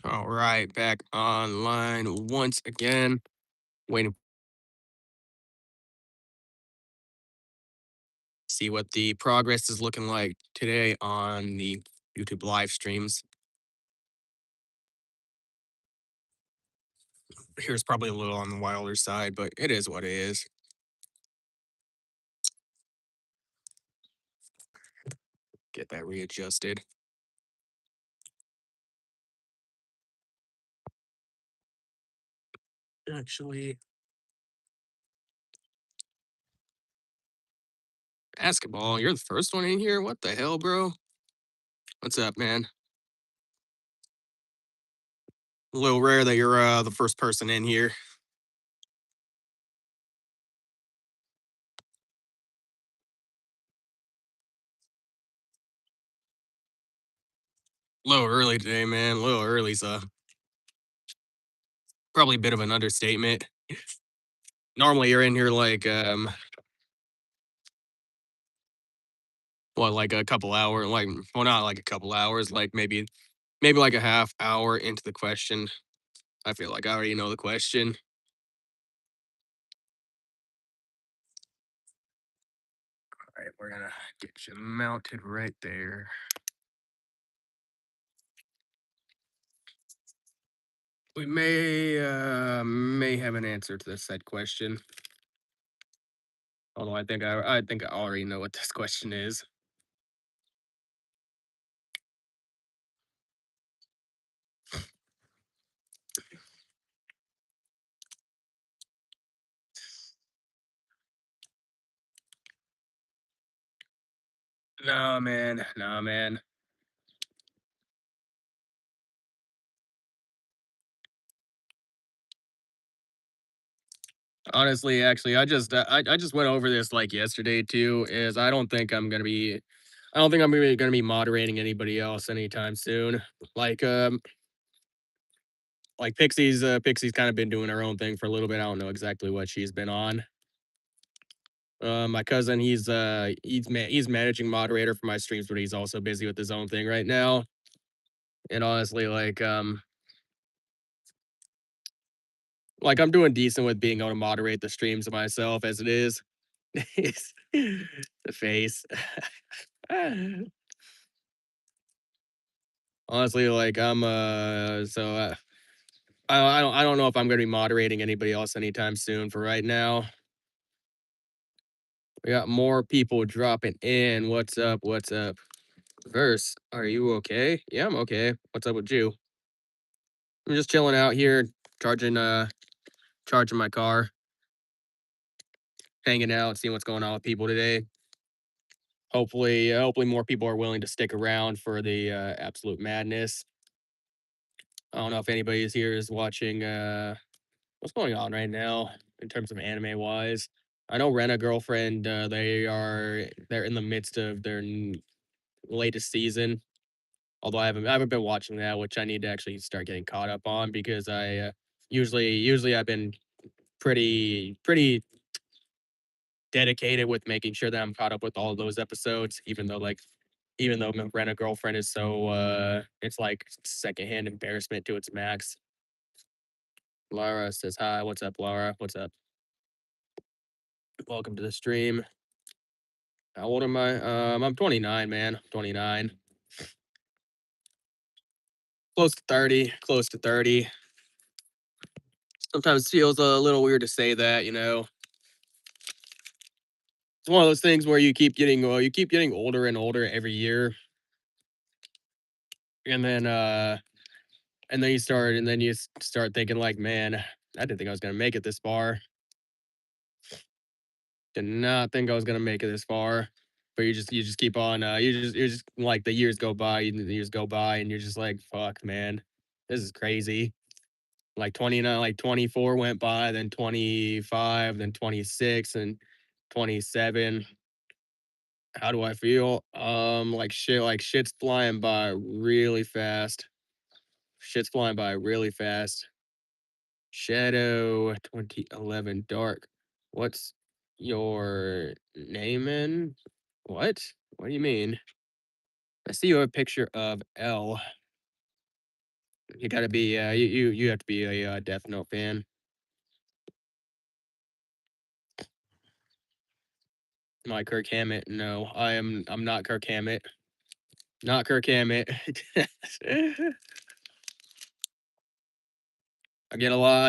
All right, back online once again. Waiting to see what the progress is looking like today on the YouTube live streams. Here's probably a little on the wilder side, but it is what it is. Get that readjusted. Actually, basketball, you're the first one in here? What the hell, bro? What's up, man? A little rare that you're the first person in here. A little early today, man. A little early's probably a bit of an understatement. Normally you're in here like what, like a couple hour, like, well, not like a couple hours, like maybe like a half hour into the question. I feel like I already know the question. All right, we're gonna get you mounted right there. We may have an answer to this said question. Although I think I already know what this question is. No, man. No, man. Honestly, actually, I just went over this like yesterday too. Is I don't think I'm really gonna be moderating anybody else anytime soon. Like like Pixie's kind of been doing her own thing for a little bit. I don't know exactly what she's been on. My cousin, he's managing moderator for my streams, but he's also busy with his own thing right now. And honestly, like I'm doing decent with being able to moderate the streams myself as it is. The face. Honestly, like I don't know if I'm gonna be moderating anybody else anytime soon for right now. We got more people dropping in. What's up? What's up? Verse, are you okay? Yeah, I'm okay. What's up with you? I'm just chilling out here, charging charging my car, hanging out, seeing what's going on with people today. Hopefully more people are willing to stick around for the absolute madness. I don't know if anybody is here is watching what's going on right now in terms of anime wise. I know Rent a Girlfriend, they're in the midst of their latest season. Although I haven't been watching that, which I need to actually start getting caught up on because I usually I've been pretty dedicated with making sure that I'm caught up with all of those episodes, even though Rent a Girlfriend is so it's like secondhand embarrassment to its max. Laura says hi. What's up, Laura? What's up? Welcome to the stream. How old am I? I'm 29, man. 29. Close to 30. Close to 30. Sometimes feels a little weird to say that, you know. It's one of those things where you keep getting older and older every year, and then you start thinking like, man, I didn't think I was gonna make it this far. Did not think I was gonna make it this far. But you just keep on you're just like the years go by, the years go by, and you're just like, fuck, man, this is crazy. Like 29, like 24 went by, then 25, then 26, and 27. How do I feel? Like shit's flying by really fast. Shit's flying by really fast. Shadow 2011 Dark. What's your name in? What? What do you mean? I see you have a picture of L. You gotta be, you have to be a, Death Note fan. Like Kirk Hammett, no, I'm not Kirk Hammett. Not Kirk Hammett. I get a lot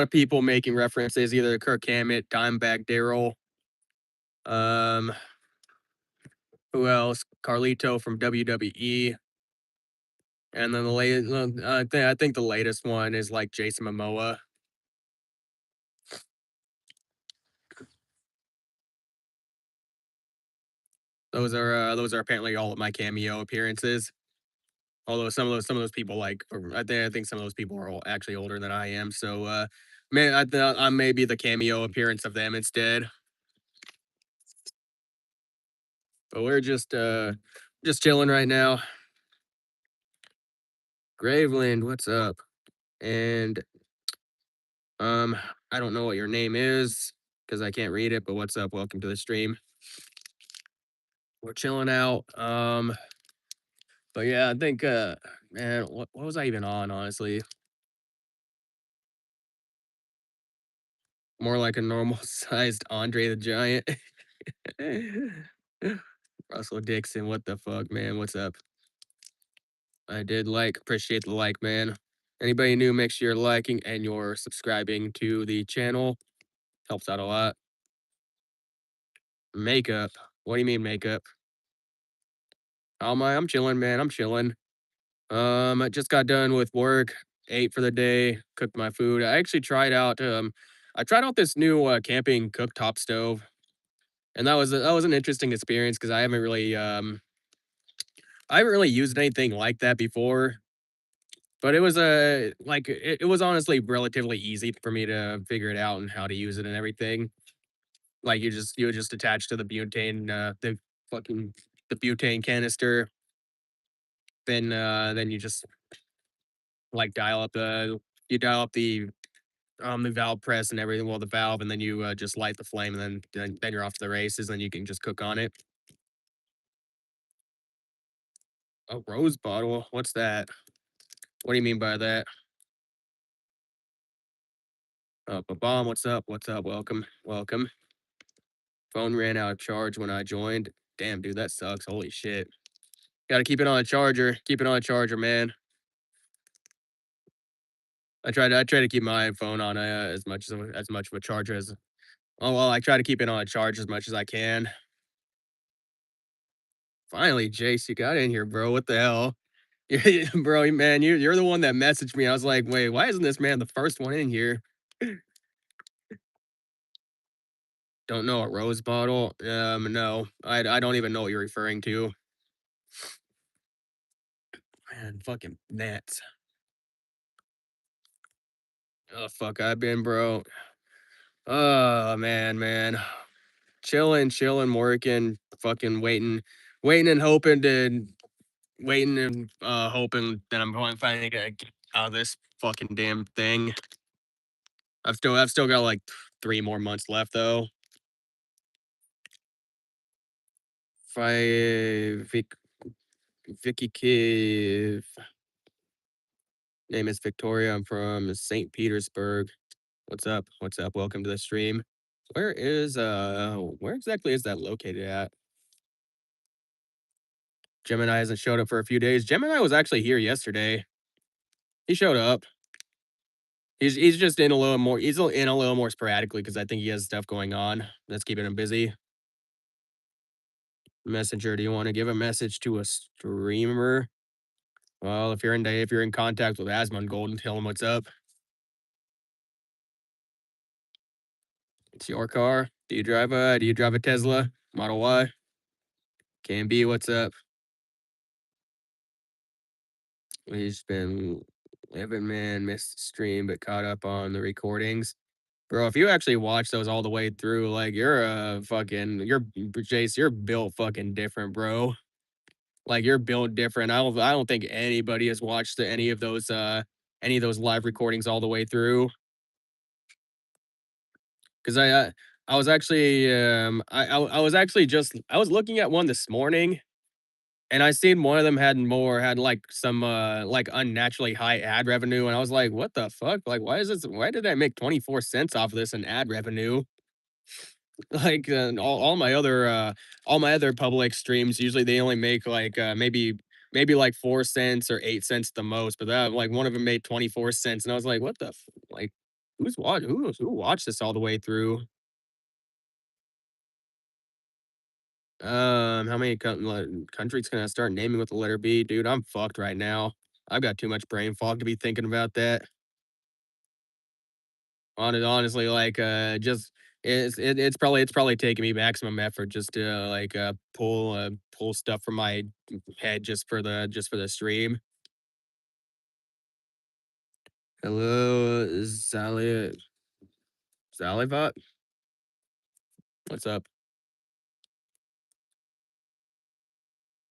of people making references either to Kirk Hammett, Dimebag Daryl, um, who else? Carlito from WWE, and then the latest, I think the latest one is like Jason Momoa. Those are apparently all of my cameo appearances. Although some of those people I think some of those people are actually older than I am. So I may be the cameo appearance of them instead. But we're just chilling right now. Graveland, what's up? And I don't know what your name is because I can't read it. But what's up? Welcome to the stream. We're chilling out. But yeah, I think man, what was I even on? Honestly, more like a normal sized Andre the Giant. Russell Dixon, what the fuck, man? What's up? I did appreciate the like, man. Anybody new, make sure you're liking and you're subscribing to the channel. Helps out a lot. Makeup. What do you mean makeup? Oh my, I'm chilling, man. I'm chilling. I just got done with work, ate for the day, cooked my food. I tried out this new camping cooktop stove, and that was an interesting experience because I haven't really used anything like that before. But it was it was honestly relatively easy for me to figure it out and how to use it and everything. Like you would just attach to fucking the butane canister, then you just like dial up the valve press and everything, well the valve, and then you just light the flame, and then you're off to the races, and you can just cook on it. A rose bottle? What's that? What do you mean by that? Bomb, what's up? What's up? Welcome, welcome. Phone ran out of charge when I joined. Damn, dude, that sucks. Holy shit. Gotta keep it on a charger. Keep it on a charger, man. I try to keep my phone on as much of a charger as oh well, I try to keep it on a charge as much as I can. Finally, Jace, you got in here, bro. What the hell? Bro, man, you're the one that messaged me. I was like, wait, why isn't this man the first one in here? Don't know a rose bottle? No. I don't even know what you're referring to. Man, fucking gnats. Oh fuck, I've been bro. Oh man. Chilling, working, fucking waiting and hoping that I'm going finally gonna get out of this fucking damn thing. I've still got like 3 more months left though. Five Vicky Kiv. Name is Victoria. I'm from St. Petersburg. What's up? What's up? Welcome to the stream. Where exactly is that located at? Gemini hasn't showed up for a few days. Gemini was actually here yesterday. He showed up. He's just in a little more. He's in a little more sporadically because I think he has stuff going on that's keeping him busy. Messenger. Do you want to give a message to a streamer? Well, if you're in contact with Asmongold, and tell him what's up. It's your car. Do you drive a Tesla Model Y? Can be. What's up? We've been living, man. Missed the stream, but caught up on the recordings. Bro, if you actually watch those all the way through, like you're Jace, you're built fucking different, bro. Like you're built different. I don't think anybody has watched any of those live recordings all the way through. Cause I was actually I was actually just I was looking at one this morning And I seen one of them had like some like unnaturally high ad revenue, and I was like, "What the fuck? Like, why did I make 24 cents off of this in ad revenue?" Like, all my other public streams, usually they only make like, maybe like 4 cents or 8 cents the most, but that like, one of them made 24 cents, and I was like, "What the f like, who watched this all the way through?" How many countries can I start naming with the letter B? Dude, I'm fucked right now. I've got too much brain fog to be thinking about that. Honestly, like, just it's probably taking me maximum effort just to, like, pull stuff from my head just for the stream. Hello, Zalivot? What's up?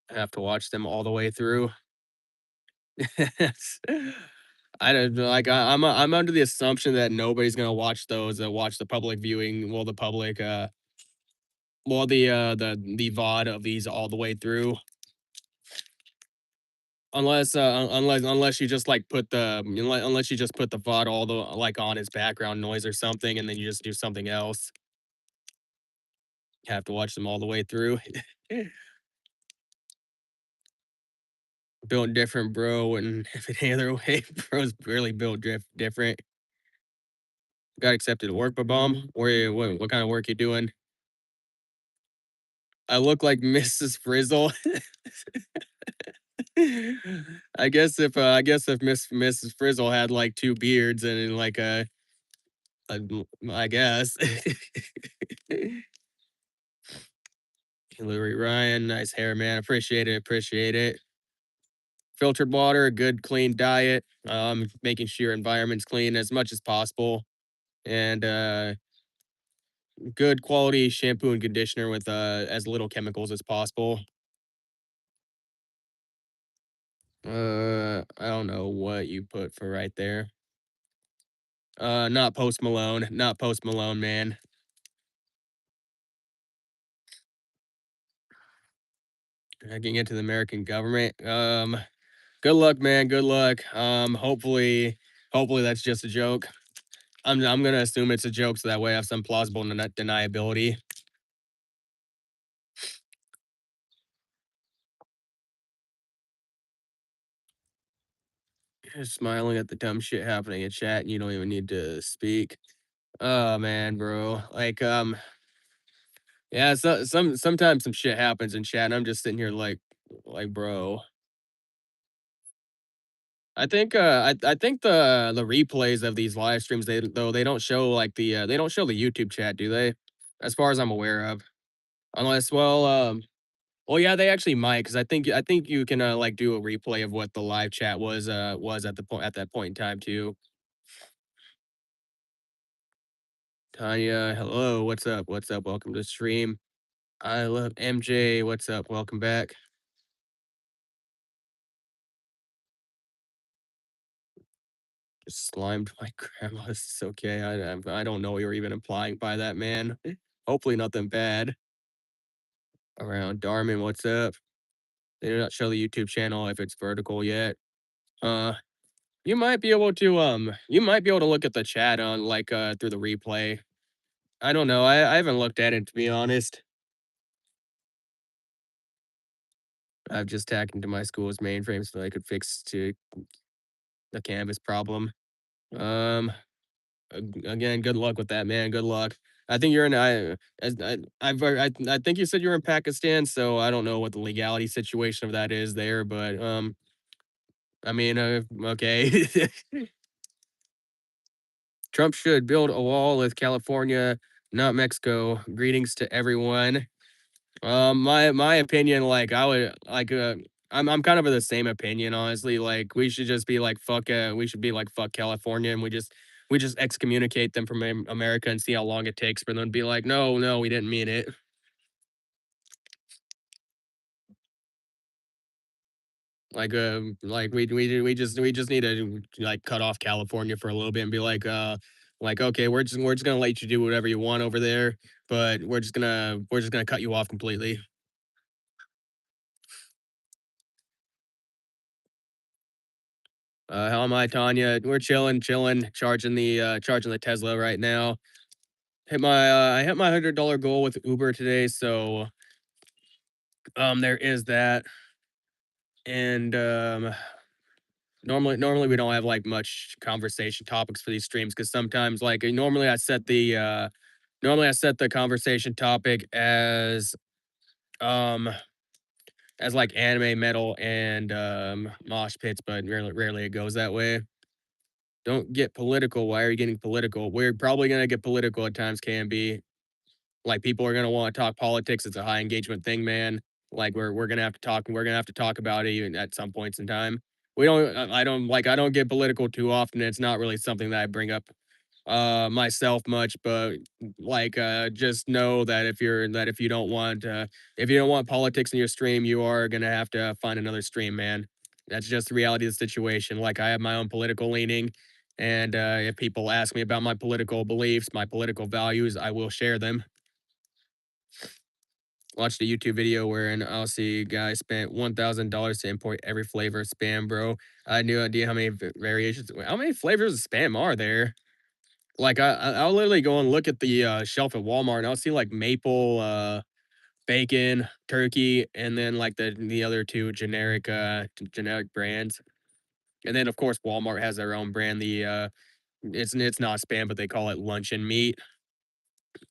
I have to watch them all the way through. I don't like, I'm under the assumption that nobody's gonna watch those, watch the public viewing, well, the public, well, the VOD of these all the way through. Unless you just like put unless you just put the VOD all the like on as background noise or something, and then you just do something else. Have to watch them all the way through. Built different, bro, and if it ain't other way, bro's really built different. Got accepted to work, but bomb. What kind of work you doing? I look like Mrs. Frizzle. I guess if Mrs. Frizzle had like two beards and like a I guess. Hillary Ryan, nice hair, man. Appreciate it. Appreciate it. Filtered water, good clean diet. Making sure your environment's clean as much as possible, and good quality shampoo and conditioner with as little chemicals as possible. I don't know what you put for right there. Not Post Malone. Not Post Malone, man. I can get to the American government. Good luck, man. Good luck. Hopefully that's just a joke. I'm gonna assume it's a joke, so that way I have some plausible deniability. You're smiling at the dumb shit happening in chat, and you don't even need to speak. Oh man, bro. Like, yeah. Sometimes some shit happens in chat, and I'm just sitting here bro. I think the replays of these live streams they don't show like they don't show the YouTube chat, do they? As far as I'm aware of. Unless well yeah, they actually might because I think you can like do a replay of what the live chat was at the point at that point in time too. Tanya, hello, what's up? What's up? Welcome to the stream. I love MJ. What's up? Welcome back. Just slimed my grandma. It's okay. I don't know what you're even implying by that, man. Hopefully nothing bad. Around Darman, what's up? They do not show the YouTube channel if it's vertical yet. Uh, you might be able to look at the chat on like through the replay. I don't know. I haven't looked at it to be honest. I've just tagged into my school's mainframe so I could fix to the canvas problem. Um, again, good luck with that, man. Good luck. I think you're in. I think you said you're in Pakistan, so I don't know what the legality situation of that is there, but I mean, okay. Trump should build a wall with California, not Mexico. Greetings to everyone. My opinion, like I would like I'm kind of of the same opinion, honestly. Like we should just be like fuck we should be like fuck California and we just excommunicate them from America and see how long it takes for them to be like, no, we didn't mean it. We just need to like cut off California for a little bit and be like okay, we're just gonna let you do whatever you want over there, but we're just gonna cut you off completely. How am I, Tanya? We're chilling, chilling, charging the Tesla right now. I hit my $100 goal with Uber today, so there is that. And normally we don't have like much conversation topics for these streams because sometimes like normally I set the conversation topic um as like anime, metal, and mosh pits, but rarely it goes that way. Don't get political. Why are you getting political? We're probably gonna get political at times, can be. Like people are gonna want to talk politics. It's a high engagement thing, man. Like we're gonna have to talk. We're gonna have to talk about it even at some points in time. We don't. I don't get political too often. It's not really something that I bring up myself much, but like just know that if you don't want politics in your stream, you are gonna have to find another stream, man. That's just the reality of the situation. Like I have my own political leaning, and if people ask me about my political beliefs, my political values, I will share them. Watched a YouTube video where an Aussie guy spent $1,000 to import every flavor of spam, bro. I had no idea how many variations. How many flavors of spam are there? Like I'll literally go and look at the shelf at Walmart, and I'll see like maple, bacon, turkey, and then like the other two generic brands. And then of course Walmart has their own brand. It's not spam, but they call it luncheon meat.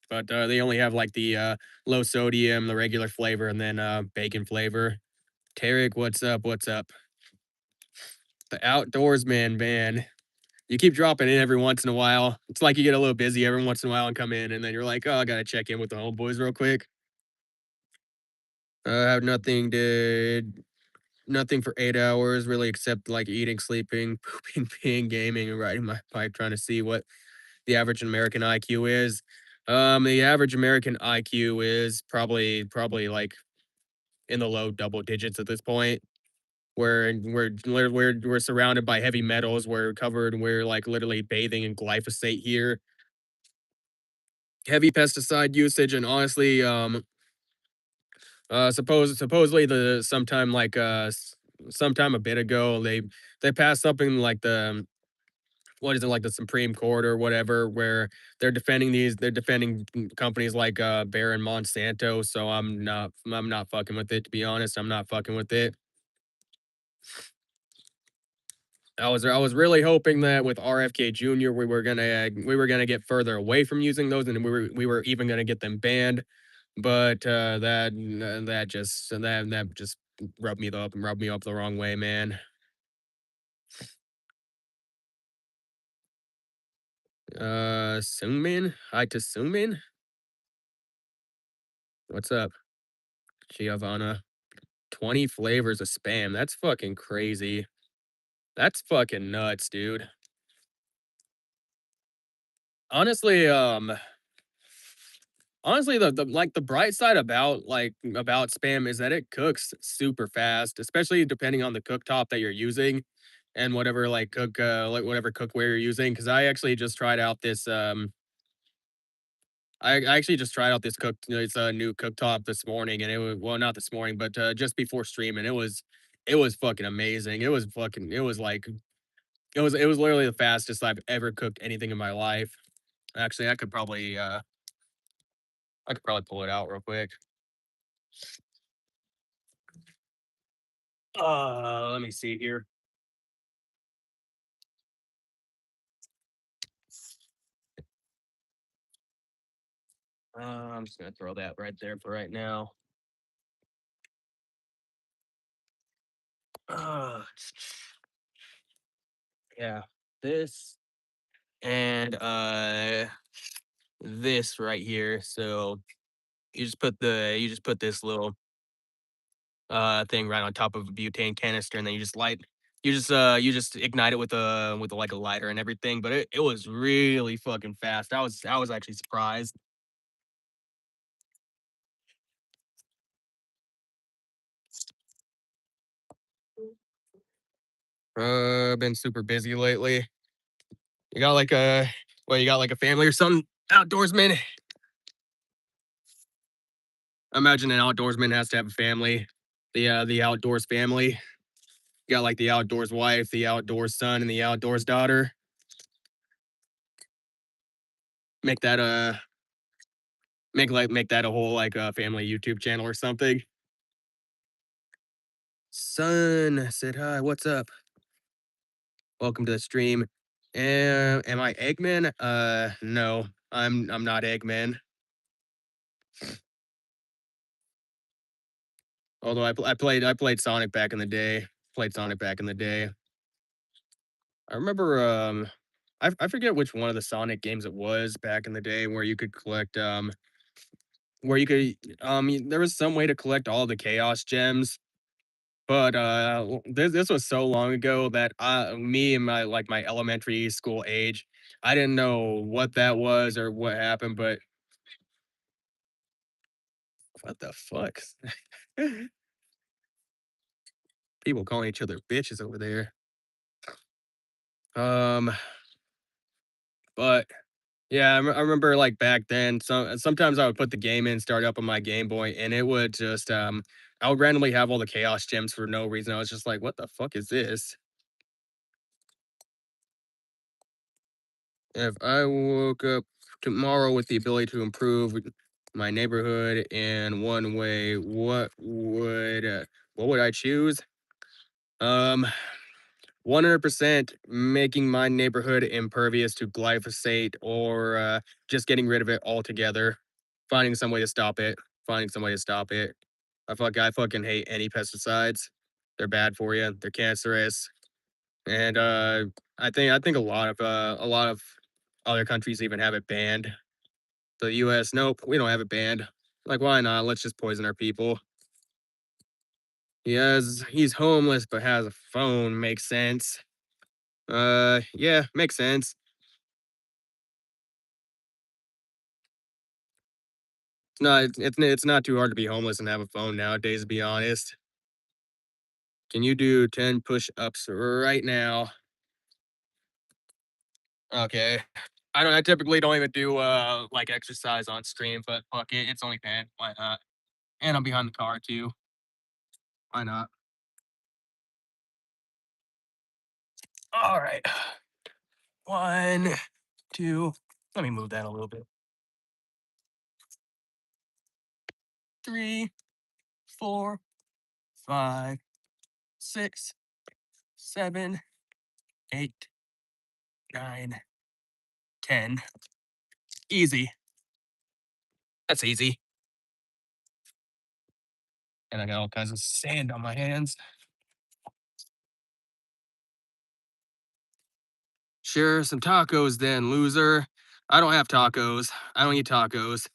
But they only have like the low sodium, the regular flavor, and then bacon flavor. Tarek, what's up? What's up? The outdoors man. You keep dropping in every once in a while. It's like you get a little busy every once in a while and come in, and then you're like, oh, I gotta check in with the homeboys real quick. I have nothing for 8 hours really, except like eating, sleeping, pooping, peeing, gaming, and riding my bike, trying to see what the average American IQ is. The average American IQ is probably like in the low double digits at this point. We're surrounded by heavy metals. We're like literally bathing in glyphosate here. Heavy pesticide usage, and honestly, supposedly sometime a bit ago they passed something like what is it, like the Supreme Court or whatever, where they're defending companies like Bayer and Monsanto. So I'm not fucking with it, to be honest. I'm not fucking with it. I was really hoping that with RFK Jr. We were gonna get further away from using those, and we were even gonna get them banned. But that just rubbed me up the wrong way, man. Sungmin, hi to Sungmin. What's up, Giovanna? 20 flavors of spam. That's fucking crazy. That's fucking nuts, dude. Honestly, honestly, the bright side about spam is that it cooks super fast, especially depending on the cooktop that you're using and whatever cookware you're using. Because I actually just tried out it's a new cooktop this morning, and it was, well, not this morning, but just before streaming. It was fucking amazing. It was literally the fastest I've ever cooked anything in my life. Actually, I could probably pull it out real quick. Let me see here. I'm just gonna throw that right there for right now. Uh, yeah, this and this right here. So you just put this little thing right on top of a butane canister, and then you just ignite it with like a lighter and everything. But it was really fucking fast. I was actually surprised. Been super busy lately. You got like a you got like a family or something? Outdoorsman. I imagine an outdoorsman has to have a family. The outdoors family. You got like the outdoors wife, the outdoors son, and the outdoors daughter. Make that make that a whole like family YouTube channel or something. Son said hi, what's up? Welcome to the stream. Am I Eggman? No, I'm not Eggman. Although I played Sonic back in the day. Played Sonic back in the day. I remember I forget which one of the Sonic games it was back in the day where you could collect where you could there was some way to collect all the chaos gems. But this was so long ago that me and my elementary school age, I didn't know what that was or what happened, but what the fuck? People calling each other bitches over there. Um, but yeah, I remember like back then, sometimes I would put the game in, start up on my Game Boy, and it would just I would randomly have all the chaos gems for no reason. I was just like, what the fuck is this? If I woke up tomorrow with the ability to improve my neighborhood in one way, what would I choose? Um, 100% making my neighborhood impervious to glyphosate or just getting rid of it altogether. Finding some way to stop it. Finding some way to stop it. I fucking hate any pesticides. They're bad for you. They're cancerous. And I think a lot of other countries even have it banned. The US, nope, we don't have it banned. Like, why not? Let's just poison our people. He's homeless but has a phone. Makes sense. Yeah, makes sense. It's not too hard to be homeless and have a phone nowadays, to be honest. Can you do 10 push-ups right now? Okay. I typically don't even do like exercise on stream, but fuck it, it's only 10. Why not? And I'm behind the car too. Why not? All right. One, two. Let me move that a little bit. Three, four, five, six, seven, eight, nine, 10. Easy. That's easy. And I got all kinds of sand on my hands. Sure, some tacos then, loser. I don't have tacos. I don't eat tacos.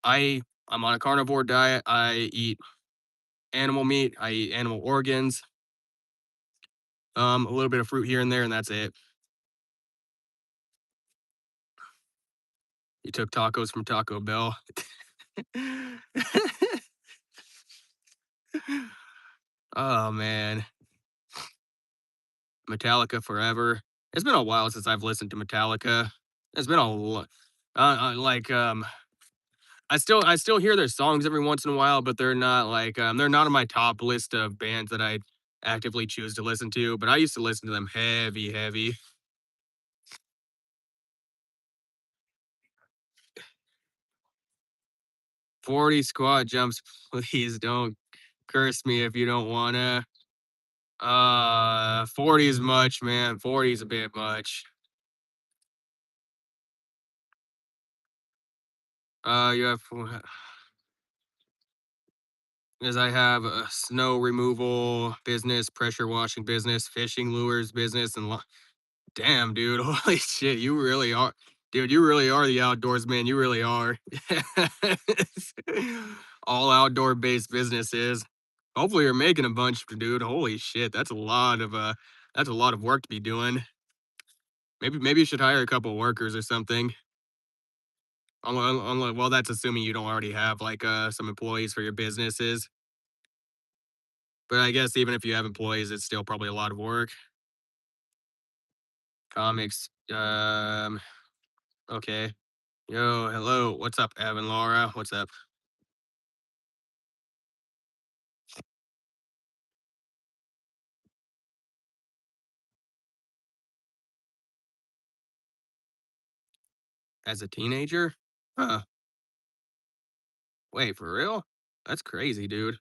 I'm on a carnivore diet. I eat animal meat. I eat animal organs. A little bit of fruit here and there, and that's it. You took tacos from Taco Bell. Oh man, Metallica forever. It's been a while since I've listened to Metallica. It's been a like I still hear their songs every once in a while, but they're not on my top list of bands that I actively choose to listen to. But I used to listen to them heavy, heavy. 40 squat jumps, please don't curse me if you don't wanna. 40 is much, man. 40 is a bit much. You have As I have a snow removal business, pressure washing business, fishing lures business, and damn, dude, holy shit, you really are, dude. You really are the outdoors man. You really are. All outdoor based businesses. Hopefully, you're making a bunch, dude. Holy shit, that's a lot of work to be doing. Maybe you should hire a couple workers or something. Well, that's assuming you don't already have like some employees for your businesses. But I guess even if you have employees, it's still probably a lot of work. Comics. Okay. Yo, hello. What's up, Evan, Laura? What's up? As a teenager? Huh. Wait, for real? That's crazy, dude.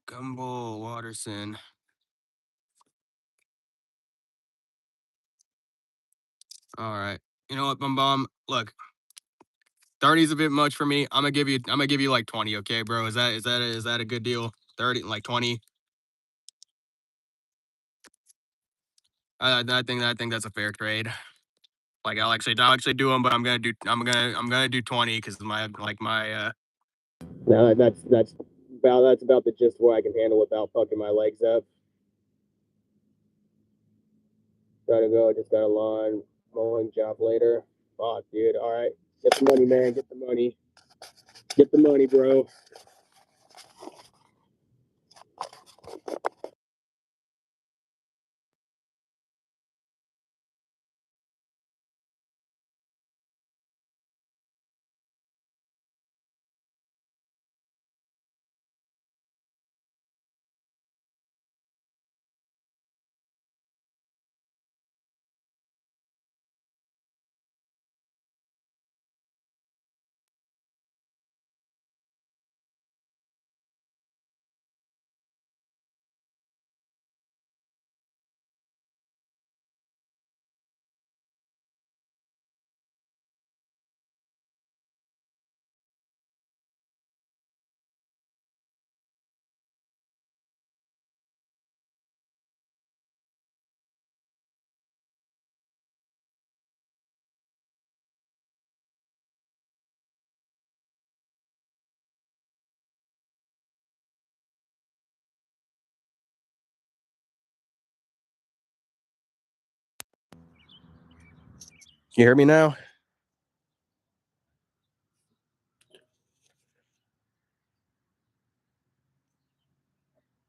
Gumball Watterson. All right. You know what, Bum Bum? Look, 30 is a bit much for me. I'm gonna give you like 20, okay, bro? Is that a good deal? 30, like 20. I think that's a fair trade. Like I'll actually do them, but I'm gonna do 20 because my. No, that's about the gist where I can handle without fucking my legs up. Gotta go. Just got a lawn mowing job later. Fuck, dude. All right, get the money, man. Get the money. Get the money, bro. You hear me now?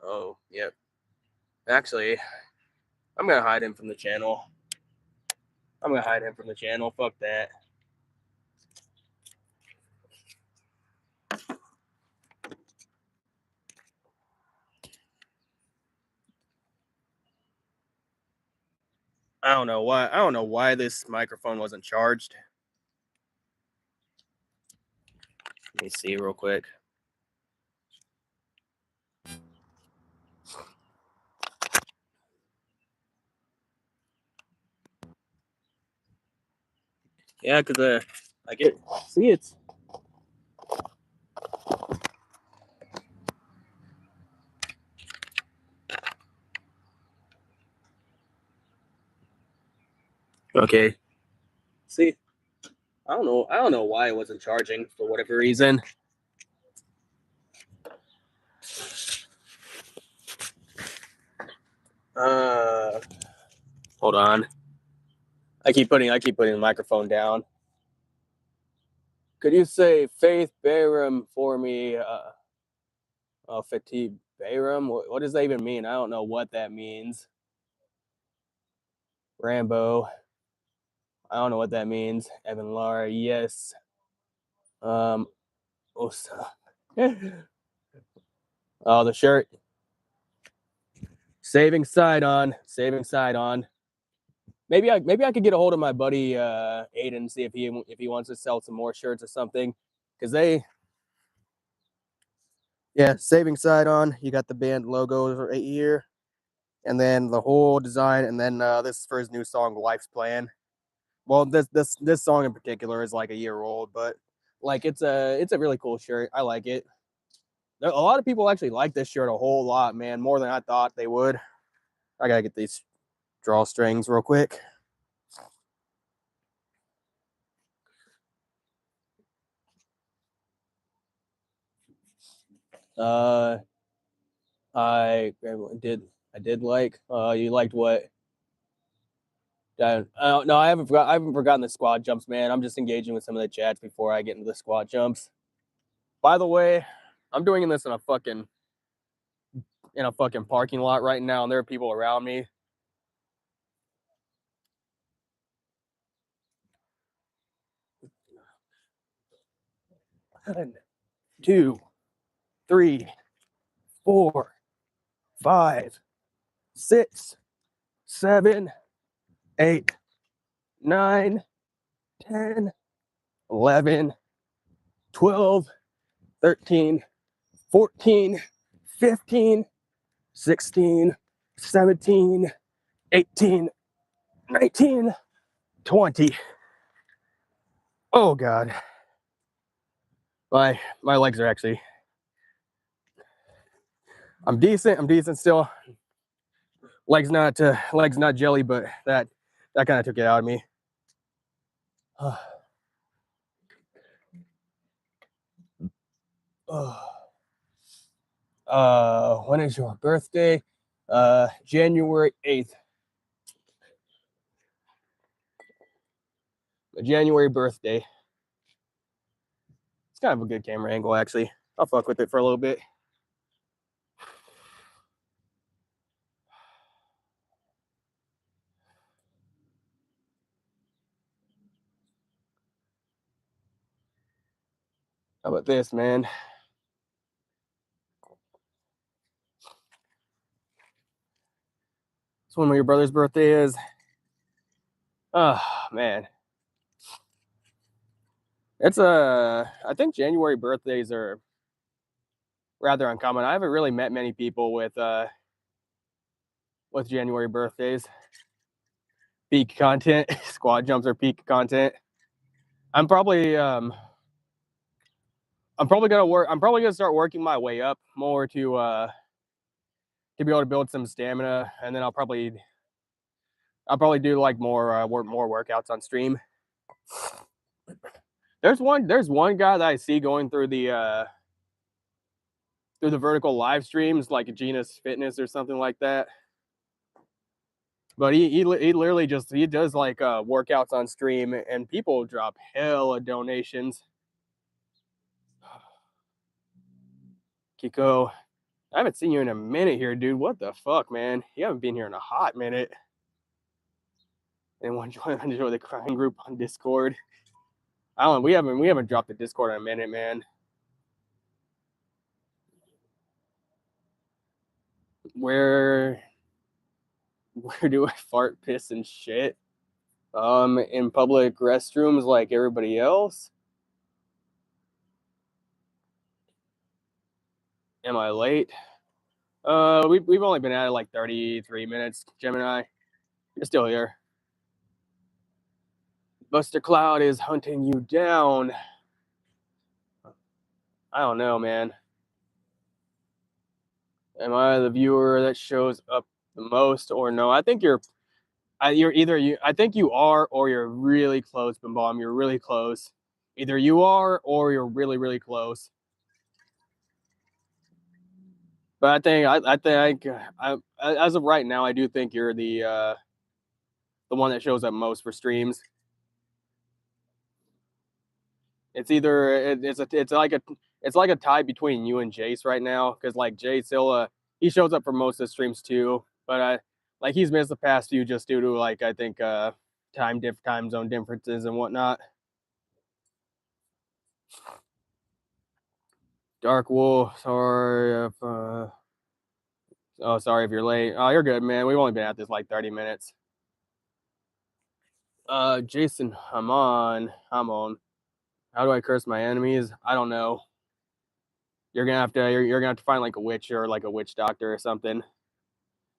Oh, yep. Actually, I'm gonna hide him from the channel. I'm gonna hide him from the channel. Fuck that. I don't know why. I don't know why this microphone wasn't charged. Let me see real quick. Yeah, cause I get see it's okay. See, I don't know. I don't know why it wasn't charging for whatever reason. Uh, hold on. I keep putting the microphone down. Could you say Faith Bayram for me? Fatih Bayram. What does that even mean? I don't know what that means. Rambo. I don't know what that means. Evan Lara. Yes. Um. Oh, oh, the shirt. Saving side on. Saving side on. Maybe I could get a hold of my buddy Aiden, see if he wants to sell some more shirts or something, because they yeah, saving side on. You got the band logo right here, and then the whole design, and then this is for his new song Life's Plan. Well, this song in particular is like a year old, but like it's a really cool shirt. I like it. A lot of people actually like this shirt a whole lot, man, more than I thought they would. I gotta get these drawstrings real quick. Uh, I did I did like. You liked what? No, I haven't forgot. I haven't forgotten the squat jumps, man. I'm just engaging with some of the chats before I get into the squat jumps. By the way, I'm doing this in a fucking parking lot right now, and there are people around me. One, two, three, four, five, six, 7, 8, 9, 10, 11, 12, 13, 14, 15, 16, 17, 18, 19, 20. Oh God. My legs are actually, I'm decent still. Legs not jelly, but that kind of took it out of me. When is your birthday? January 8th. A January birthday. It's kind of a good camera angle, actually. I'll fuck with it for a little bit. How about this, man? It's when your brother's birthday is. Oh, man. It's I think January birthdays are rather uncommon. I haven't really met many people with January birthdays. Peak content. Squat jumps are peak content. I'm probably gonna start working my way up more to be able to build some stamina, and then I'll probably do like more workouts on stream. There's one guy that I see going through the vertical live streams, like Genus Fitness or something like that. But he literally just he does like workouts on stream, and people drop hella donations. Kiko, I haven't seen you in a minute here, dude. What the fuck, man? You haven't been here in a hot minute. Anyone join the crying group on Discord? Alan, we haven't dropped the Discord in a minute, man. Where do I fart, piss, and shit? In public restrooms like everybody else. Am I late? We've only been at it like 33 minutes, Gemini. You're still here. Buster Cloud is hunting you down. I don't know, man. Am I the viewer that shows up the most or no? I think you're either you. I think you are, or you're really close, Bomb. You're really close. Either you are, or you're really, really close. But I think as of right now, I do think you're the one that shows up most for streams. It's either it's like a tie between you and Jace right now, because like Jace he shows up for most of the streams too, but like he's missed the past few just due to like I think time zone differences and whatnot. Dark Wolf, sorry if sorry if you're late. Oh, you're good, man. We've only been at this like 30 minutes. Jason, I'm on. How do I curse my enemies? I don't know. You're gonna have to find like a witch or like a witch doctor or something.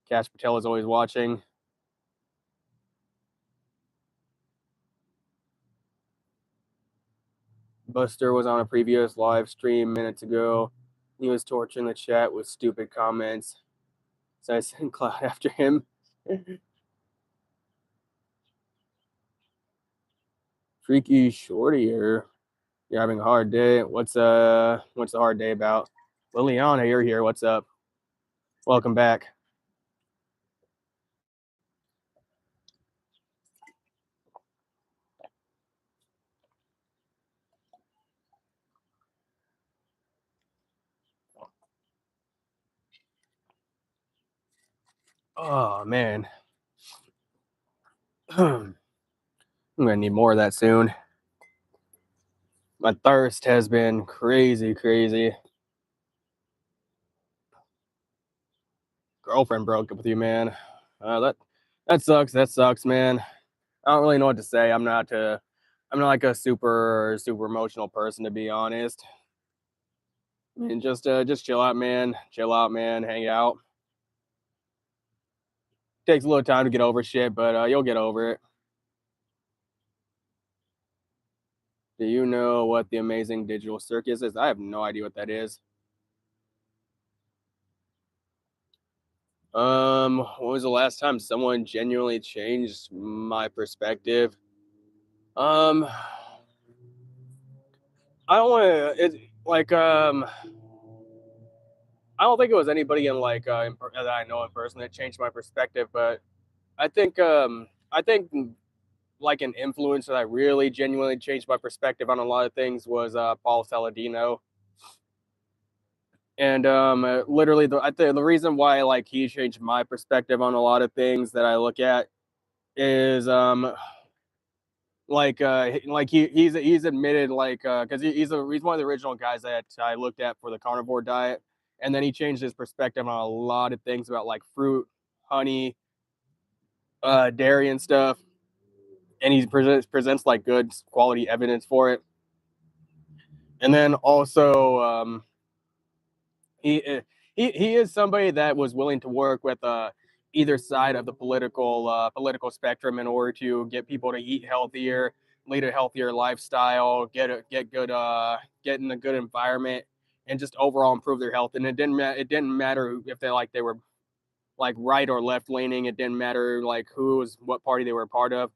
Cash Patel is always watching. Buster was on a previous live stream minutes ago. He was torching the chat with stupid comments. So I sent Cloud after him. Freaky Shorty here. You're having a hard day. What's the hard day about? Liliana, you're here. What's up? Welcome back. Oh man, I'm gonna need more of that soon. My thirst has been crazy, crazy. Girlfriend broke up with you, man. That sucks. That sucks, man. I don't really know what to say. I'm not like a super emotional person to be honest. I mean, just chill out, man. Chill out, man. Hang out. Takes a little time to get over shit, but you'll get over it. Do you know what the amazing digital circus is? I have no idea what that is. When was the last time someone genuinely changed my perspective? Um, I don't want to. It like I don't think it was anybody in like that I know in person that changed my perspective, but I think like an influencer that really genuinely changed my perspective on a lot of things was Paul Saladino. And literally, I think the reason why like he changed my perspective on a lot of things that I look at is like he's admitted like because he's one of the original guys that I looked at for the carnivore diet, and then he changed his perspective on a lot of things about like fruit, honey, dairy, and stuff, and he presents like good quality evidence for it. And then also he he is somebody that was willing to work with either side of the political spectrum in order to get people to eat healthier, lead a healthier lifestyle, get in a good environment, and just overall improve their health. And it didn't matter if they were like right or left leaning. It didn't matter like who was what party they were a part of.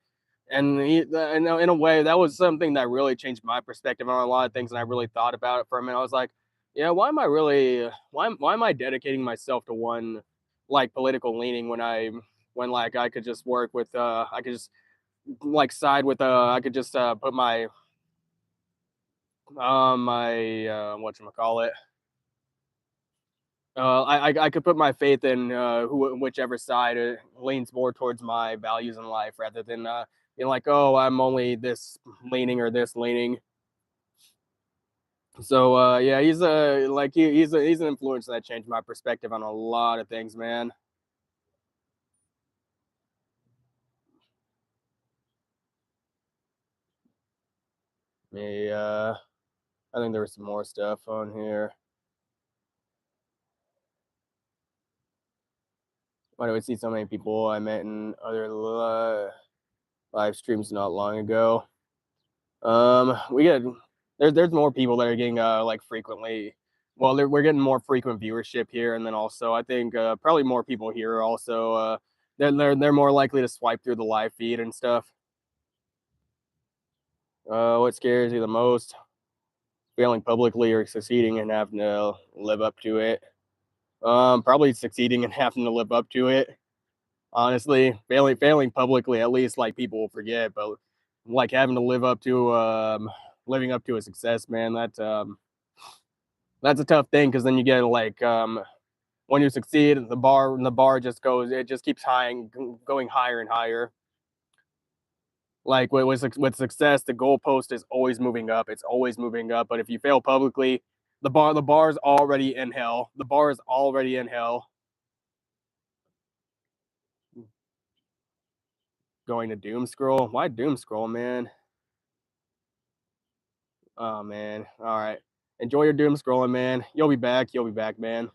And in a way, that was something that really changed my perspective on a lot of things, and I really thought about it for a minute. I was like, yeah, why am I dedicating myself to one like political leaning when like I could just work with I could just like side with I could just put my what you call it I could put my faith in whichever side leans more towards my values in life rather than being like, oh, I'm only this leaning or this leaning. So yeah, he's a like he's an influence that changed my perspective on a lot of things, man. Me, I think there was some more stuff on here. Why do I see so many people I met in other live streams not long ago? We get there's more people that are getting like frequently. Well, we're getting more frequent viewership here, and then also I think probably more people here are also they're more likely to swipe through the live feed and stuff. What scares you the most? Failing publicly or succeeding and having to live up to it. Probably succeeding and having to live up to it. Honestly, failing publicly, at least like people will forget, but like having to live up to living up to a success, man, that's a tough thing because then you get like when you succeed, the bar just goes, it just keeps high going higher and higher. Like with success, the goalpost is always moving up. It's always moving up. But if you fail publicly, the bar's already in hell. The bar is already in hell. Going to doom scroll. Why doom scroll, man? Oh man. All right. Enjoy your doom scrolling, man. You'll be back. You'll be back, man.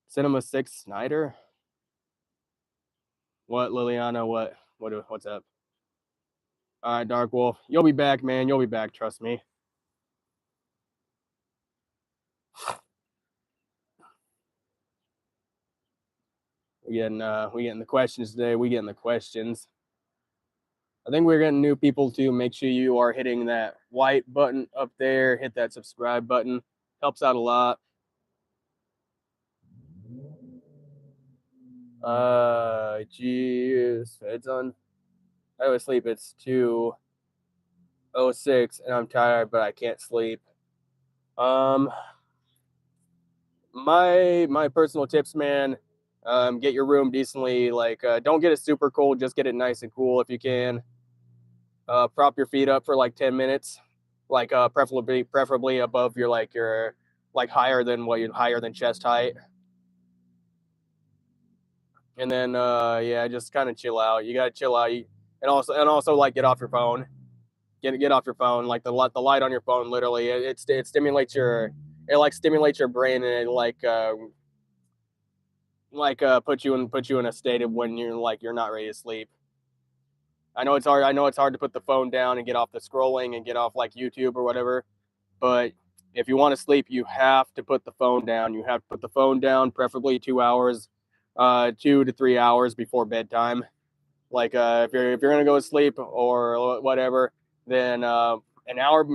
Cinema Six Snyder. What, Liliana? What's up? All right, Dark Wolf. You'll be back, man. You'll be back. Trust me. We getting the questions today. We getting the questions. I think we're getting new people too. Make sure you are hitting that white button up there. Hit that subscribe button. Helps out a lot. Geez, it's on. I always sleep. It's 2:06, and I'm tired, but I can't sleep. Um, my personal tips, man. Get your room decently, like, don't get it super cold, just get it nice and cool if you can. Prop your feet up for like 10 minutes, like, preferably above your like higher than chest height. And then yeah, just kind of chill out. You gotta chill out. And also like get off your phone. Get off your phone. Like the light on your phone, literally, it stimulates your brain, and it put you in a state of when you're not ready to sleep. I know it's hard to put the phone down and get off the scrolling and get off like YouTube or whatever. But if you want to sleep, you have to put the phone down. You have to put the phone down, preferably 2 hours, 2 to 3 hours before bedtime. Like, if you're gonna go to sleep or whatever, then an hour,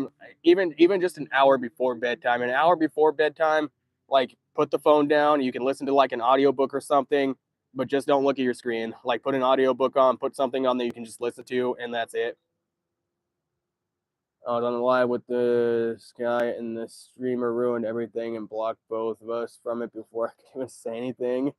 even just an hour before bedtime. An hour before bedtime, like, put the phone down. You can listen to like an audiobook or something, but just don't look at your screen. Like, put an audiobook on, put something on that you can just listen to, and that's it. I was on the live with the sky, and the streamer ruined everything and blocked both of us from it before I could even say anything.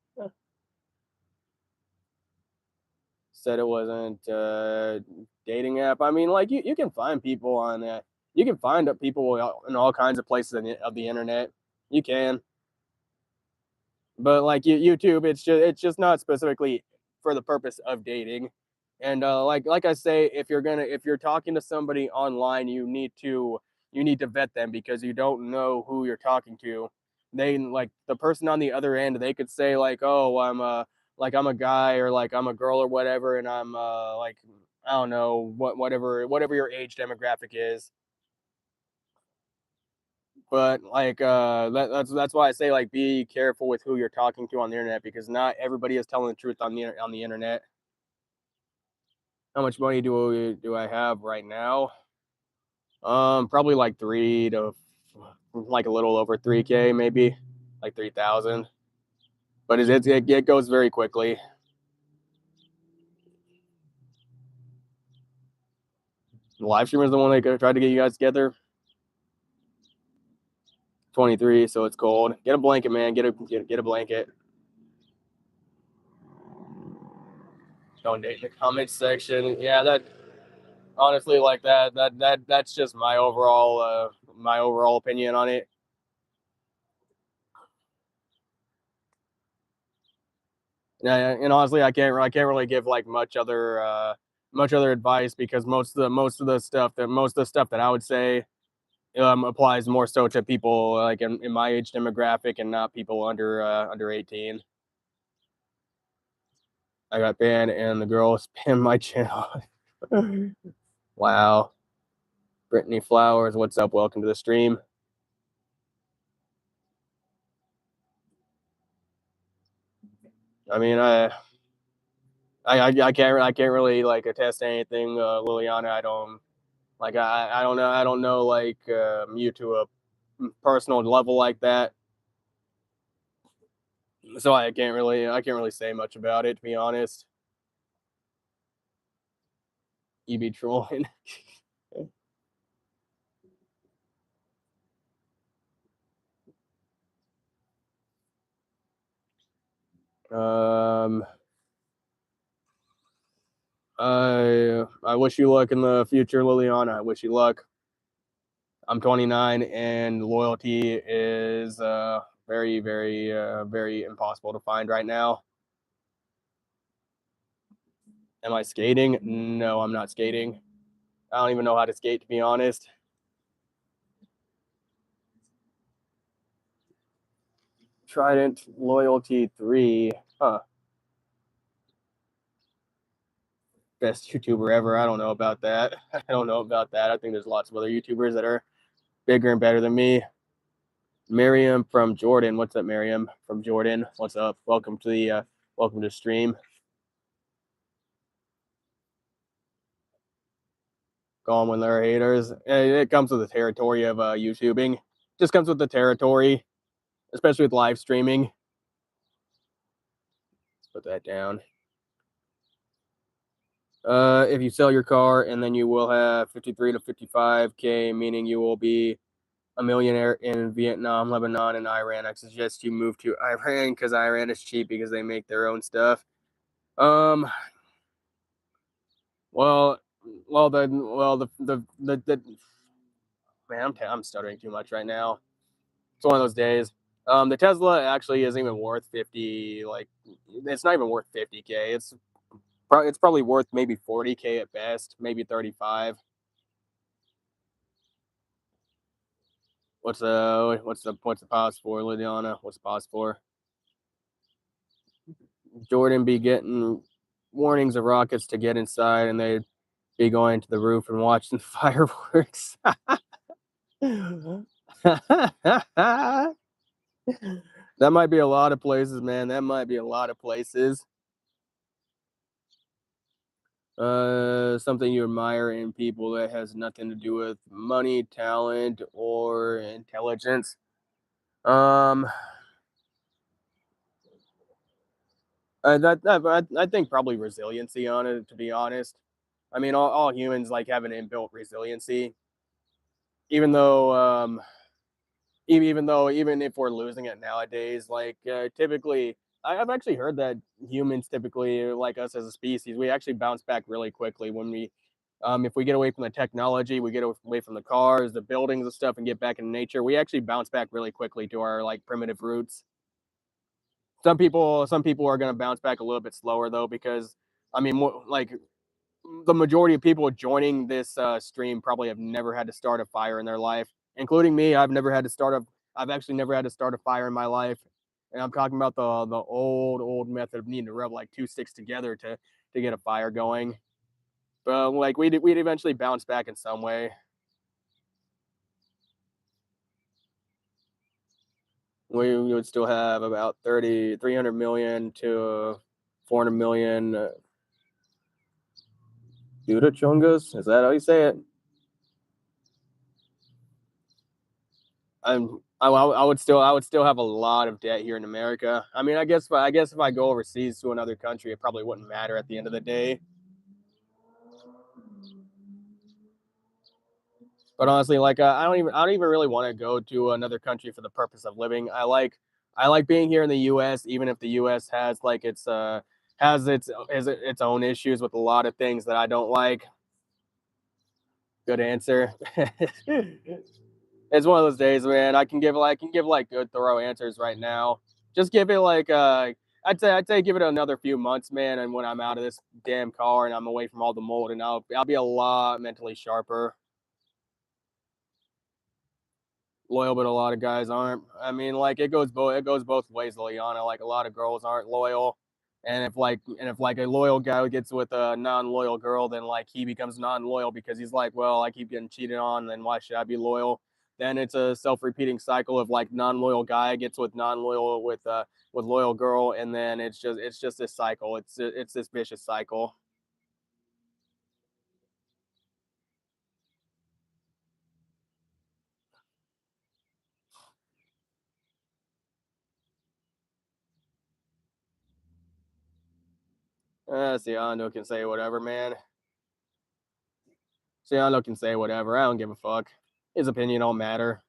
Said it wasn't a dating app. I mean, like, you can find people on that. You can find people in all kinds of places of the internet. You can, but like YouTube, it's just not specifically for the purpose of dating. And like I say, if you're talking to somebody online, you need to vet them, because you don't know who you're talking to. They, like, the person on the other end, they could say like, oh, I'm a guy, or like I'm a girl or whatever, and I'm like, I don't know, whatever your age demographic is. But like, that's why I say, like, be careful with who you're talking to on the internet, because not everybody is telling the truth on the internet. How much money do I have right now? Probably like like a little over 3K, maybe like 3,000. But it goes very quickly. The live streamer is the one that tried to get you guys together. 23, so it's cold. Get a blanket, man. Get a blanket. Don't date in the comments section. Yeah, that honestly, like, that's just my overall opinion on it. Yeah, and honestly, I can't really give like much other advice, because most of the stuff that I would say applies more so to people like in my age demographic, and not people under 18. I got banned and the girl spammed my channel. Wow. Brittany Flowers, what's up? Welcome to the stream. I mean, I can't really like attest to anything, Liliana. I don't know like you to a personal level like that, so I can't really say much about it, to be honest. You be trolling. um, I wish you luck in the future, Liliana. I wish you luck. I'm 29, and loyalty is very impossible to find right now. Am I skating? No, I'm not skating. I don't even know how to skate, to be honest. Trident Loyalty 3. Huh. Best YouTuber ever. I don't know about that. I don't know about that. I think there's lots of other YouTubers that are bigger and better than me. Miriam from Jordan. What's up, Miriam from Jordan? What's up? Welcome to the stream. Gone when there are haters. It comes with the territory of YouTubing. Just comes with the territory, especially with live streaming. Let's put that down. If you sell your car, and then you will have 53 to 55K, meaning you will be a millionaire in Vietnam, Lebanon, and Iran. I suggest you move to Iran because Iran is cheap because they make their own stuff. Um, well, the man, I'm stuttering too much right now. It's one of those days. The Tesla actually isn't even worth 50. Like, it's not even worth 50K. It's probably worth maybe 40K at best, maybe 35. What's the pause for, Liliana? What's the pause for? Jordan be getting warnings of rockets to get inside, and they'd be going to the roof and watching fireworks. That might be a lot of places, man. That might be a lot of places. Something you admire in people that has nothing to do with money, talent, or intelligence. Um, I think probably resiliency on it. To be honest, I mean, all humans like have an inbuilt resiliency, even though even if we're losing it nowadays, like typically, I've actually heard that humans typically, like us as a species, we actually bounce back really quickly when if we get away from the technology, we get away from the cars, the buildings and stuff, and get back in nature. We actually bounce back really quickly to our like primitive roots. Some people are gonna bounce back a little bit slower though, because I mean, like the majority of people joining this stream probably have never had to start a fire in their life, including me. I've actually never had to start a fire in my life, and I'm talking about the old method of needing to rub like two sticks together to get a fire going. But like we'd eventually bounce back in some way. We would still have about 300 million to 400 million Duda chungas. Is that how you say it? I would still have a lot of debt here in America. I mean, I guess if I go overseas to another country, it probably wouldn't matter at the end of the day. But honestly, like I don't even really want to go to another country for the purpose of living. I like being here in the U.S. Even if the U.S. has like its own issues with a lot of things that I don't like. Good answer. It's one of those days, man. I can give like good thorough answers right now. Just give it like I'd say give it another few months, man, and when I'm out of this damn car and I'm away from all the mold, and I'll be a lot mentally sharper. Loyal, but a lot of guys aren't. I mean, like it goes both ways, Liliana. Like a lot of girls aren't loyal. And if a loyal guy gets with a non-loyal girl, then like he becomes non-loyal because he's like, well, I keep getting cheated on, then why should I be loyal? Then it's a self-repeating cycle of like non-loyal guy gets with non-loyal with loyal girl, and then it's just this cycle. It's this vicious cycle. Siano can say whatever, man. Siano can say whatever. I don't give a fuck. His opinion don't matter.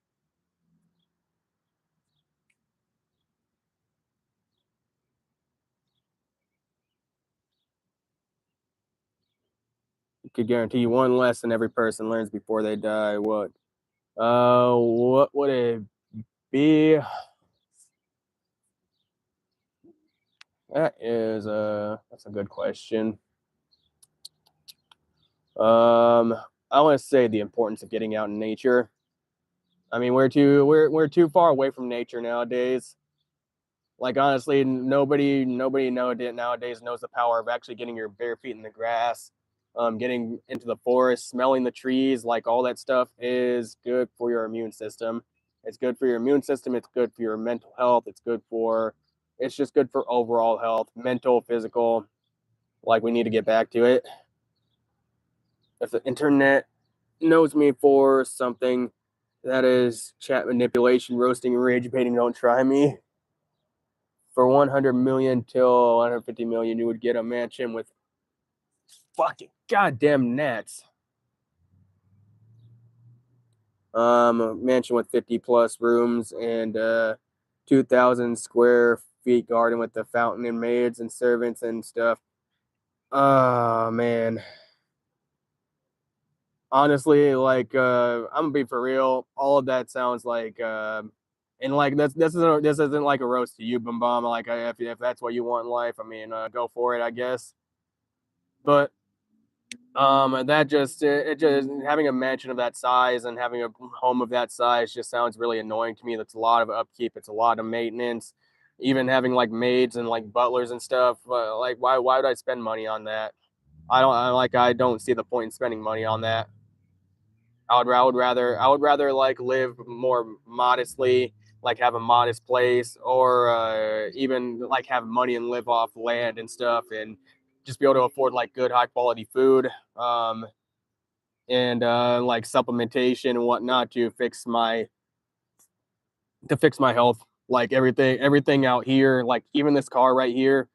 Could guarantee you one lesson every person learns before they die. What would it be? That's a good question. Um, I want to say the importance of getting out in nature. I mean, we're too far away from nature nowadays. Like honestly, nobody nowadays knows the power of actually getting your bare feet in the grass, getting into the forest, smelling the trees. Like all that stuff is good for your immune system. It's good for your immune system. It's good for your mental health. It's just good for overall health, mental, physical. Like we need to get back to it. If the internet knows me for something, that is chat manipulation, roasting, rage baiting. Don't try me. For 100 million till 150 million, you would get a mansion with fucking goddamn gnats. A mansion with 50 plus rooms and 2,000 square feet garden with the fountain and maids and servants and stuff. Oh man, honestly, like I'm gonna be for real. All of that sounds like, and like this isn't like a roast to you, Bum Bum. Like if that's what you want in life, I mean, go for it, I guess. But that just it just having a mansion of that size and having a home of that size just sounds really annoying to me. That's a lot of upkeep. It's a lot of maintenance. Even having like maids and like butlers and stuff. Like why would I spend money on that? I don't see the point in spending money on that. I would rather like live more modestly, like have a modest place, or even like have money and live off land and stuff, and just be able to afford like good high quality food, um, and like supplementation and whatnot to fix my health. Like everything out here, like even this car right here,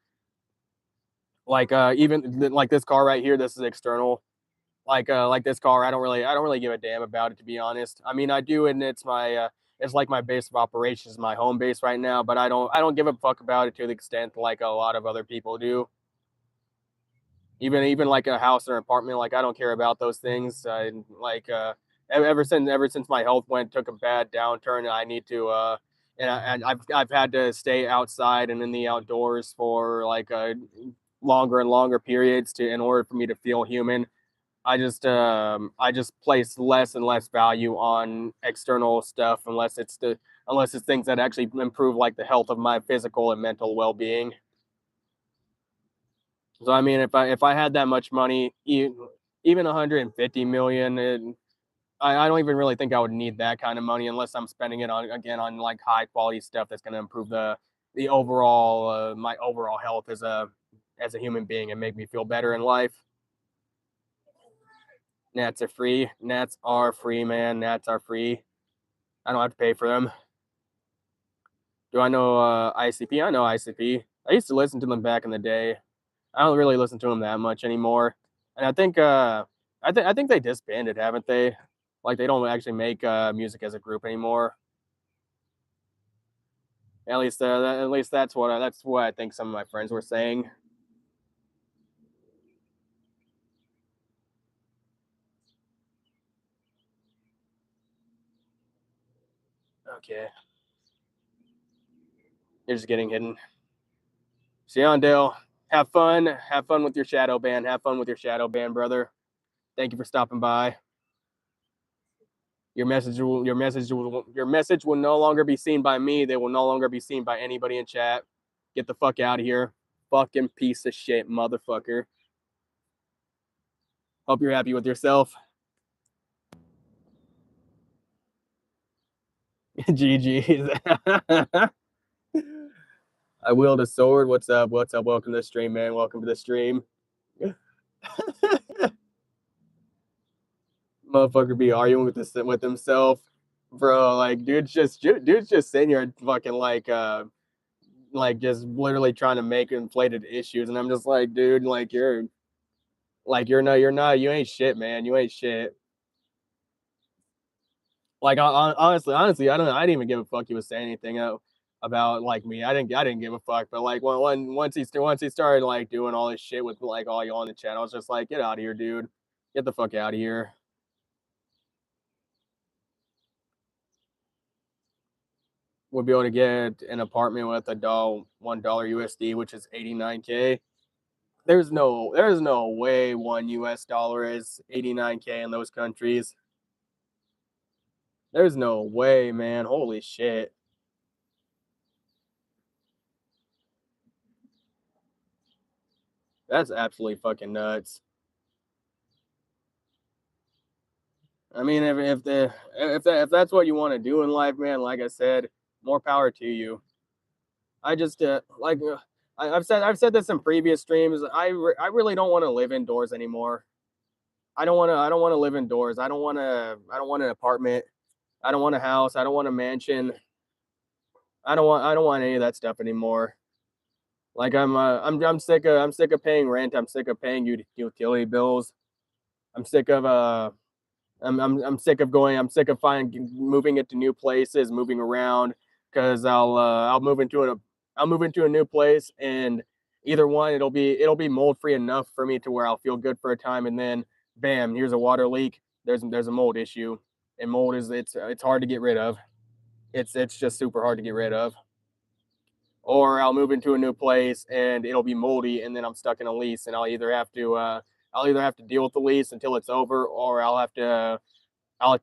like even like this car right here, this is external. Like this car, I don't really give a damn about it, to be honest. I mean, I do, and it's like my base of operations, my home base right now, but I don't give a fuck about it to the extent like a lot of other people do. Even like a house or an apartment, like I don't care about those things. Like ever since my health took a bad downturn, I need to and I've had to stay outside and in the outdoors for like longer and longer periods to in order for me to feel human. I just place less and less value on external stuff unless it's things that actually improve like the health of my physical and mental well-being. So I mean, if I had that much money, even 150 million, I don't even really think I would need that kind of money unless I'm spending it on like high quality stuff that's going to improve the overall my overall health as a human being and make me feel better in life. Nats are free. Nats are free, man. Nats are free. I don't have to pay for them. Do I know ICP? I know ICP. I used to listen to them back in the day. I don't really listen to them that much anymore. And I think they disbanded, haven't they? Like they don't actually make music as a group anymore. At least that's what I think some of my friends were saying. Okay, you're just getting hidden. See you on Dale. Have fun. Have fun with your shadow band. Have fun with your shadow band, brother. Thank you for stopping by. Your message will no longer be seen by me. They will no longer be seen by anybody in chat. Get the fuck out of here. Fucking piece of shit, motherfucker. Hope you're happy with yourself. GG's. I wield a sword. What's up? What's up? Welcome to the stream, man. Welcome to the stream. Motherfucker be arguing with himself. Bro, like dude's just sitting here fucking like just literally trying to make inflated issues, and I'm just like, dude, you're not, you ain't shit, man. You ain't shit. Like honestly, I didn't even give a fuck he was saying anything about like me. I didn't give a fuck. But like once he started like doing all this shit with like all y'all in the chat, I was just like, get out of here, dude. Get the fuck out of here. We'll be able to get an apartment with $1 USD, which is 89K. There's no way $1 is 89K in those countries. There's no way, man. Holy shit. That's absolutely fucking nuts. I mean, if that's what you want to do in life, man, like I said, more power to you. I just I've said this in previous streams. I really don't want to live indoors anymore. I don't want to live indoors. I don't want an apartment. I don't want a house. I don't want a mansion. I don't want any of that stuff anymore. Like I'm sick of paying rent. I'm sick of paying utility bills. I'm sick of I'm sick of going. I'm sick of finding moving it to new places, moving around because I'll move into a new place and either one it'll be mold free enough for me to where I'll feel good for a time and then bam, here's a water leak. There's a mold issue and mold is it's hard to get rid of. It's just super hard to get rid of. Or I'll move into a new place and it'll be moldy and then I'm stuck in a lease and I'll either have to deal with the lease until it's over or I'll have to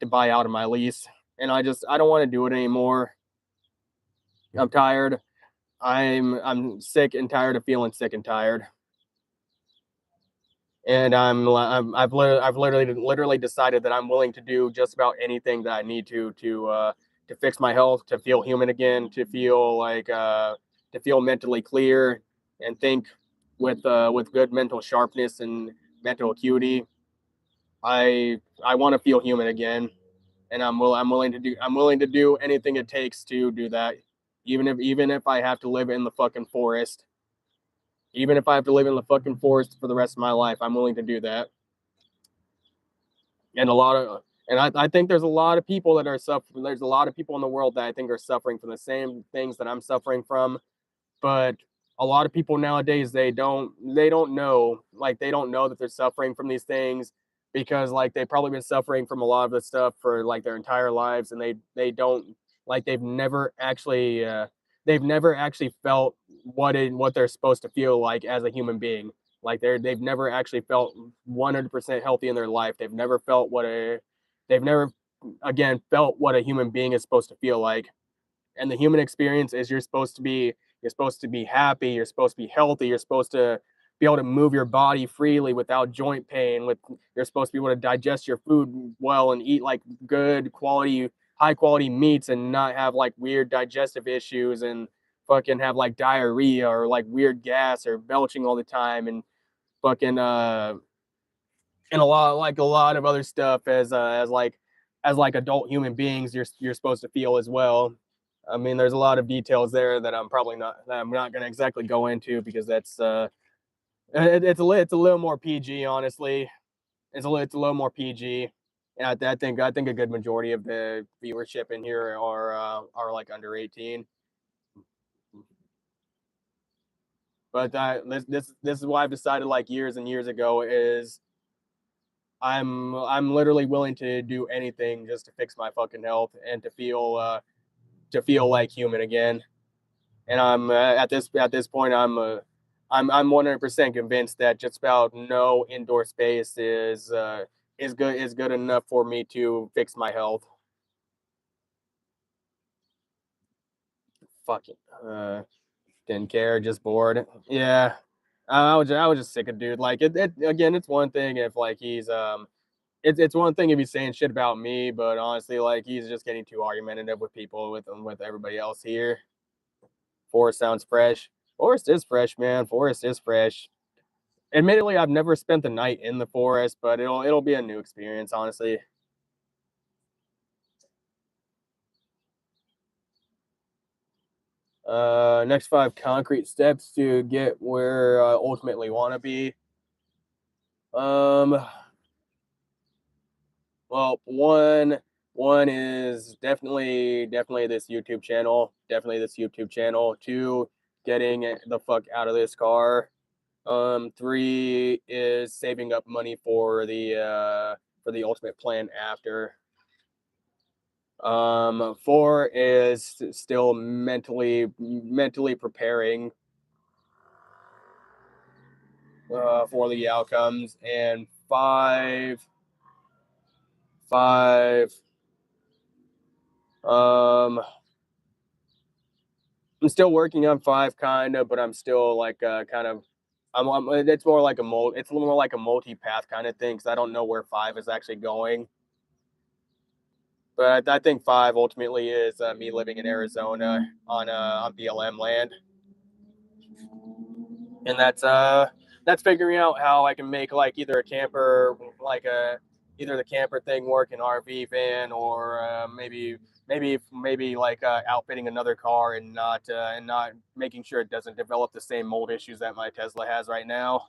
buy out of my lease. And I don't want to do it anymore. I'm tired. I'm sick and tired of feeling sick and tired. And I've literally decided that I'm willing to do just about anything that I need to fix my health, to feel human again, to feel mentally clear and think with good mental sharpness and mental acuity. I want to feel human again, and I'm willing to do anything it takes to do that, even if I have to live in the fucking forest, even if I have to live in the fucking forest for the rest of my life, I'm willing to do that. And a lot of and I think there's a lot of people that are suffering. There's a lot of people in the world that I think are suffering from the same things that I'm suffering from, but a lot of people nowadays they don't know they don't know that they're suffering from these things because like they've probably been suffering from a lot of this stuff for like their entire lives and they don't like they've never actually felt what they're supposed to feel like as a human being. Like they've never actually felt 100% healthy in their life. They've never again felt what a human being is supposed to feel like. And the human experience is you're supposed to be happy, you're supposed to be healthy, you're supposed to be able to move your body freely without joint pain, with you're supposed to be able to digest your food well and eat like good quality high quality meats and not have like weird digestive issues and fucking have like diarrhea or like weird gas or belching all the time and fucking and a lot of other stuff as like adult human beings you're supposed to feel as well. I mean, there's a lot of details there that I'm not going to exactly go into because it's a little more PG, honestly. It's a little more PG, and I think a good majority of the viewership in here are like under 18. But this is why I've decided like years and years ago is I'm literally willing to do anything just to fix my fucking health and to feel like human again. And I'm at this point I'm 100% convinced that just about no indoor space is good enough for me to fix my health. Fucking didn't care, just bored. Yeah, I was just sick of dude. Like it again. It's one thing if like it's one thing if he's saying shit about me, but honestly, like he's just getting too argumentative with people with everybody else here. Forest sounds fresh. Forest is fresh, man. Forest is fresh. Admittedly, I've never spent the night in the forest, but it'll be a new experience, honestly. Next 5 concrete steps to get where I ultimately want to be. Um, well, one is definitely this YouTube channel. Definitely this YouTube channel. Two, getting the fuck out of this car. Three is saving up money for the ultimate plan after. Four is still mentally preparing for the outcomes, and five. Um, I'm still working on five, kind of, but I'm still like kind of. It's more like It's a little more like a multi-path kind of thing because I don't know where five is actually going. But I think five ultimately is me living in Arizona on BLM land, and that's figuring out how I can make like either a camper like a either the camper thing work an RV van or maybe like outfitting another car and not making sure it doesn't develop the same mold issues that my Tesla has right now.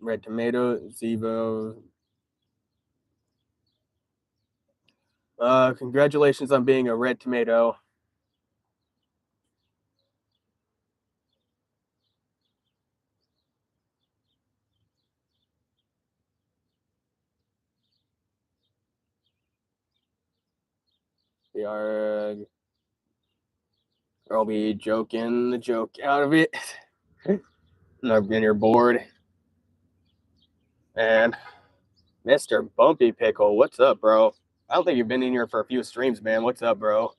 Red tomato, Zevo. Congratulations on being a red tomato. We are. I'll be joking the joke out of it. And you're bored. And Mr. Bumpy Pickle, what's up, bro? I don't think you've been in here for a few streams, man. What's up, bro?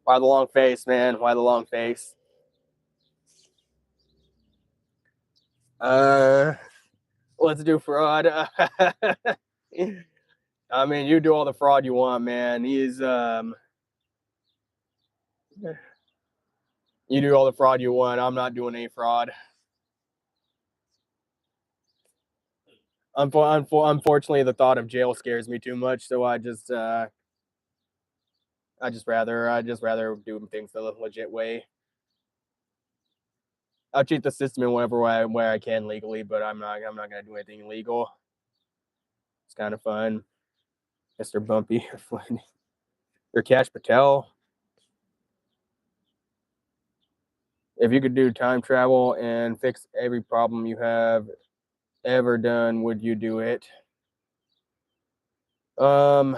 Why the long face, man? Why the long face? Uh, let's do fraud. I mean, you do all the fraud you want, man. You do all the fraud you want. I'm not doing any fraud. Unfortunately, the thought of jail scares me too much, so I just rather do things the legit way. I'll cheat the system in whatever way where I can legally, but I'm not gonna do anything illegal. It's kind of fun, Mr. Bumpy or Cash Patel. If you could do time travel and fix every problem you have ever done, would you do it? Um,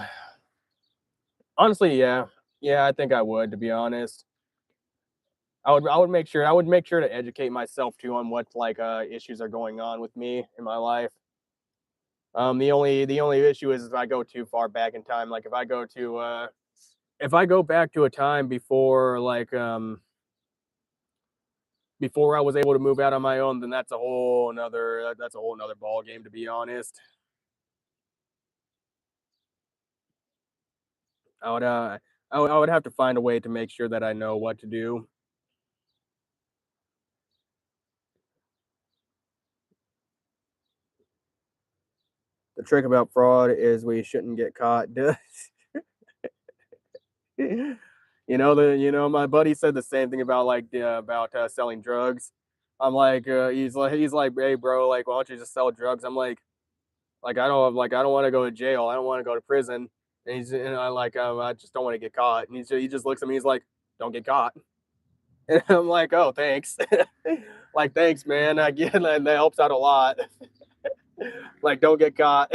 honestly, yeah, I think I would. To be honest, I would make sure to educate myself too on what like issues are going on with me in my life. The only issue is if I go too far back in time, like if I go back to a time before before I was able to move out on my own, then that's a whole another ball game, to be honest. I would I would have to find a way to make sure that I know what to do. The trick about fraud is we shouldn't get caught. My buddy said the same thing about selling drugs. I'm like he's like, hey bro, like why don't you just sell drugs? I'm I don't want to go to jail. I don't want to go to prison. And I I just don't want to get caught. And he just looks at me. He's like, don't get caught. And I'm like, oh, thanks. Like, thanks, man. I get that helps out a lot. Like, don't get caught.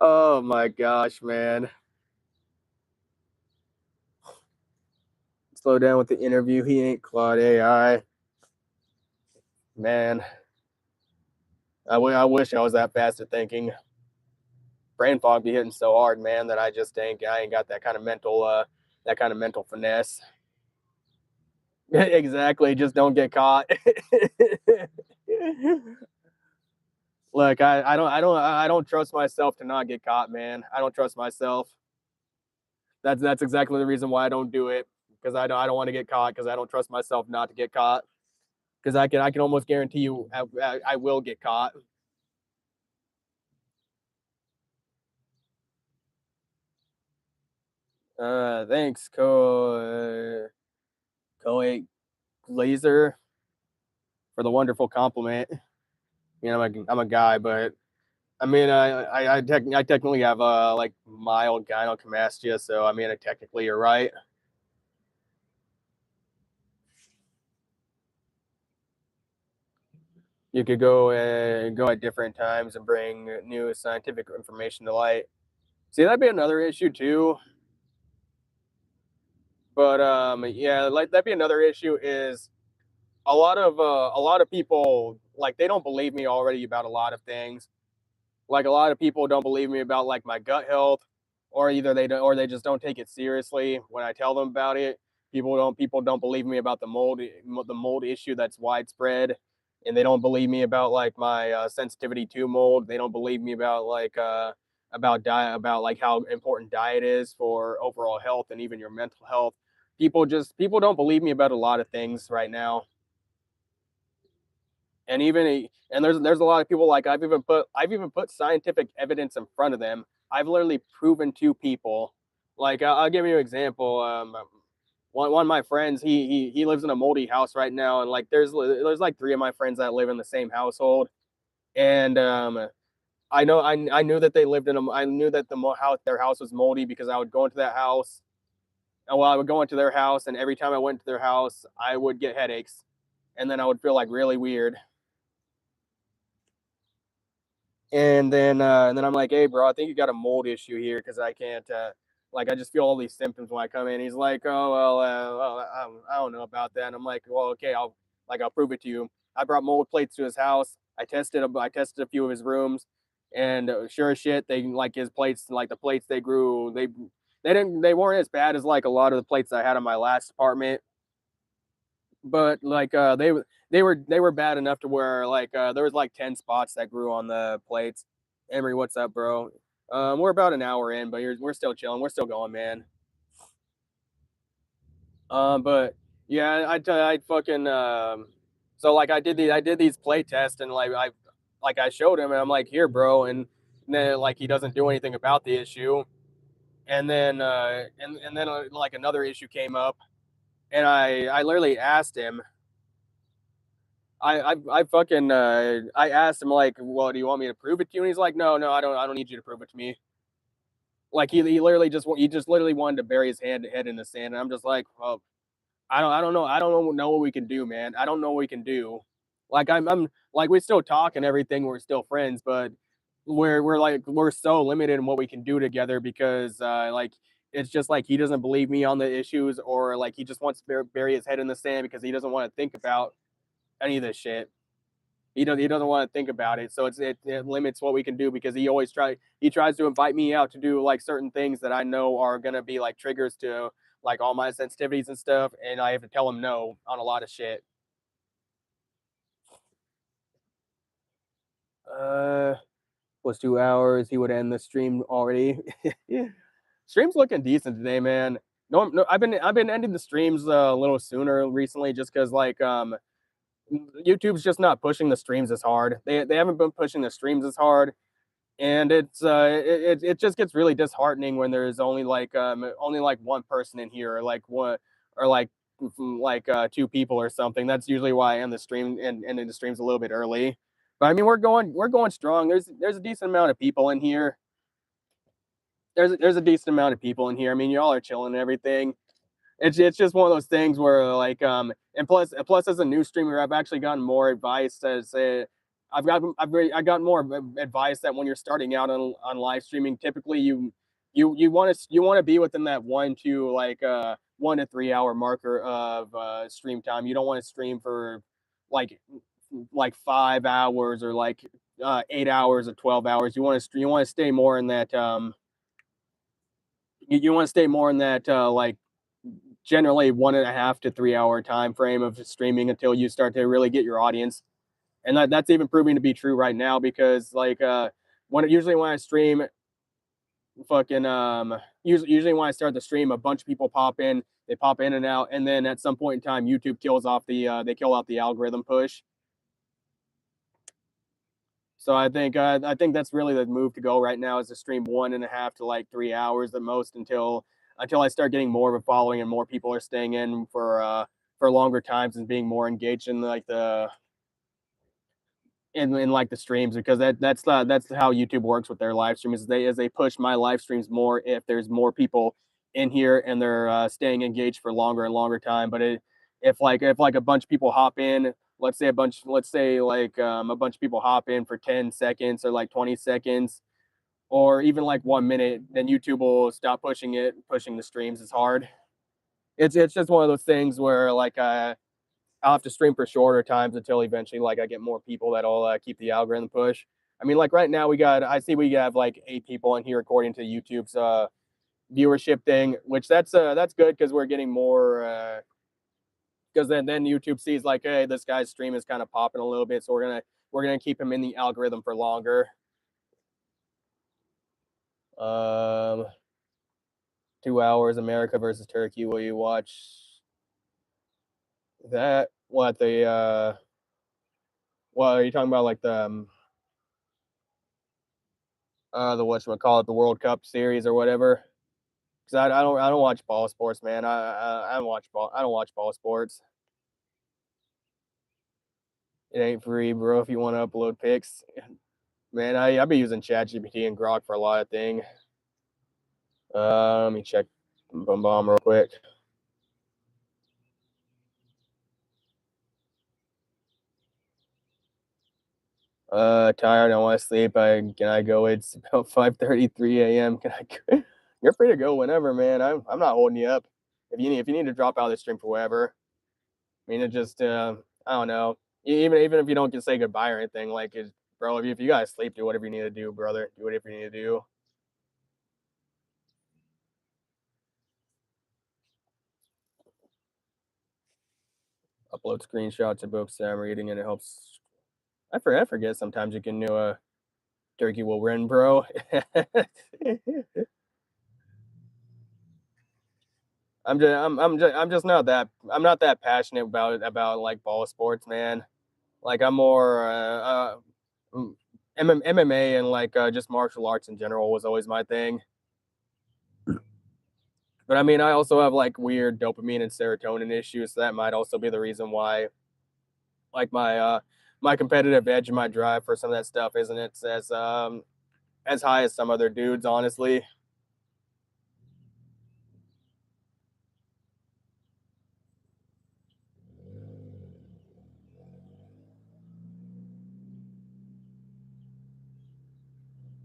Oh my gosh, man. Slow down with the interview. He ain't Claude AI. Man, I wish I was that fast at thinking. Brain fog be hitting so hard, man, that I just think I ain't got that kind of mental finesse. Exactly. Just don't get caught. Look, I don't trust myself to not get caught, man. I don't trust myself. That's exactly the reason why I don't do it, because I don't want to get caught, because I don't trust myself not to get caught, because I can almost guarantee you I will get caught. Thanks, Koei Laser, for the wonderful compliment. You know, I'm a guy, but I mean, I technically have like mild gynecomastia, so I mean, technically you're right. You could go at different times and bring new scientific information to light. See, that'd be another issue too. But yeah, like that'd be another issue is a lot of people like they don't believe me already about a lot of things. Like a lot of people don't believe me about like my gut health, or either they don't, or they just don't take it seriously when I tell them about it. People don't believe me about the mold issue that's widespread, and they don't believe me about like my sensitivity to mold. They don't believe me about about diet, about like how important diet is for overall health and even your mental health. People don't believe me about a lot of things right now. And there's a lot of people like I've even put scientific evidence in front of them. I've literally proven to people. Like I'll give you an example. one of my friends, he lives in a moldy house right now, and like there's like three of my friends that live in the same household, and I knew that they lived in a I knew that house their house was moldy because I would go into that house, and well, I would go into their house, and every time I went to their house, I would get headaches, and then I would feel like really weird. And then I'm like, "Hey, bro, I think you got a mold issue here because I can't, like, I just feel all these symptoms when I come in." He's like, "Oh, well, I don't know about that." And I'm like, "Well, okay, I'll prove it to you." I brought mold plates to his house. I tested a few of his rooms, and sure as shit, they like his plates, like the plates they grew, they weren't as bad as like a lot of the plates I had in my last apartment, but like they were bad enough to where like there was like 10 spots that grew on the plates. Emery, what's up, bro? We're about an hour in, but we're still chilling. We're still going, man. But yeah, I fucking so like I did these play tests, and like I showed him, and I'm like, here, bro, and then like he doesn't do anything about the issue, and then like another issue came up, and I literally asked him. I fucking I asked him like, well, do you want me to prove it to you? And he's like, no, I don't need you to prove it to me. Like he just literally wanted to bury his head in the sand, and I'm just like, well, I don't know what we can do, man. I don't know what we can do. Like I'm like we still talk and everything. We're still friends, but we're so limited in what we can do together because like it's just like he doesn't believe me on the issues, or like he just wants to bury his head in the sand because he doesn't want to think about any of this shit. He doesn't want to think about it, so it limits what we can do because he tries to invite me out to do like certain things that I know are gonna be like triggers to like all my sensitivities and stuff, and I have to tell him no on a lot of shit. Uh, was 2 hours. He would end the stream already. Yeah. Stream's looking decent today, man. No, I've been ending the streams a little sooner recently, just because like YouTube's just not pushing the streams as hard. They haven't been pushing the streams as hard, and it just gets really disheartening when there's only like one person in here, or like one, or like two people or something. That's usually why I end the stream and ending the streams a little bit early. But I mean, we're going strong. There's a decent amount of people in here. There's a decent amount of people in here. I mean, y'all are chilling and everything. It's just one of those things where like and plus as a new streamer, I've actually gotten more advice to say I've gotten more advice that when you're starting out on live streaming, typically you want to be within that 1 to 3 hour marker of stream time. You don't want to stream for like 5 hours, or like 8 hours or 12 hours. You want to stay more in that you want to stay more in that like generally 1.5 to 3 hour time frame of streaming until you start to really get your audience. And that's even proving to be true right now because like when I stream fucking usually when I start the stream, a bunch of people pop in, they pop in and out, and then at some point in time YouTube kills off they kill out the algorithm push. So I think that's really the move to go right now, is to stream 1.5 to like 3 hours at most until I start getting more of a following and more people are staying in for longer times and being more engaged in like in like the streams, because that's how YouTube works with their live streams. They push my live streams more if there's more people in here and they're staying engaged for longer and longer time. But if like a bunch of people hop in, let's say like a bunch of people hop in for 10 seconds or like 20 seconds or even like 1 minute, then YouTube will stop pushing the streams as hard. It's just one of those things where like I'll have to stream for shorter times until eventually like I get more people that'll keep the algorithm push. I mean, like right now I see we have like 8 people in here according to YouTube's viewership thing, which that's good because we're getting more because then YouTube sees like, hey, this guy's stream is kind of popping a little bit, so we're gonna keep him in the algorithm for longer. Um, 2 hours, America versus Turkey. Will you watch that? What the What are you talking about? Like the whatchamacallit, the World Cup series or whatever. because I don't watch ball sports, man. I don't watch ball sports. It ain't free, bro. If you want to upload pics, man, I be using ChatGPT and Grok for a lot of things. Let me check Boom Bomb real quick. Tired. I want to sleep. Can I go? It's about 5:33 a.m. Can I go? You're free to go whenever, man. I'm not holding you up. If you need to drop out of the stream for whatever, I mean, it just I don't know. Even if you don't get say goodbye or anything, like it, bro. If you gotta sleep, do whatever you need to do, brother. Do whatever you need to do. Upload screenshots of books that I'm reading, and it helps. I forget sometimes you can do a turkey will win, bro. I'm not that passionate about like ball sports, man. Like I'm more MMA and like just martial arts in general was always my thing. But I mean, I also have like weird dopamine and serotonin issues, so that might also be the reason why like my competitive edge and my drive for some of that stuff isn't as high as some other dudes, honestly.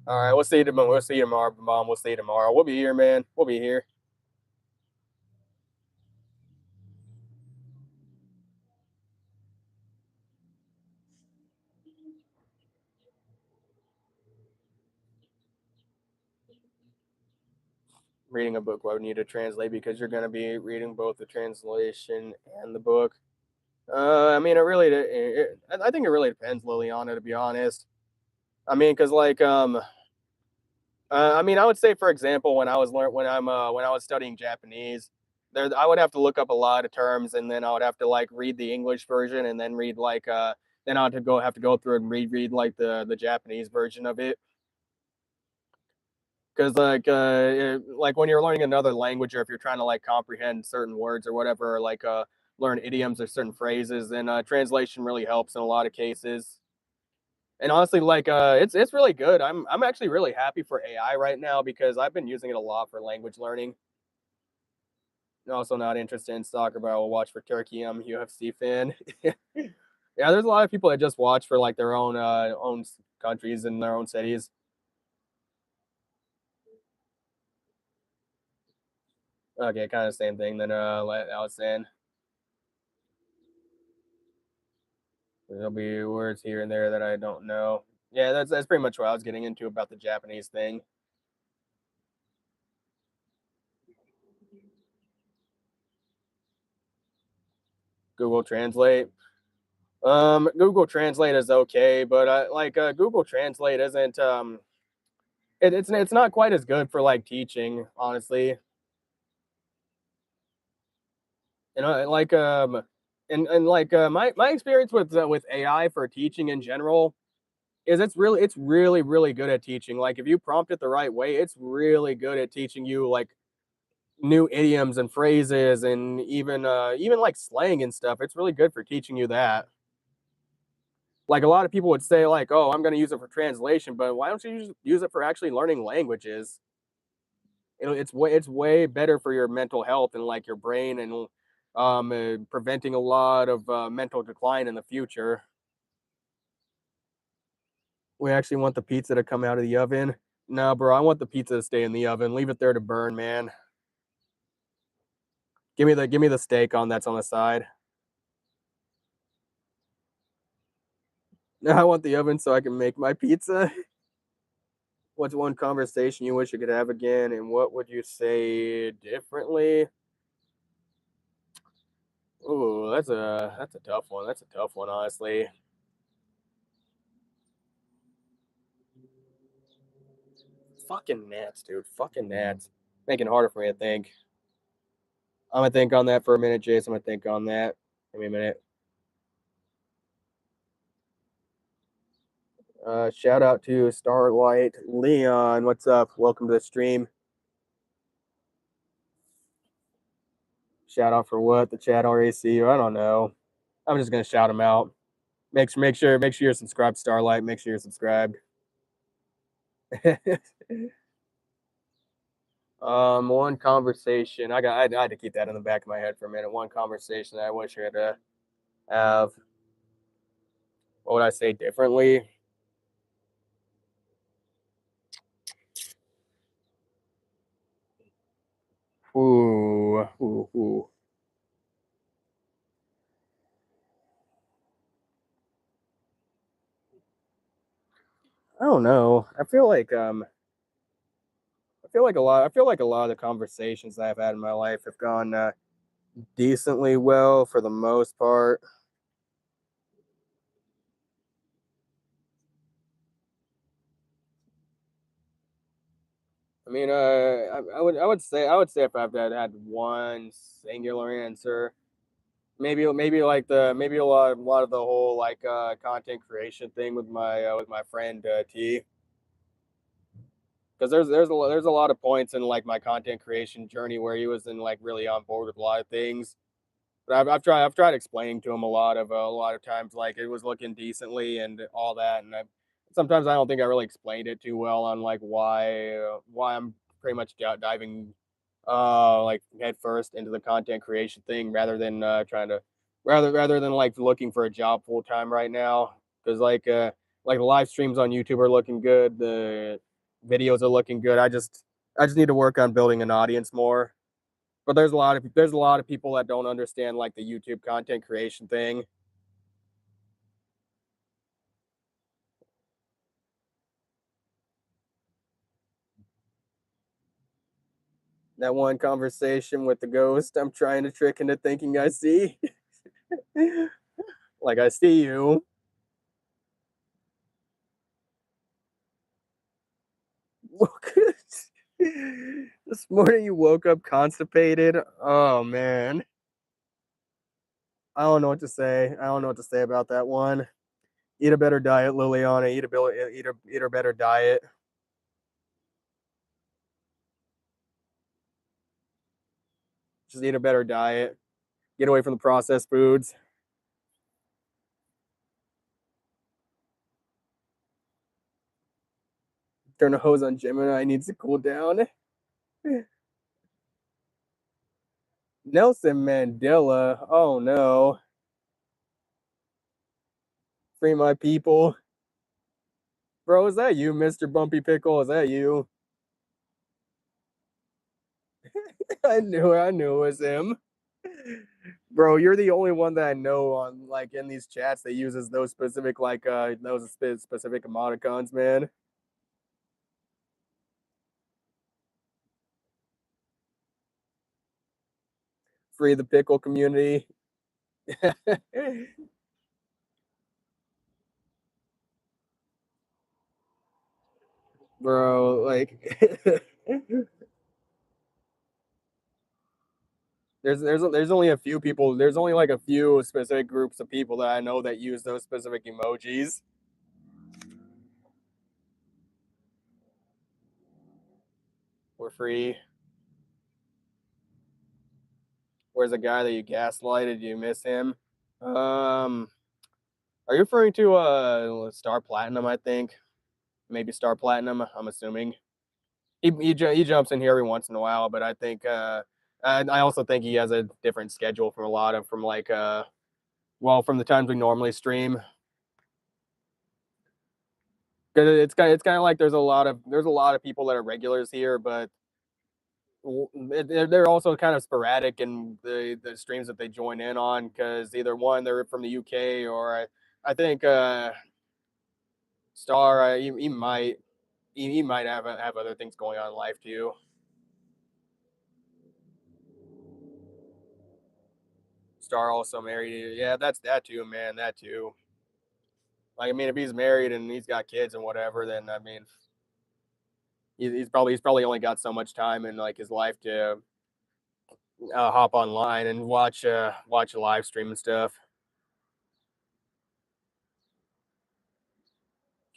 All right, we'll see you tomorrow. We'll see you tomorrow, Mom. We'll see you tomorrow. We'll be here, man. We'll be here. Reading a book, why would you need to translate? Because you're going to be reading both the translation and the book. I mean, I think it really depends, Liliana. To be honest, I mean, because I mean, I would say, for example, when I was studying Japanese, there I would have to look up a lot of terms, and then I would have to like read the English version, and then read like then I would have to go through and reread like the Japanese version of it, because like when you're learning another language, or if you're trying to like comprehend certain words or whatever, or like learn idioms or certain phrases, then translation really helps in a lot of cases. And honestly, like it's really good. I'm actually really happy for AI right now because I've been using it a lot for language learning. I'm also not interested in soccer, but I will watch for Turkey. I'm a UFC fan. Yeah, there's a lot of people that just watch for like their own countries and their own cities. Okay, kind of same thing. Then like I was saying, there'll be words here and there that I don't know. Yeah, that's pretty much what I was getting into about the Japanese thing. Google Translate. Google Translate is okay, but Google Translate isn't it's not quite as good for like teaching, honestly. And my experience with AI for teaching in general is it's really good at teaching. Like if you prompt it the right way, it's really good at teaching you like new idioms and phrases and even like slang and stuff. It's really good for teaching you that. Like a lot of people would say like, "Oh, I'm going to use it for translation," but why don't you use it for actually learning languages? It's way better for your mental health and like your brain and preventing a lot of mental decline in the future. We actually want the pizza to come out of the oven. No, bro, I want the pizza to stay in the oven. Leave it there to burn, man. Give me the steak on that's on the side. I want the oven so I can make my pizza. What's one conversation you wish you could have again, and what would you say differently? Ooh, that's a tough one. That's a tough one, honestly. Fucking gnats, dude. Fucking gnats. Making it harder for me to think. I'm gonna think on that for a minute, Jason. I'm gonna think on that. Give me a minute. Shout out to Starlight Leon. What's up? Welcome to the stream. Shout out for what? The chat already see you. I don't know. I'm just gonna shout them out. Make sure you're subscribed, Starlight. Make sure you're subscribed. One conversation. I had to keep that in the back of my head for a minute. One conversation that I wish I had to have. What would I say differently? Ooh. I don't know. I feel like a lot of the conversations that I've had in my life have gone decently well for the most part. I mean, I would say if I've had one singular answer, maybe a lot of the whole content creation thing with my friend T, because there's a lot of points in like my content creation journey where he was in like really on board with a lot of things. But I've tried explaining to him a lot of times like it was looking decently and all that, and sometimes I don't think I really explained it too well on like why I'm pretty much diving like head first into the content creation thing rather than trying to rather than like looking for a job full time right now, because like the live streams on YouTube are looking good, the videos are looking good. I just need to work on building an audience more, but there's a lot of people that don't understand like the YouTube content creation thing. That one conversation with the ghost I'm trying to trick into thinking I see. Like I see you. This morning you woke up constipated. Oh man. I don't know what to say. I don't know what to say about that one. Eat a better diet, Liliana. Eat a better diet. Just eat a better diet. Get away from the processed foods. Turn the hose on Gemini. Needs to cool down. Nelson Mandela. Oh no. Free my people. Bro, is that you, Mr. Bumpy Pickle? Is that you? I knew it was him. Bro, you're the only one that I know on like in these chats that uses those specific specific emoticons, man. Free the pickle community. Bro, like there's only a few people. There's only like a few specific groups of people that I know that use those specific emojis for free. Where's a guy that you gaslighted? You miss him? Um, are you referring to Star Platinum? I think maybe Star Platinum. I'm assuming he jumps in here every once in a while, but I think I also think he has a different schedule from a lot of from like well from the times we normally stream. Because it's kind of like there's a lot of people that are regulars here, but they're also kind of sporadic in the streams that they join in on because either one they're from the UK or I think Star he might have other things going on in life too. Star also married. Yeah, that's that too, man. That too. Like I mean, if he's married and he's got kids and whatever, then I mean, he's probably only got so much time in like his life to hop online and watch a live stream and stuff.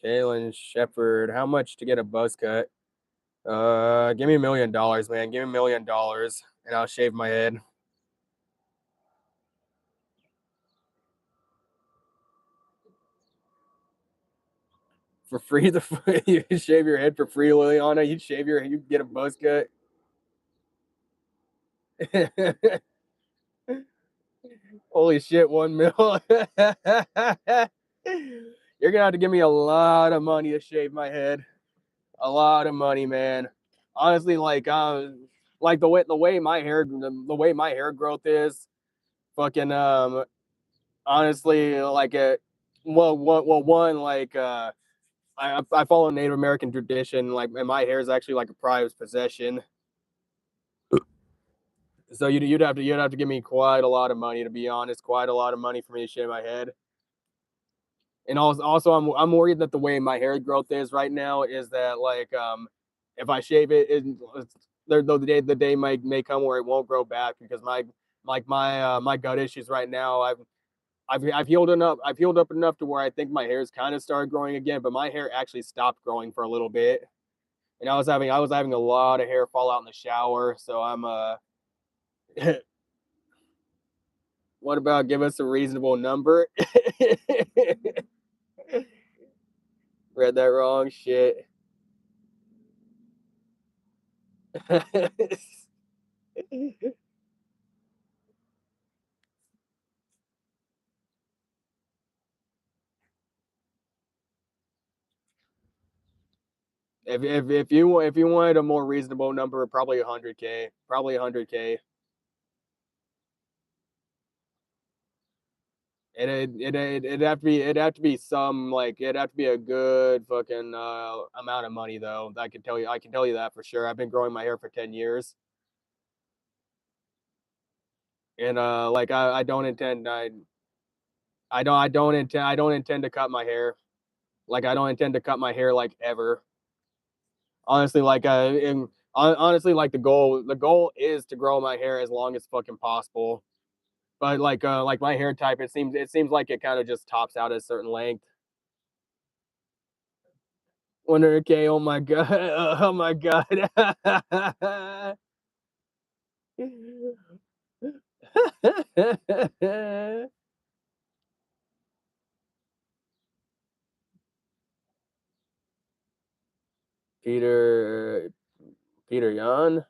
Kaylin Shepherd, how much to get a buzz cut? Give me $1 million, man. Give me $1 million, and I'll shave my head. For free, you shave your head for free, Liliana. You get a buzz cut. Holy shit, 1 mil. You're gonna have to give me a lot of money to shave my head. A lot of money, man. Honestly, like the way my hair growth is, fucking honestly, one I follow Native American tradition, like, and my hair is actually like a prized possession. So you'd have to give me quite a lot of money, to be honest, quite a lot of money for me to shave my head. And also I'm worried that the way my hair growth is right now is that, like, if I shave it, the day may come where it won't grow back, because my gut issues right now, I've healed up enough to where I think my hair's kind of started growing again, but my hair actually stopped growing for a little bit. And I was having a lot of hair fall out in the shower, so I'm what about give us a reasonable number? Read that wrong. Shit. If you wanted a more reasonable number, probably 100K. Probably 100K. And it'd have to be some, like, it'd have to be a good fucking amount of money, though. I can tell you that for sure. I've been growing my hair for 10 years, and like, I don't intend to cut my hair. Like, I don't intend to cut my hair, like, ever. Honestly, like, honestly, like, the goal is to grow my hair as long as fucking possible. But like my hair type, it seems like it kind of just tops out at a certain length. 100K. Oh my god. Oh my god. Peter Peter Yan.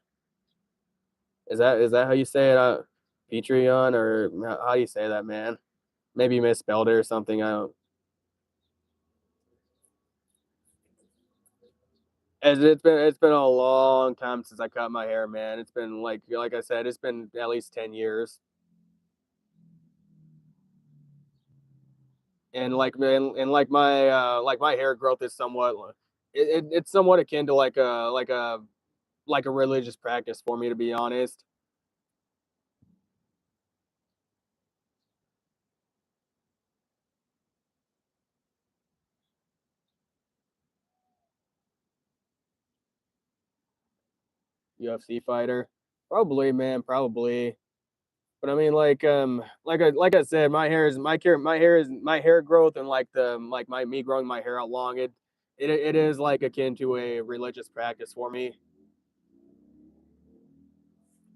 Is that how you say it? Patreon, or how do you say that, man? Maybe you misspelled it or something. I don't. It's been a long time since I cut my hair, man. It's been, like I said, it's been at least 10 years. And like my hair growth is it's somewhat akin to like a religious practice for me, to be honest. UFC fighter, probably, man, probably. But I mean, like I said, my hair growth, and like me growing my hair out long, it is like akin to a religious practice for me.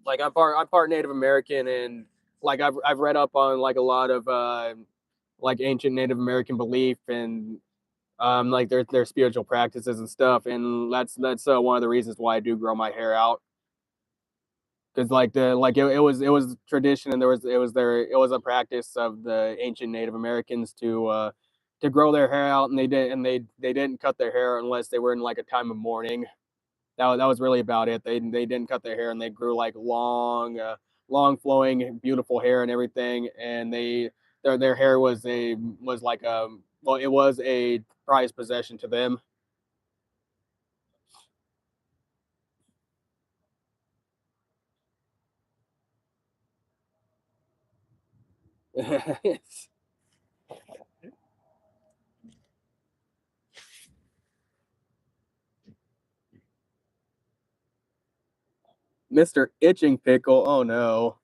Like, I'm part Native American, and like I've read up on, like, a lot of like ancient Native American belief, and like their spiritual practices and stuff, and that's one of the reasons why I do grow my hair out, because it was tradition, and it was a practice of the ancient Native Americans to grow their hair out, and they didn't cut their hair unless they were in, like, a time of mourning. That was really about it. They didn't cut their hair, and they grew, like, long flowing beautiful hair and everything, and their hair was like, well, it was a prized possession to them. Mr. Itching Pickle. Oh no.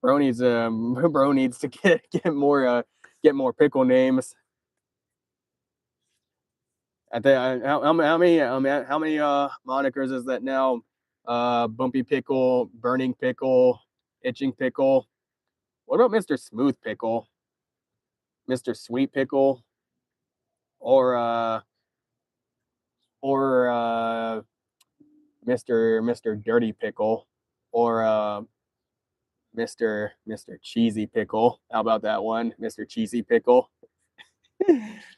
Bro needs to get more pickle names. I think how many monikers is that now? Bumpy Pickle, Burning Pickle, Itching Pickle. What about Mr. Smooth Pickle? Mr. Sweet Pickle, or Mr. Dirty Pickle, or Mr. Cheesy Pickle. How about that one, Mr. Cheesy Pickle?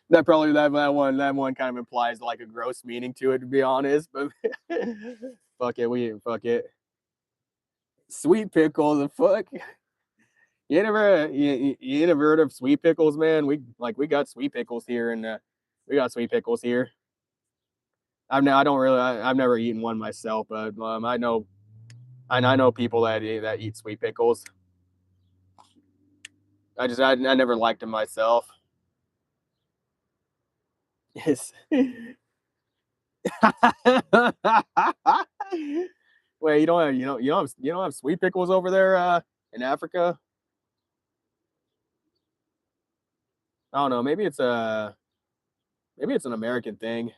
That one kind of implies like a gross meaning to it, to be honest. But fuck it. Sweet pickle, the fuck. You never heard of sweet pickles, man? We got sweet pickles here, and we got sweet pickles here. I don't really I've never eaten one myself, but I know people that eat sweet pickles. I never liked them myself. Yes. Wait, you don't have sweet pickles over there in Africa? I don't know. Maybe it's an American thing.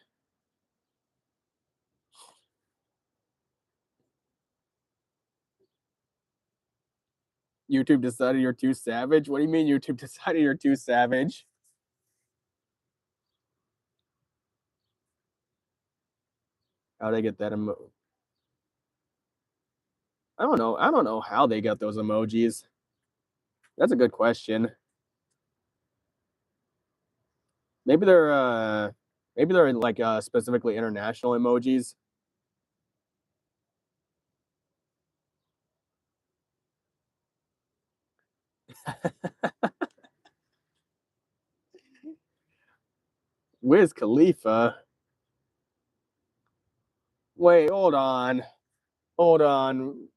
YouTube decided you're too savage. What do you mean YouTube decided you're too savage? How they get that I don't know how they got those emojis. That's a good question. Maybe they're like specifically international emojis. Wiz Khalifa. Wait, hold on. Hold on.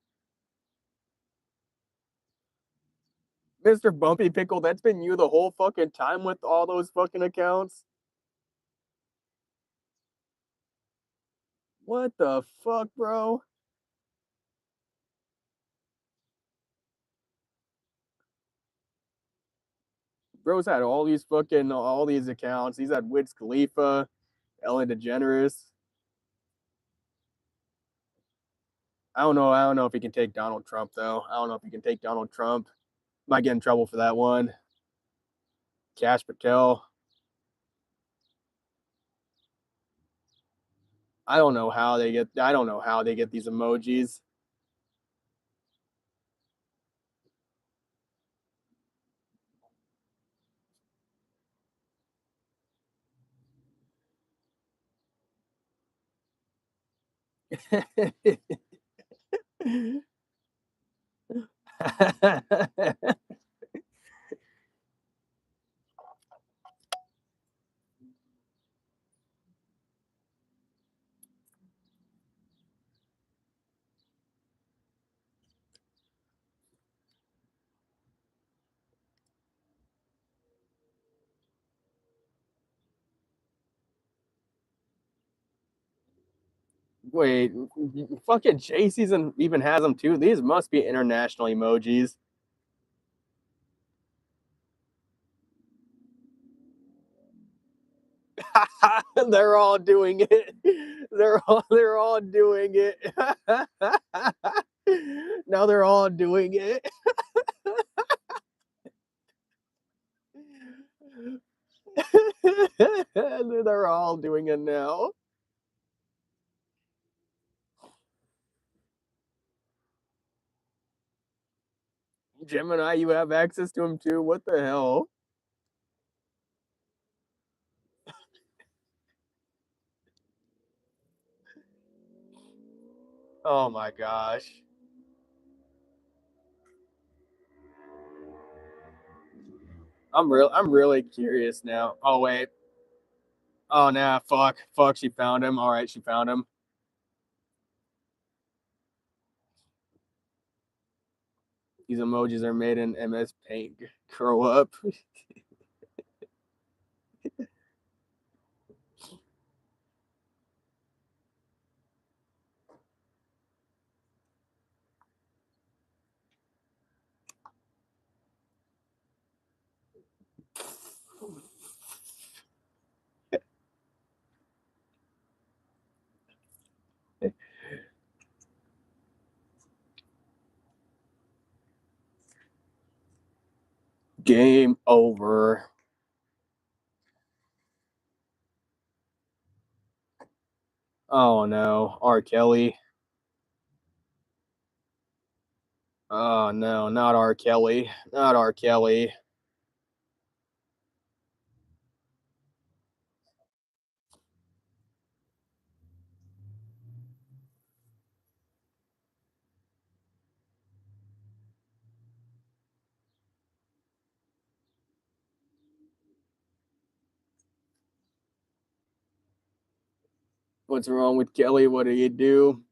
Mr. Bumpy Pickle, that's been you the whole fucking time with all those fucking accounts? What the fuck, bro? Bro's had all these accounts. He's had Wiz Khalifa, Ellen DeGeneres. I don't know if he can take Donald Trump though. I don't know if he can take Donald Trump. Might get in trouble for that one. Cash Patel. I don't know how they get these emojis. Wait, fucking JC's even has them too. These must be international emojis. They're all doing it. They're all doing it. Now they're all doing it. They're all doing it now. Gemini, you have access to him too. What the hell? Oh my gosh. I'm really curious now. Oh wait. Oh nah, fuck, she found him. All right, she found him. These emojis are made in MS Paint. Grow up. Game over. Oh no, R. Kelly. Oh no, not R. Kelly. Not R. Kelly. What's wrong with Kelly? What did you do?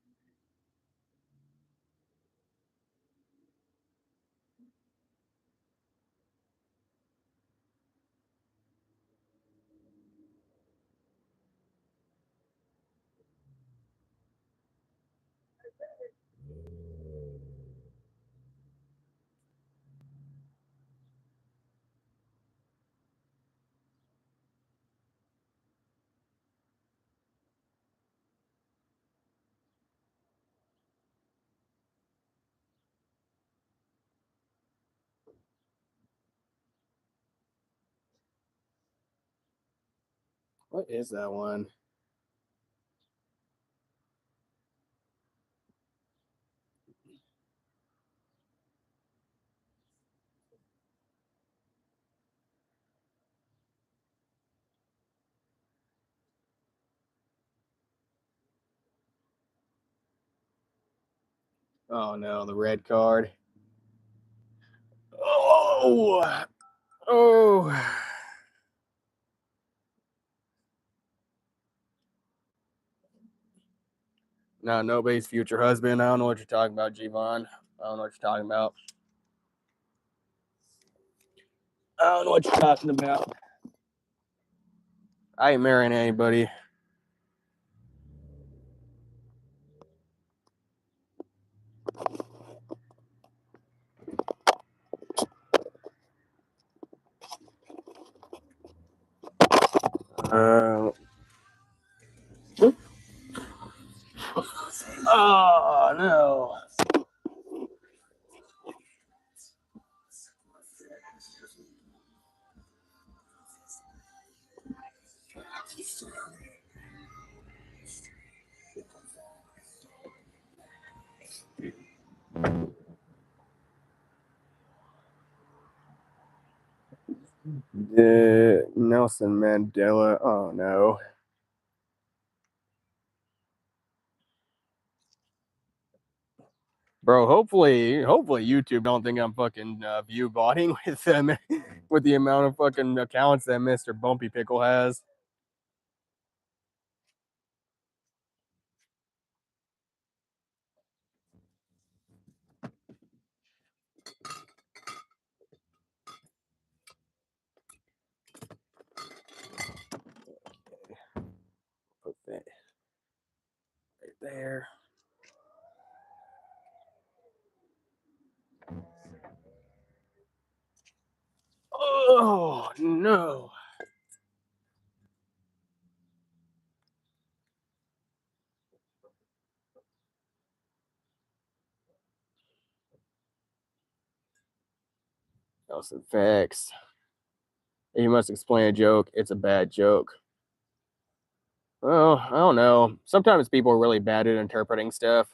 What is that one? Oh no, the red card. Oh, oh. No, nobody's future husband. I don't know what you're talking about, Javon. I don't know what you're talking about. I don't know what you're talking about. I ain't marrying anybody. Uh, oh no. Nelson Mandela. Oh no. Bro, hopefully YouTube don't think I'm fucking view botting with them with the amount of fucking accounts that Mr. Bumpy Pickle has. Put that right there. Oh no. Nelson facts. You must explain a joke. It's a bad joke. Well, I don't know. Sometimes people are really bad at interpreting stuff.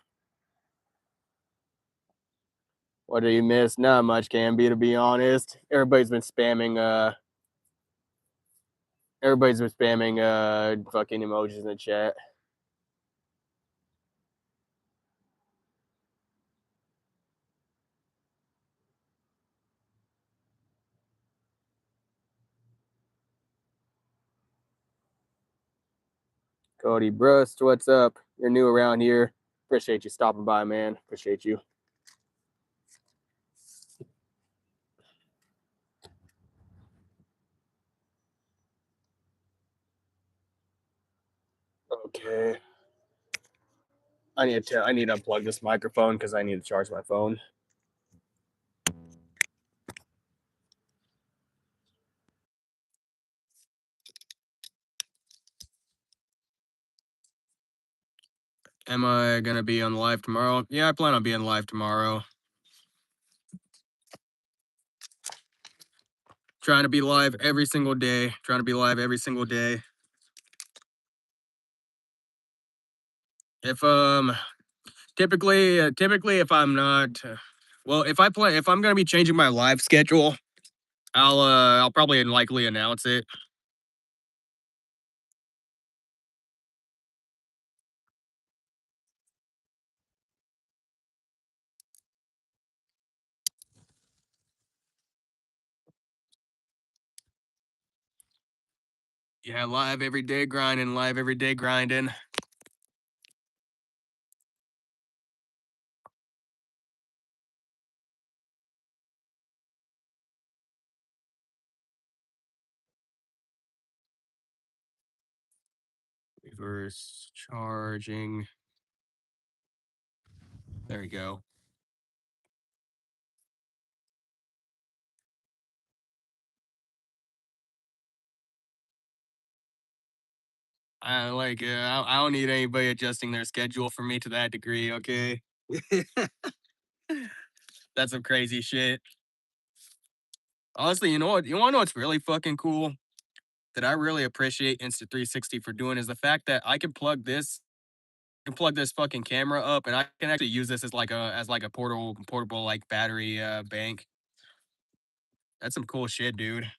What do you miss? Not much, can be, to be honest. Everybody's been spamming fucking emojis in the chat. Cody Brust, what's up? You're new around here. Appreciate you stopping by, man. Appreciate you. Okay. I need to unplug this microphone because I need to charge my phone. Am I gonna be on live tomorrow? Yeah, I plan on being live tomorrow. Trying to be live every single day. If typically if I'm not well, if I'm gonna be changing my live schedule, I'll probably likely announce it. Yeah, live every day grinding, live every day grinding. Reverse charging. There we go. I don't need anybody adjusting their schedule for me to that degree, okay? That's some crazy shit. Honestly, you know what? You wanna know what's really fucking cool that I really appreciate Insta360 for doing is the fact that I can plug this fucking camera up and I can actually use this as like a portable like battery bank. That's some cool shit, dude.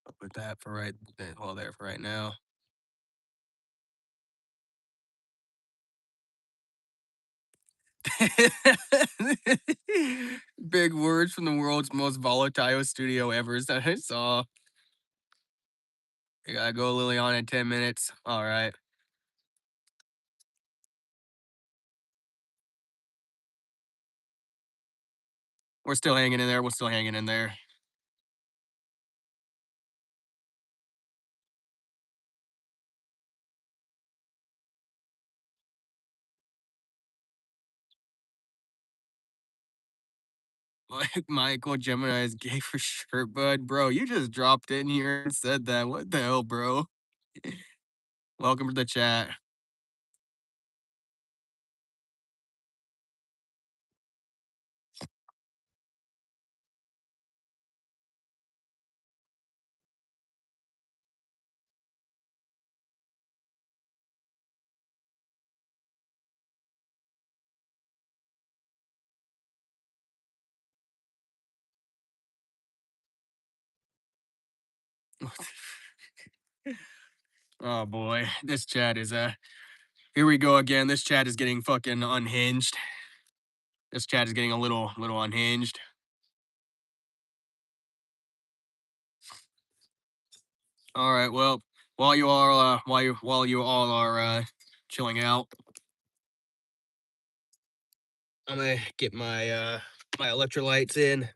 I'll put that for right well there for right now. Big words from the world's most volatile studio ever that I saw. I gotta go Liliana in 10 minutes. All right. We're still hanging in there. We're still hanging in there. Like Michael Gemini is gay for sure, bud. Bro, you just dropped in here and said that. What the hell, bro? Welcome to the chat. Oh boy, this chat is here we go again. This chat is getting fucking unhinged. This chat is getting a little unhinged. All right, well, while you all are chilling out, I'm gonna get my electrolytes in.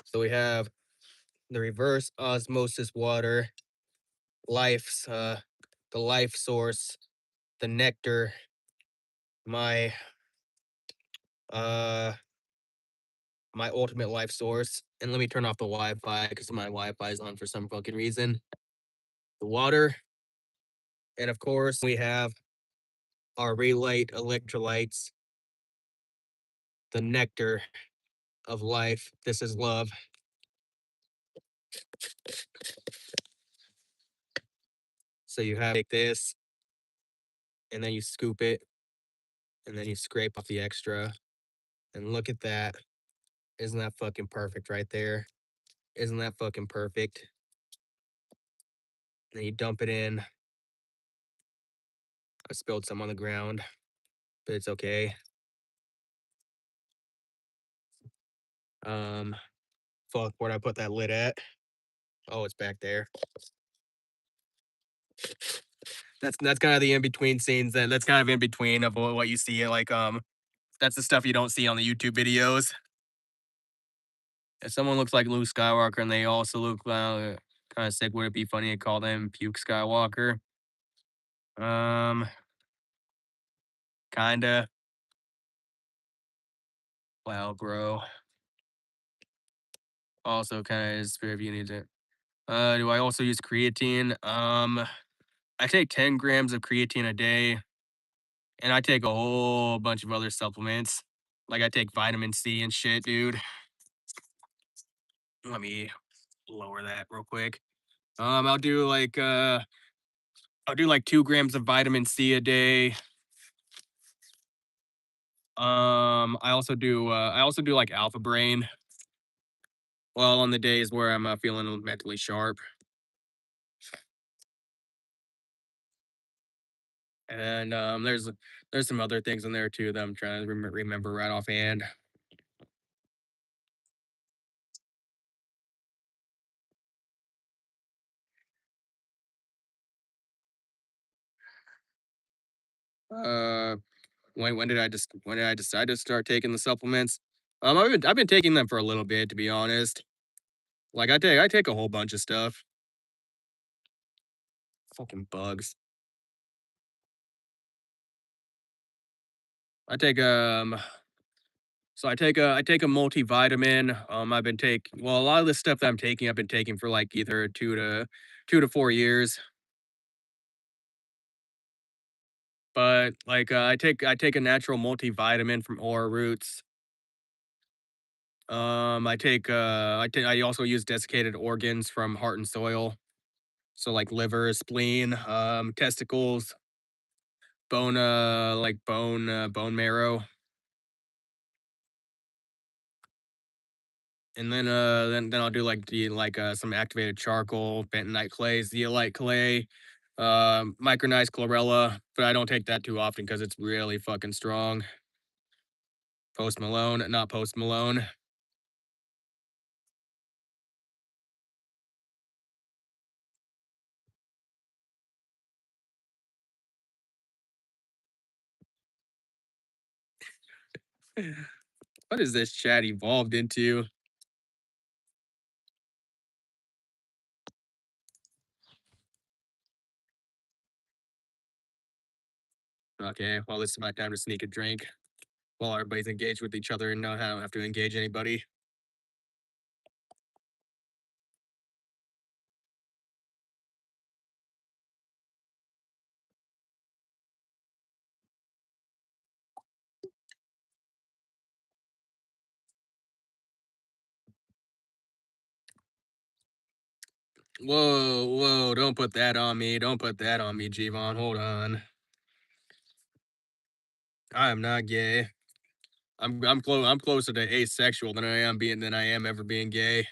So we have the reverse osmosis water, life's the life source, the nectar, my uh my ultimate life source. And let me turn off the Wi-Fi because my Wi-Fi is on for some fucking reason. The water, and of course we have our relate electrolytes, the nectar of life. This is love. So you have take this, and then you scoop it, and then you scrape off the extra. And look at that. Isn't that fucking perfect right there? Isn't that fucking perfect? Then you dump it in. I spilled some on the ground, but it's okay. Um, fuck, where'd I put that lid at? Oh, it's back there. That's kind of the in between scenes. That's kind of in between of what you see. That's the stuff you don't see on the YouTube videos. If someone looks like Luke Skywalker and they also look kind of sick, would it be funny to call them Puke Skywalker? Um, kinda. Wow, bro. Also kinda is if you need it. Do I also use creatine? I take 10 grams of creatine a day, and I take a whole bunch of other supplements. Like I take vitamin C and shit, dude. Let me lower that real quick. Um, I'll do like uh I'll do like 2 grams of vitamin C a day. I also do like alpha brain. Well, on the days where I'm feeling mentally sharp. And there's some other things in there too that I'm trying to remember right offhand. Uh, when did I decide to start taking the supplements? I've been taking them for a little bit, to be honest. Like I take a whole bunch of stuff. Fucking bugs. I take I take a multivitamin. I've been take well a lot of the stuff that I'm taking I've been taking for like either 2 to 4 years. But like I take a natural multivitamin from Aura Roots. I also use desiccated organs from Heart and Soil. So like liver, spleen, testicles, bone marrow. And then I'll do some activated charcoal, bentonite clay, zeolite clay, micronized chlorella, but I don't take that too often because it's really fucking strong. Post Malone, not Post Malone. What is this chat evolved into? Okay, well, this is my time to sneak a drink while everybody's engaged with each other and not have to engage anybody. Whoa, whoa, don't put that on me. Don't put that on me, Javon. Hold on. I am not gay. I'm closer to asexual than I am ever being gay.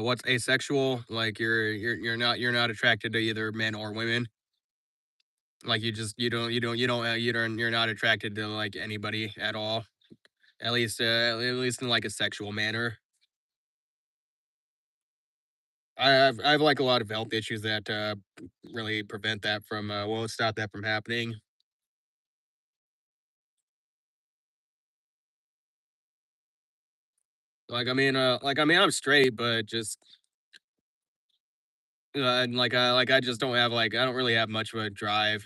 What's asexual? Like you're not attracted to either men or women. Like you're not attracted to like anybody at all. At least in like a sexual manner. I have like a lot of health issues that really prevent that from stop that from happening. I'm straight, but just and I just don't have I don't really have much of a drive.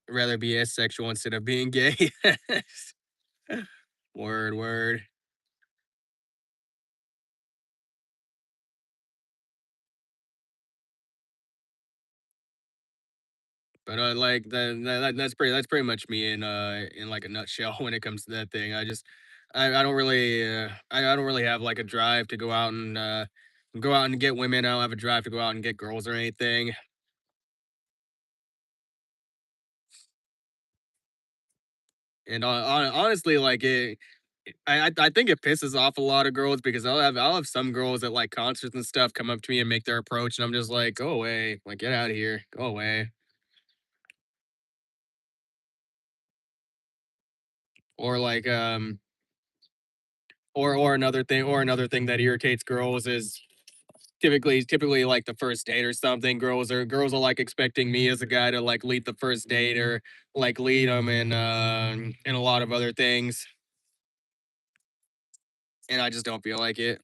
I'd rather be asexual instead of being gay. Word, word. But that's pretty much me in like a nutshell when it comes to that thing. I don't really I don't really have like a drive to go out and get women. I don't have a drive to go out and get girls or anything. And honestly, I think it pisses off a lot of girls because I'll have some girls at like concerts and stuff come up to me and make their approach, and I'm just like, go away, like get out of here, go away. or like or another thing that irritates girls is typically like the first date or something. Girls are like expecting me as a guy to like lead the first date or like lead them in a lot of other things, and I just don't feel like it.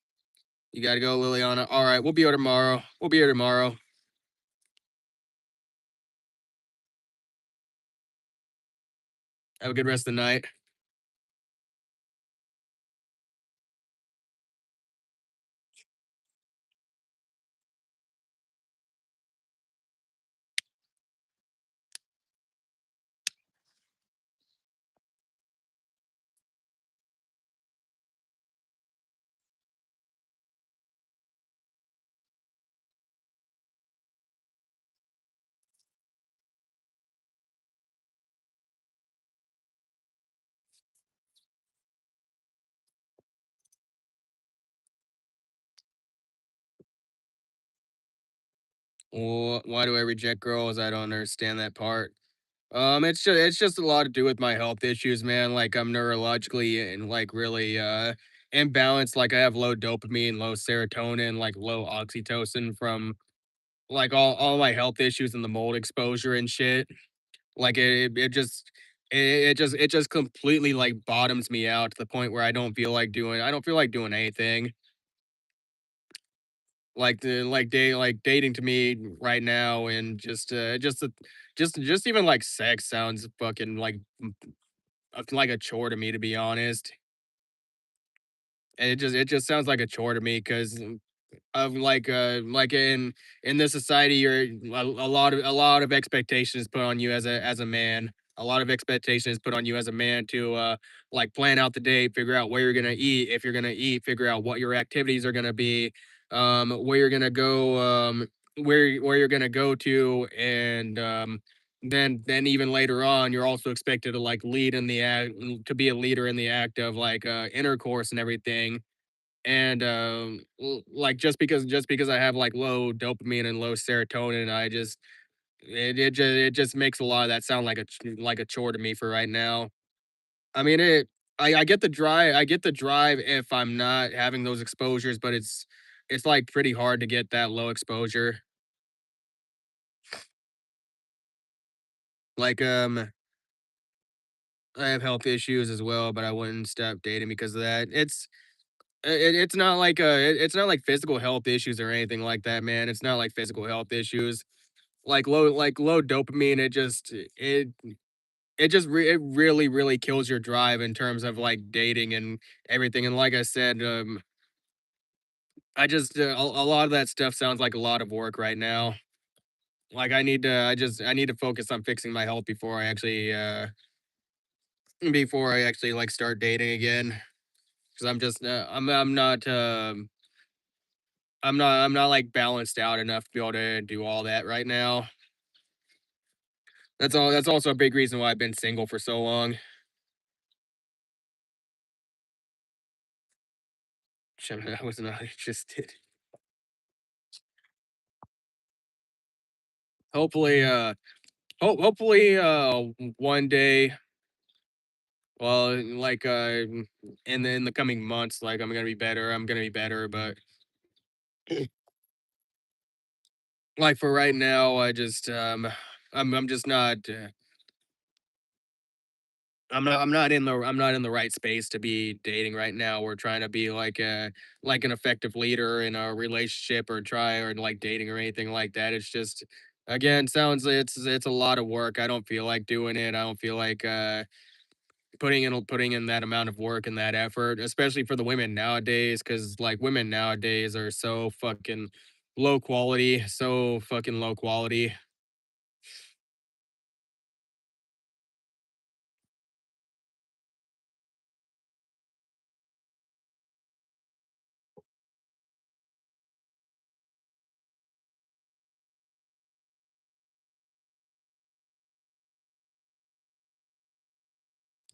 You got to go, Liliana. All right, we'll be here tomorrow. We'll be here tomorrow. Have a good rest of the night. Why do I reject girls? I don't understand that part. It's just a lot to do with my health issues, man. Like I'm neurologically and like really imbalanced. Like I have low dopamine, low serotonin, like low oxytocin from like all my health issues and the mold exposure and shit. Like it just completely like bottoms me out to the point where I don't feel like doing anything. Like dating to me right now and just even like sex sounds fucking like a chore to me, to be honest. And it just sounds like a chore to me because of like in this society you're a lot of expectations put on you as a man. A lot of expectations put on you as a man to like plan out the day, figure out where you're gonna eat, if you're gonna eat, figure out what your activities are gonna be, where you're gonna go, where you're gonna go to, and then even later on you're also expected to like lead in the act, to be a leader in the act of like intercourse and everything. And like just because I have like low dopamine and low serotonin, it just makes a lot of that sound like like a chore to me for right now. I mean I get the drive, if I'm not having those exposures, but it's like pretty hard to get that low exposure. Like I have health issues as well, but I wouldn't stop dating because of that. It's not like it's not like physical health issues or anything like that, man. It's not like physical health issues. Like low dopamine, it really kills your drive in terms of like dating and everything. And like I said, I just a lot of that stuff sounds like a lot of work right now. Like I need to focus on fixing my health before I actually like start dating again. Because I'm just I'm not like balanced out enough to be able to do all that right now. That's also a big reason why I've been single for so long. I was not interested. Hopefully, hopefully, one day, well, like, in the coming months, like, I'm gonna be better. I'm gonna be better, but like for right now, I'm just not. I'm not in the right space to be dating right now. We're trying to be like an effective leader in a relationship or try or like dating or anything like that. It's just again sounds it's a lot of work. I don't feel like doing it. I don't feel like putting in that amount of work and that effort, especially for the women nowadays, because like women nowadays are so fucking low quality, so fucking low quality.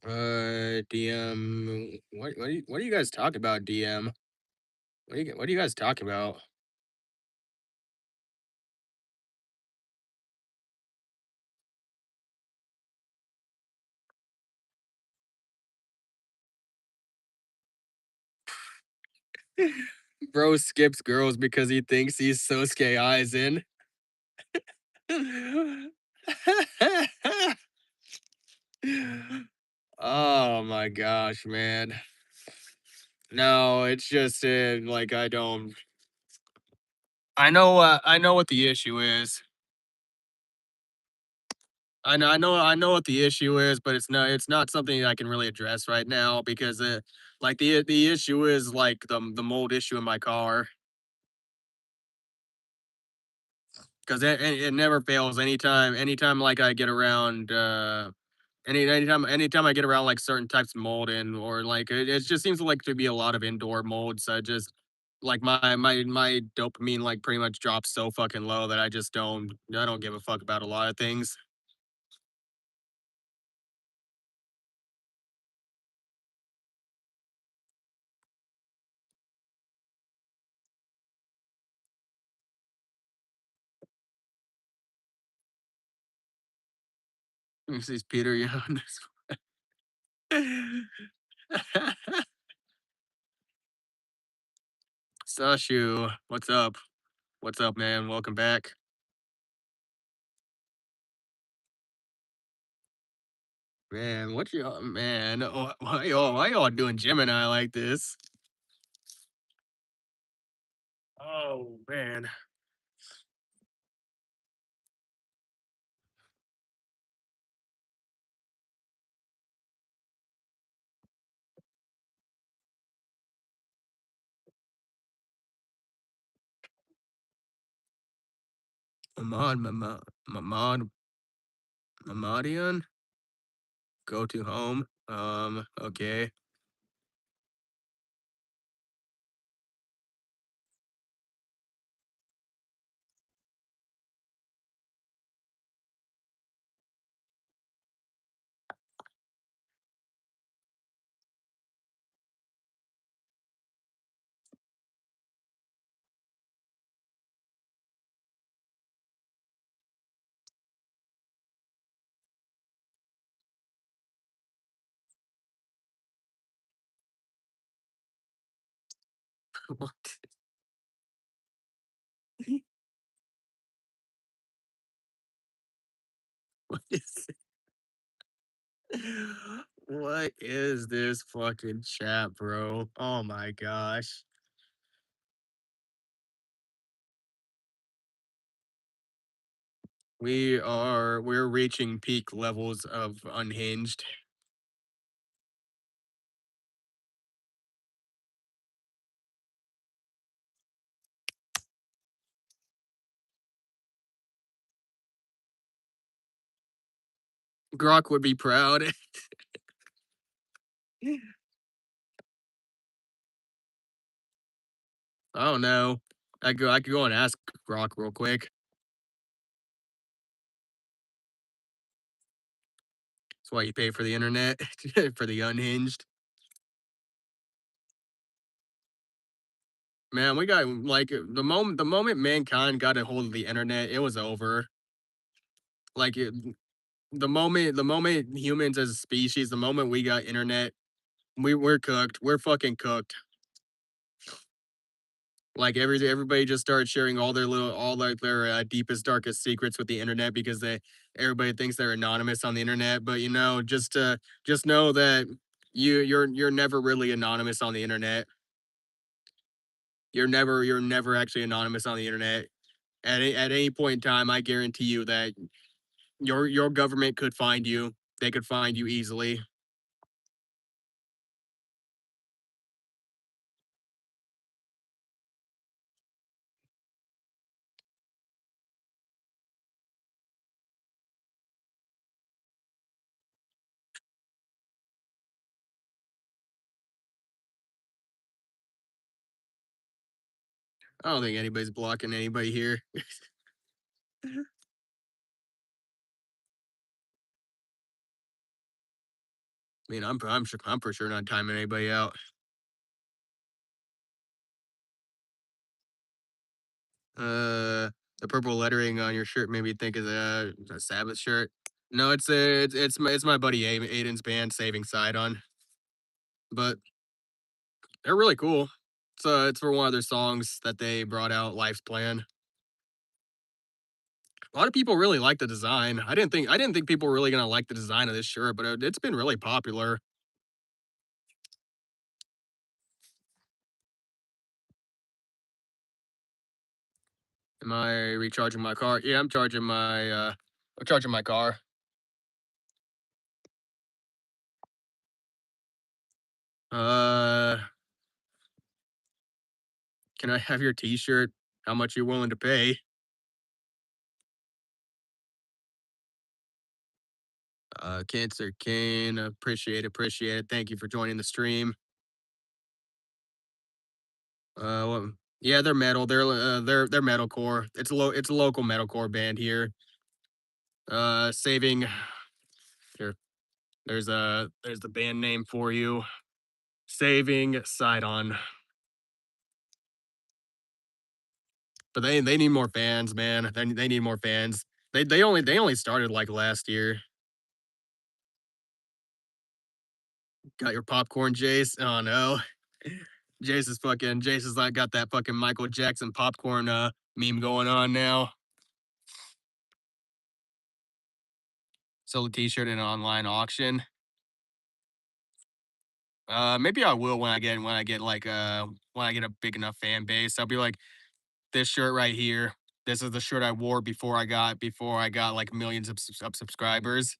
DM. What do you guys talk about? DM. What do you guys talk about? Bro skips girls because he thinks he's Sosuke Aizen. Oh my gosh, man. No, it's just like I don't. I know what the issue is. I know what the issue is, but it's not something I can really address right now because like the issue is like the mold issue in my car because it never fails anytime like I get around anytime I get around like certain types of mold and or like it just seems like to be a lot of indoor mold. So I just like my dopamine like pretty much drops so fucking low that I don't give a fuck about a lot of things. This is Peter Young. Sashu, what's up? What's up, man? Welcome back. Man, what y'all man, why y'all doing Gemini like this? Oh man. Mamad, Mamadian, go to home. Okay. What? What is what is this fucking chat, bro? Oh my gosh. We're reaching peak levels of unhinged. Grok would be proud. I don't know. I could go and ask Grok real quick. That's why you pay for the internet for the unhinged. Man, we got like the moment mankind got a hold of the internet, it was over. Like the moment humans as a species, the moment we got internet, we're cooked. We're fucking cooked. Like everybody just started sharing all like their deepest darkest secrets with the internet because they everybody thinks they're anonymous on the internet. But you know, just know that you're never really anonymous on the internet. You're never actually anonymous on the internet. At any point in time, I guarantee you that your government could find you. They could find you easily. I don't think anybody's blocking anybody here. I mean, I'm for sure not timing anybody out. Uh, the purple lettering on your shirt made me think of a Sabbath shirt. No, it's my buddy Aiden's band Saving Sidon, but they're really cool. it's for one of their songs that they brought out, Life's Plan. A lot of people really like the design. I didn't think people were really gonna like the design of this shirt, but it's been really popular. Am I recharging my car? Yeah, I'm charging my car. Uh, can I have your t-shirt? How much you willing to pay? Cancer Kane, appreciate it. Thank you for joining the stream. Yeah, they're metal. They're metalcore. It's a local metalcore band here. Saving here. There's the band name for you. Saving Sidon. But they need more fans, man. They need more fans. They only started like last year. Got your popcorn, Jace? Oh no. Jace is like got that fucking Michael Jackson popcorn meme going on now. Sell a t-shirt in an online auction. Maybe I will when I get a big enough fan base. I'll be like, this shirt right here. This is the shirt I wore before I got like millions of subscribers.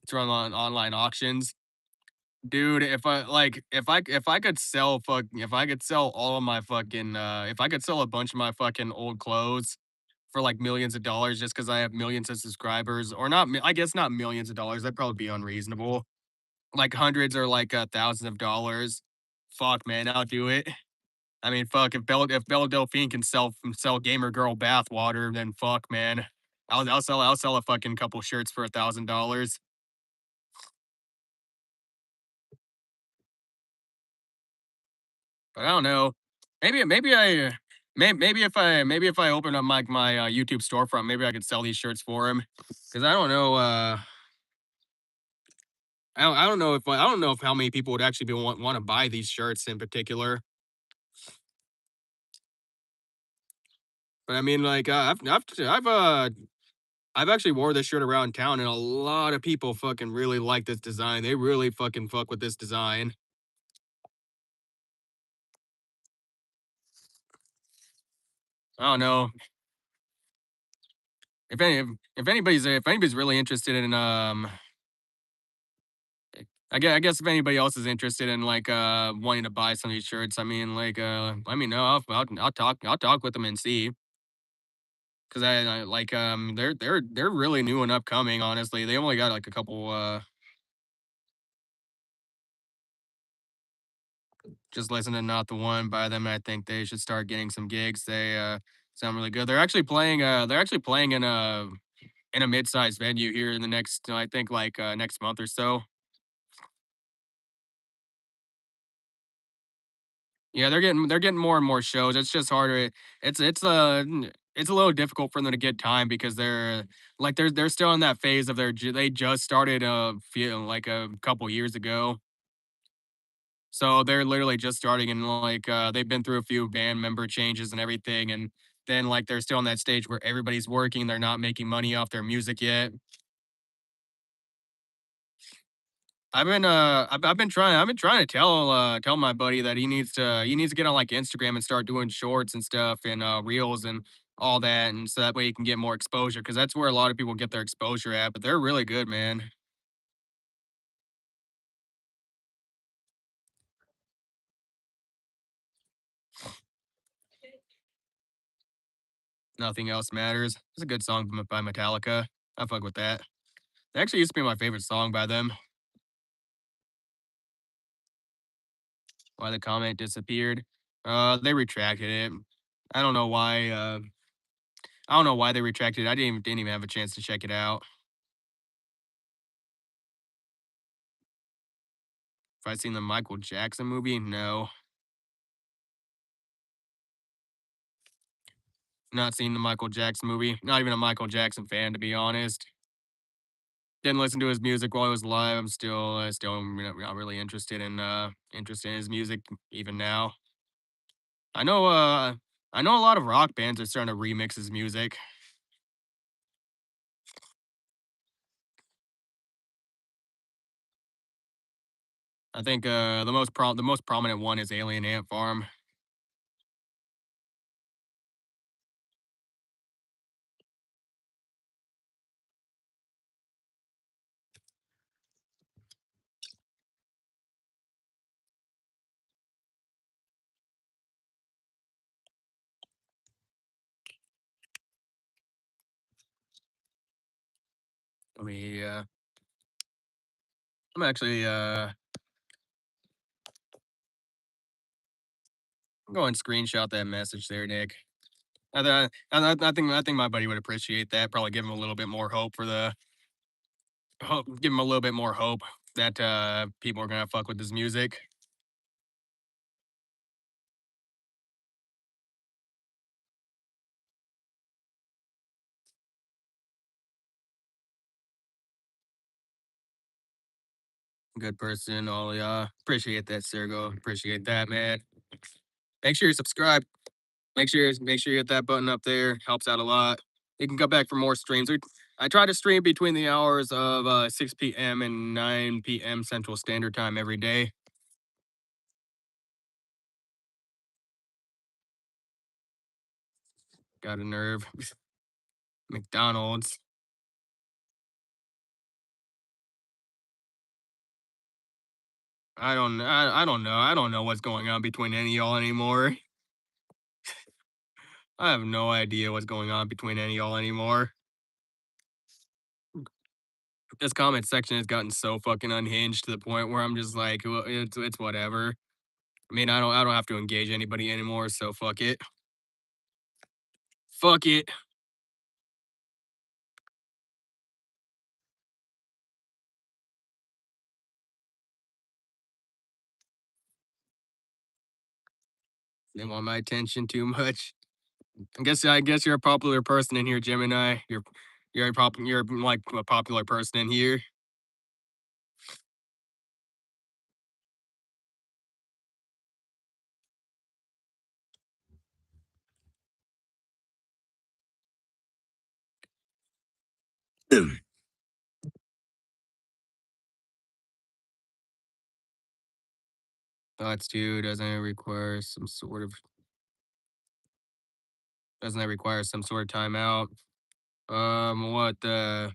It's run on online auctions. Dude, if I could sell all of my fucking if I could sell a bunch of my fucking old clothes for like millions of dollars just because I have millions of subscribers, or not, I guess not millions of dollars, that'd probably be unreasonable. Like hundreds or like thousands of dollars. Fuck, man, I'll do it. I mean, fuck, if Bella Delphine can sell gamer girl bathwater, then fuck, man. I'll sell a fucking couple shirts for $1,000. But I don't know. Maybe if I open up my YouTube storefront, maybe I could sell these shirts for him. Because I don't know. I don't know if how many people would actually want to buy these shirts in particular. But I mean, like I've actually wore this shirt around town, and a lot of people fucking really like this design. They really fucking fuck with this design. I don't know if anybody's really interested in I guess if anybody else is interested in like wanting to buy some of these shirts, I mean like let me know. I'll talk with them and see. Cause I like they're really new and upcoming. Honestly, they only got like a couple. Just listen to Not the One by them. I think they should start getting some gigs. They sound really good. They're actually playing. They're actually playing in a mid-sized venue here in the next. I think like next month or so. Yeah, they're getting more and more shows. It's just harder. It's a little difficult for them to get time because they're still in that phase of they just started like a couple years ago. So they're literally just starting and like they've been through a few band member changes and everything, and then like they're still on that stage where everybody's working, they're not making money off their music yet. I've been trying to tell my buddy that he needs to get on like Instagram and start doing shorts and stuff and reels and all that, and so that way he can get more exposure because that's where a lot of people get their exposure at. But they're really good, man. Nothing else matters. It's a good song by Metallica. I fuck with that. It actually used to be my favorite song by them. Why the comment disappeared? They retracted it. I don't know why. I don't know why they retracted it. I didn't even have a chance to check it out. If I seen the Michael Jackson movie, no, not seen the Michael Jackson movie. Not even a Michael Jackson fan, to be honest. didn't listen to his music while he was alive. I'm still not really interested in his music even now. I know I know a lot of rock bands are starting to remix his music. I think the most prominent one is Alien Ant Farm. I mean, I'm actually go and screenshot that message there, Nick. I think my buddy would appreciate that. Probably give him a little bit more hope for the give him a little bit more hope that people are gonna fuck with his music. Good person, all appreciate that, Sergo. Appreciate that, man. Make sure you subscribe. Make sure you hit that button up there. Helps out a lot. You can come back for more streams. I try to stream between the hours of 6 p.m. and 9 p.m. Central Standard Time every day. Got a nerve. McDonald's. I don't know. I don't know what's going on between any of y'all anymore. I have no idea what's going on between any of y'all anymore. This comment section has gotten so fucking unhinged to the point where I'm just like, well, it's whatever. I mean, I don't have to engage anybody anymore, so fuck it. Fuck it. They want my attention too much. I guess you're a popular person in here, Gemini. You're like a popular person in here. Thoughts too doesn't that require some sort of timeout? What the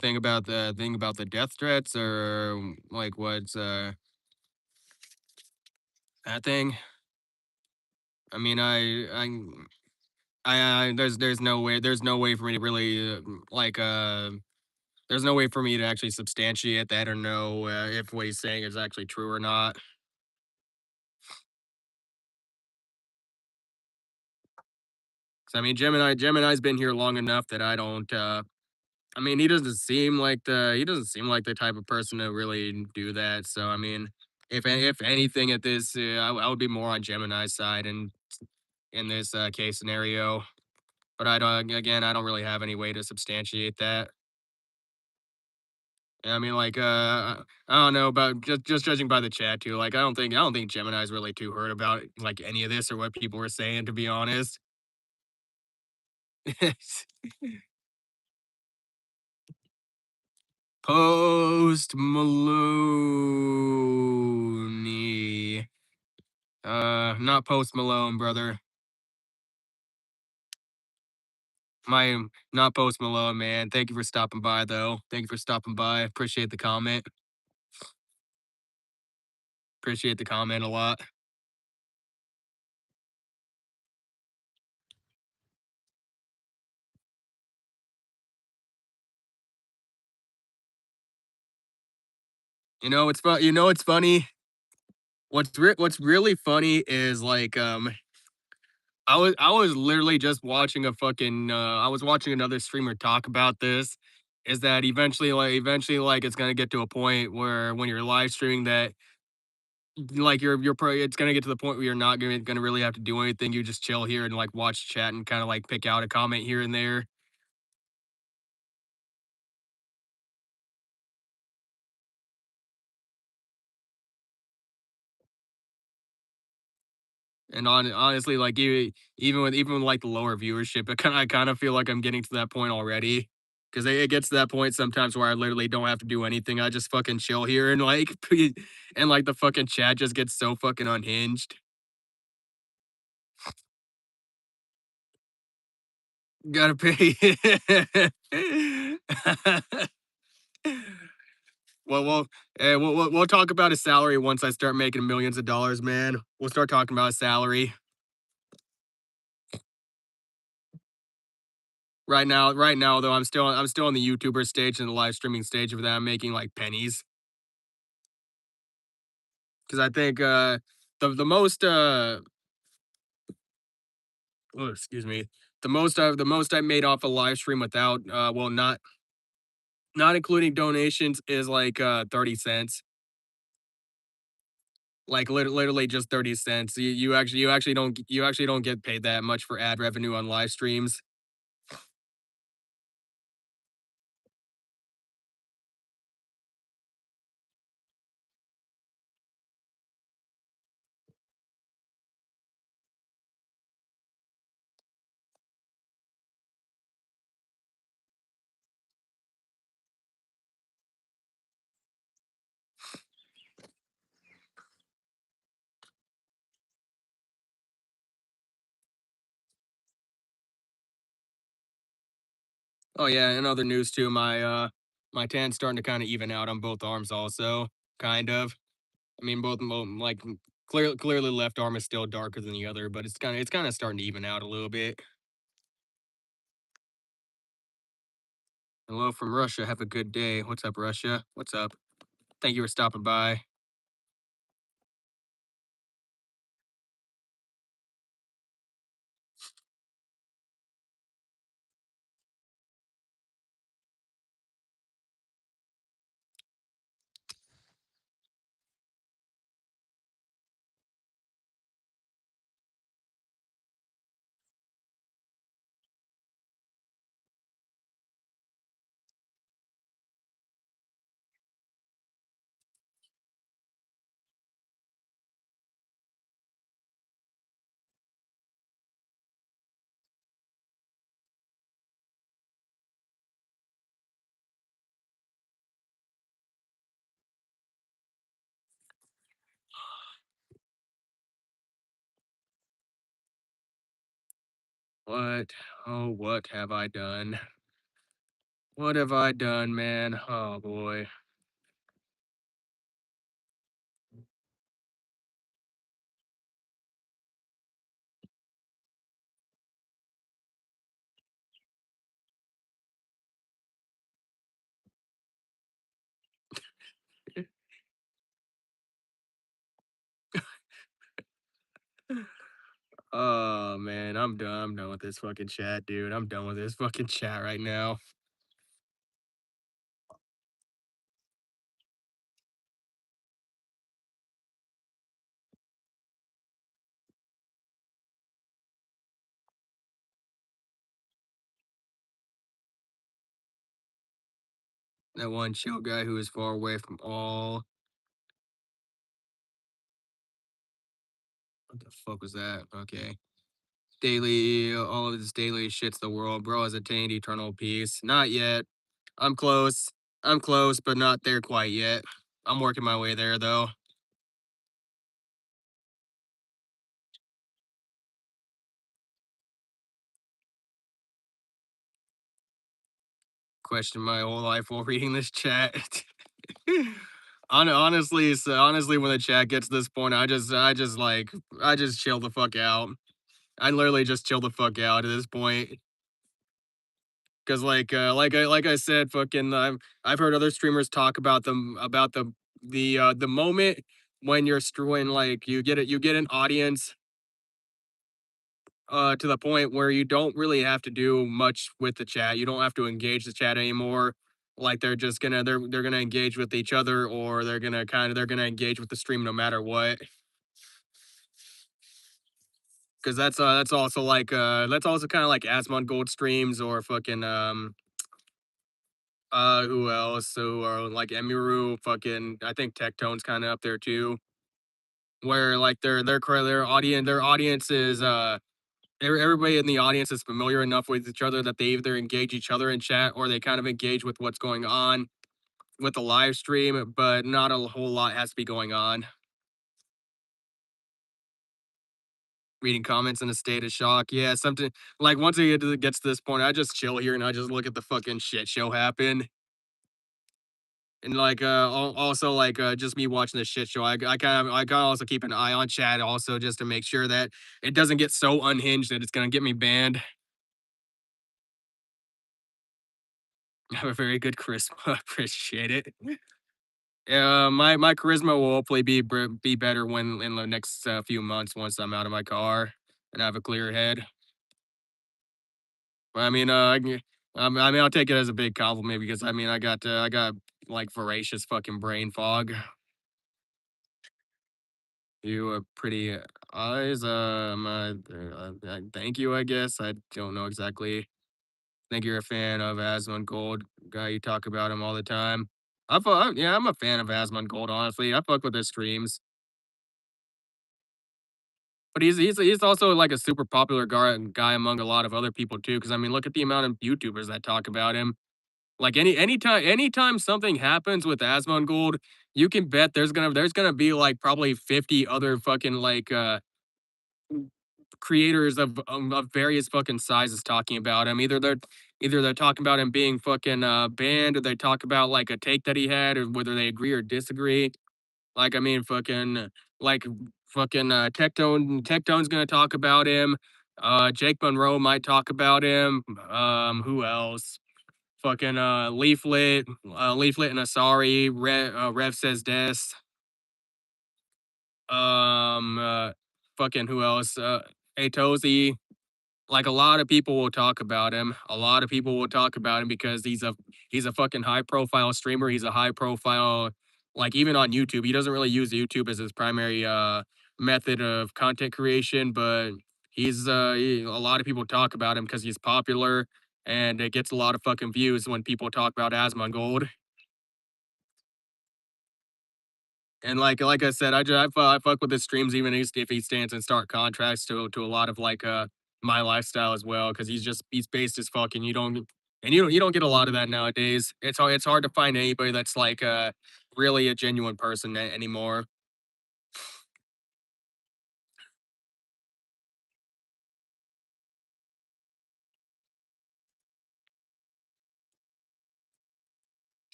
thing about the death threats or like what's that thing? I mean, there's no way for me to really there's no way for me to actually substantiate that or know if what he's saying is actually true or not. 'Cause, I mean, Gemini's been here long enough that I don't. I mean, he doesn't seem like the type of person to really do that. So I mean, if anything, at this, I would be more on Gemini's side in this case scenario. But I don't really have any way to substantiate that. I mean, I don't know about just judging by the chat too. Like, I don't think Gemini's really too hurt about like any of this or what people were saying. To be honest. Post Maloney. Not Post Malone, brother. My not Post Malone, man. Thank you for stopping by, though. Thank you for stopping by. Appreciate the comment. Appreciate the comment a lot. You know, it's fun. You know, it's funny. What's really funny is I was literally just watching a fucking I was watching another streamer talk about this. Is that eventually like it's gonna get to a point where when you're live streaming that like you're probably it's gonna get to the point where you're not gonna really have to do anything. You just chill here and like watch chat and kind of like pick out a comment here and there. And honestly, like even with like the lower viewership, I kind of feel like I'm getting to that point already. Because it gets to that point sometimes where I literally don't have to do anything. I just fucking chill here and like and like the fucking chat just gets so fucking unhinged. Gotta pay. We'll talk about his salary once I start making millions of dollars, man. We'll start talking about his salary. Right now though, I'm still on the YouTuber stage and the live streaming stage of that. I'm making like pennies because I think the most oh, excuse me, the most I made off a live stream without well, not including donations is like 30 cents. Like literally just 30 cents. You actually don't get paid that much for ad revenue on live streams. Oh yeah, in other news too, my tan's starting to kind of even out on both arms also, kind of. I mean like clearly left arm is still darker than the other, but it's kind of starting to even out a little bit. Hello from Russia. Have a good day. What's up, Russia? What's up? Thank you for stopping by. What? Oh, what have I done? What have I done, man? Oh boy. Oh man, I'm done. I'm done with this fucking chat, dude. I'm done with this fucking chat right now. That one chill guy who is far away from all. What the fuck was that? Okay. Daily, all of this daily shits the world. Bro has attained eternal peace. Not yet. I'm close. I'm close, but not there quite yet. I'm working my way there though. Question my whole life while reading this chat. Honestly, when the chat gets to this point, I just chill the fuck out. I literally just chill the fuck out at this point. Cause like I said, fucking I've heard other streamers talk about them about the moment when when like you get an audience to the point where you don't really have to do much with the chat. You don't have to engage the chat anymore. Like they're gonna engage with each other, or they're gonna engage with the stream no matter what. Because that's also kind of like Asmon Gold streams, or fucking who else? So, or like Emiru, fucking, I think Tectone's kind of up there too. Where like their audience is everybody in the audience is familiar enough with each other that they either engage each other in chat, or they kind of engage with what's going on with the live stream, but not a whole lot has to be going on. Reading comments in a state of shock. Yeah, something like once it gets to this point, I just chill here and I just look at the fucking shit show happen. And like also like just me watching the shit show. I gotta also keep an eye on chat also, just to make sure that it doesn't get so unhinged that it's gonna get me banned. I have a very good charisma. Appreciate it. My charisma will hopefully be better when in the next few months, once I'm out of my car and have a clear head. But I mean, I mean, I'll take it as a big compliment, because I mean, I got like voracious fucking brain fog. You are pretty eyes. Thank you. I guess I don't know exactly. Think you're a fan of Asmon Gold, guy. You talk about him all the time. Yeah, I'm a fan of Asmon Gold. Honestly, I fuck with his streams. But he's also like a super popular guy among a lot of other people too. Because I mean, look at the amount of YouTubers that talk about him. Like anytime something happens with Asmon Gold, you can bet there's gonna be like probably 50 other fucking like creators of various fucking sizes talking about him. Either they're talking about him being fucking banned, or they talk about like a take that he had, or whether they agree or disagree. Like I mean, like fucking Tectone's gonna talk about him. Jake Monroe might talk about him. Who else? Fucking Leaflet and Asari. Rev says des. Um, uh, Fucking who else? Atozi. Like a lot of people will talk about him. A lot of people will talk about him because he's a fucking high profile streamer. He's a high profile, like even on YouTube. He doesn't really use YouTube as his primary method of content creation, but a lot of people talk about him because he's popular, and it gets a lot of fucking views when people talk about Asmongold. And like I said, I fuck with his streams, even if he stands in stark contrast to a lot of like my lifestyle as well, because he's based as fuck, and you don't get a lot of that nowadays. It's hard to find anybody that's like really a genuine person anymore.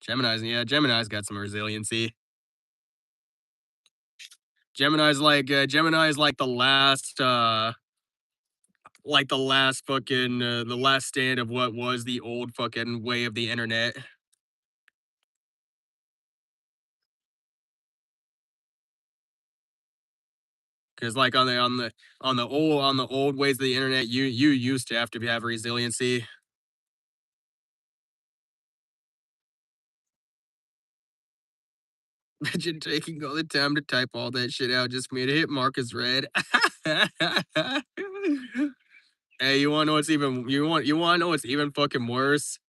Gemini's got some resiliency. Gemini's like the last stand of what was the old fucking way of the internet. Because like on the old ways of the internet, you used to have have resiliency. Imagine taking all the time to type all that shit out just for me to hit mark as read. Hey, you wanna know what's even fucking worse?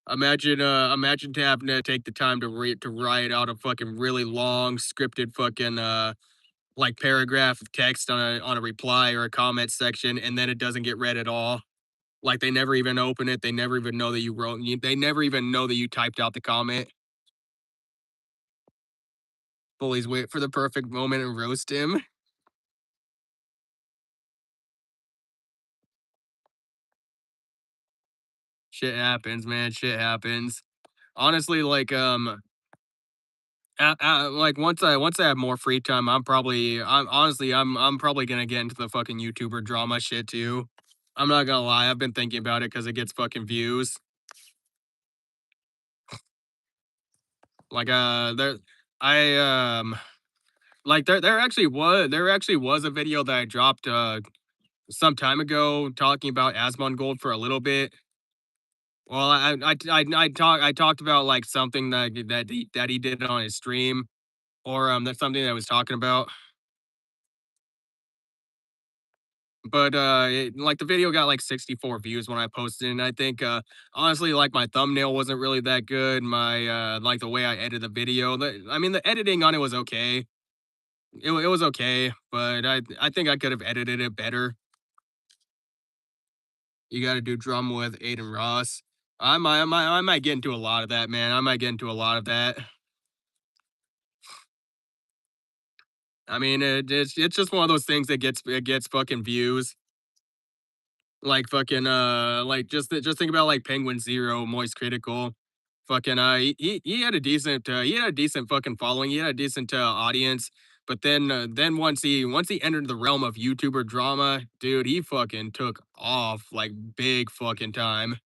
Imagine to having to take the time to write out a fucking really long scripted fucking like paragraph of text on a reply or a comment section, and then it doesn't get read at all. Like they never even open it. They never even know that you wrote. They never even know that you typed out the comment. Bullies wait for the perfect moment and roast him. Shit happens, man. Shit happens. Honestly, like once I have more free time, I'm probably gonna get into the fucking YouTuber drama shit too. I'm not gonna lie. I've been thinking about it because it gets fucking views. Like there, I like there actually was a video that I dropped some time ago talking about Asmongold for a little bit. Well, I talked about like something that he did on his stream, or that's something that I was talking about. But like the video got like 64 views when I posted it. And I think honestly, like my thumbnail wasn't really that good. My like the way I edited the video. I mean, the editing on it was okay. It was okay, but I think I could have edited it better. You got to do drama with Aiden Ross. I might get into a lot of that, man. I might get into a lot of that. I mean, it's just one of those things that gets fucking views. Like fucking like just think about like Penguin Zero, Moist Critical. Fucking he had a decent fucking following. He had a decent audience. But then once he entered the realm of YouTuber drama, dude, he fucking took off like big fucking time.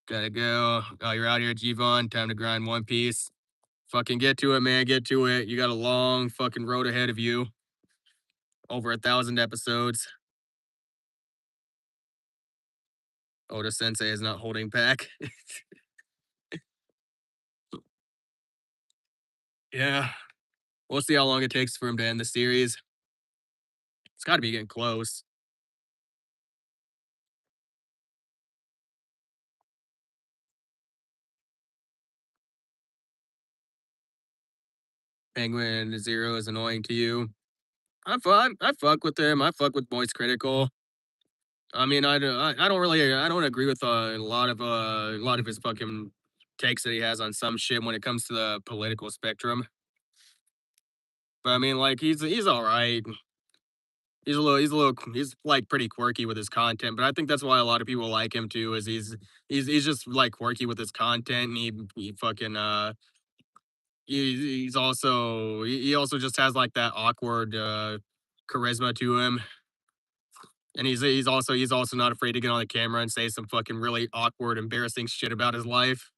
Gotta go. Oh, you're out here, Gvon. Time to grind One Piece. Fucking get to it, man. Get to it. You got a long fucking road ahead of you. Over 1,000 episodes. Oda Sensei is not holding back. Yeah. We'll see how long it takes for him to end the series. It's got to be getting close. Penguin Zero is annoying to you. I fuck with him. I fuck with Moist Critical. I mean, I don't agree with a lot of his fucking takes that he has on some shit when it comes to the political spectrum. But I mean, like he's all right. He's like pretty quirky with his content, but I think that's why a lot of people like him too. Is he's just like quirky with his content, and he fucking he also just has like that awkward charisma to him, and he's also not afraid to get on the camera and say some fucking really awkward, embarrassing shit about his life.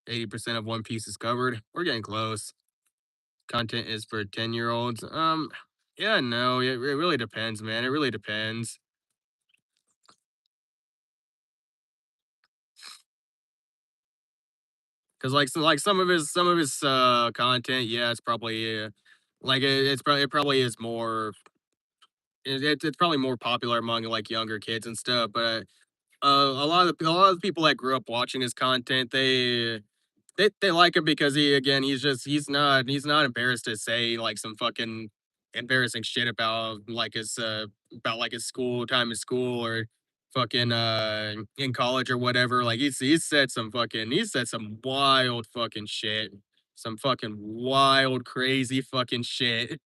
80% of One Piece is covered. We're getting close. Content is for 10-year-olds. Yeah, no, it really depends, man. It really depends. Cause like some of his content, yeah, it's probably like it probably is more it's probably more popular among like younger kids and stuff. But a lot of the people that grew up watching his content, they like him because he's not embarrassed to say like some fucking embarrassing shit about like his school time in school or fucking in college or whatever. Like he's said some wild fucking shit. Some fucking wild, crazy fucking shit.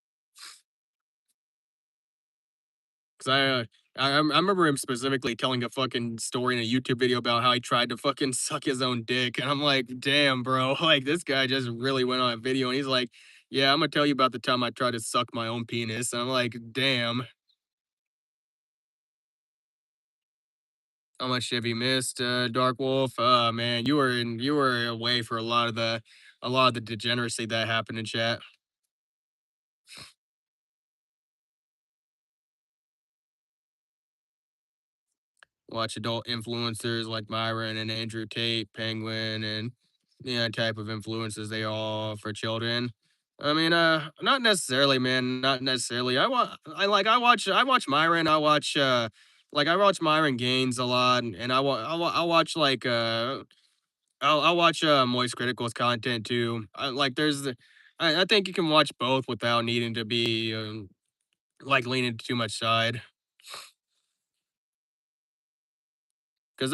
Cause I remember him specifically telling a fucking story in a YouTube video about how he tried to fucking suck his own dick, and I'm like, damn, bro, like this guy just really went on a video, and he's like, yeah, I'm gonna tell you about the time I tried to suck my own penis, and I'm like, damn, how much have you missed, Dark Wolf? Man, you were away for a lot of the degeneracy that happened in chat. Watch adult influencers like Myron and Andrew Tate, Penguin, and yeah, type of influences they all for children. I mean, not necessarily, man. Not necessarily. I watch Myron. I watch Myron Gaines a lot, and I watch like I'll watch Moist Critical's content too. I think you can watch both without needing to be like leaning too much side. Because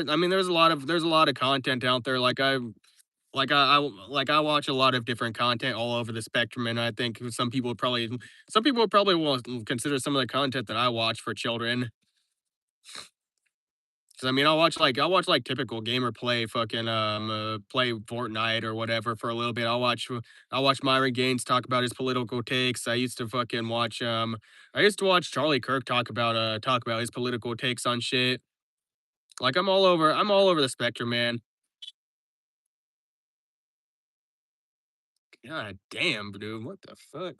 I mean, there's a lot of content out there. I watch a lot of different content all over the spectrum, and I think some people probably will consider some of the content that I watch for children. Because I mean, I watch like typical gamer play, fucking play Fortnite or whatever for a little bit. I watch Myron Gaines talk about his political takes. I used to watch Charlie Kirk talk about his political takes on shit. Like I'm all over the spectrum, man. God damn, dude. What the fuck?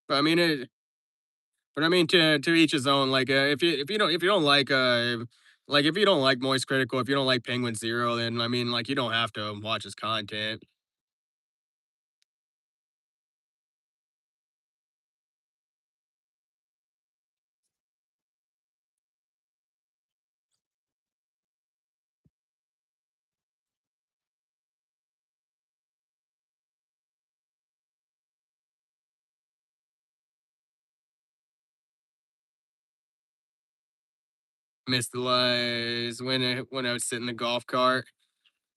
But I mean it but I mean to each his own. Like if you don't like if you don't like Moist Critical, if you don't like Penguin Zero, then I mean like you don't have to watch his content. Missed the lies when I was sitting in the golf cart.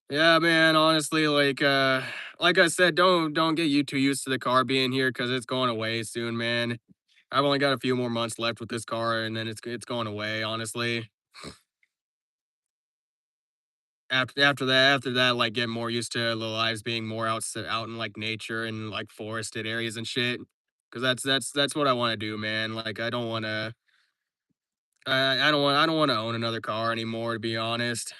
Yeah, man, honestly, like I said, don't get you too used to the car being here because it's going away soon, man. I've only got a few more months left with this car, and then it's going away. Honestly, after that, like get more used to the lives being more out in like nature and like forested areas and shit. Because that's what I want to do, man. Like I don't want to. I don't want to own another car anymore. To be honest,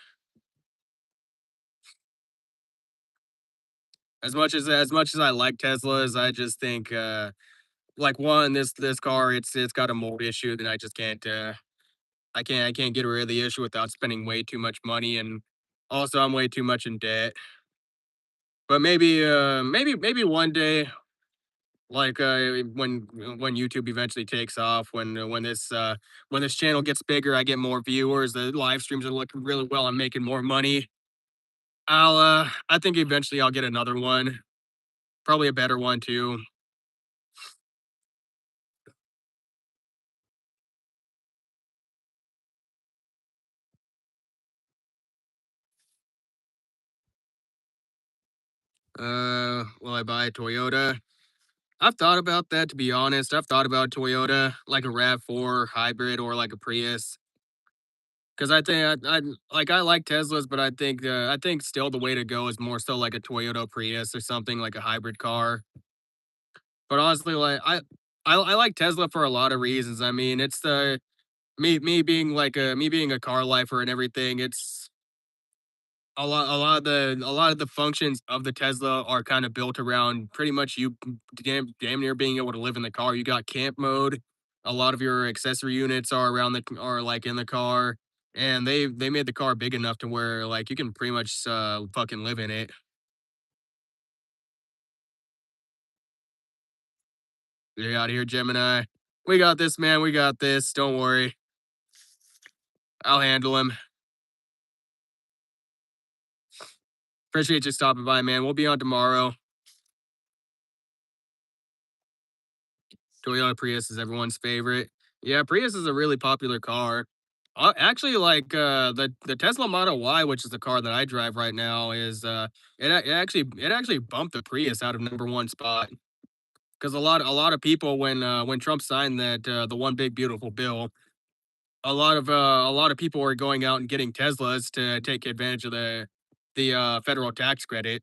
as much as I like Teslas, I just think like one this car it's got a mold issue that I just can't I can't get rid of the issue without spending way too much money, and also I'm way too much in debt. But maybe one day, like when YouTube eventually takes off, when this channel gets bigger, I get more viewers, the live streams are looking really well, I'm making more money. I think eventually I'll get another one, probably a better one too. Will I buy a Toyota? I've thought about that, to be honest. I've thought about Toyota, like a RAV4 hybrid or like a Prius. Because I like Teslas, but I think still the way to go is more so like a Toyota Prius or something like a hybrid car. But honestly, I like Tesla for a lot of reasons. I mean, it's the me being me being a car lifer and everything. It's a lot of the functions of the Tesla are kind of built around pretty much you damn near being able to live in the car. You got camp mode. A lot of your accessory units are around the are like in the car, and they made the car big enough to where like you can pretty much fucking live in it. Get out of here, Gemini. We got this, man. We got this. Don't worry. I'll handle him. Appreciate you stopping by, man. We'll be on tomorrow. Toyota Prius is everyone's favorite. Yeah, Prius is a really popular car. Actually, the Tesla Model Y, which is the car that I drive right now, is it actually bumped the Prius out of number one spot because a lot of people when Trump signed that the one big beautiful bill, a lot of people were going out and getting Teslas to take advantage of the federal tax credit.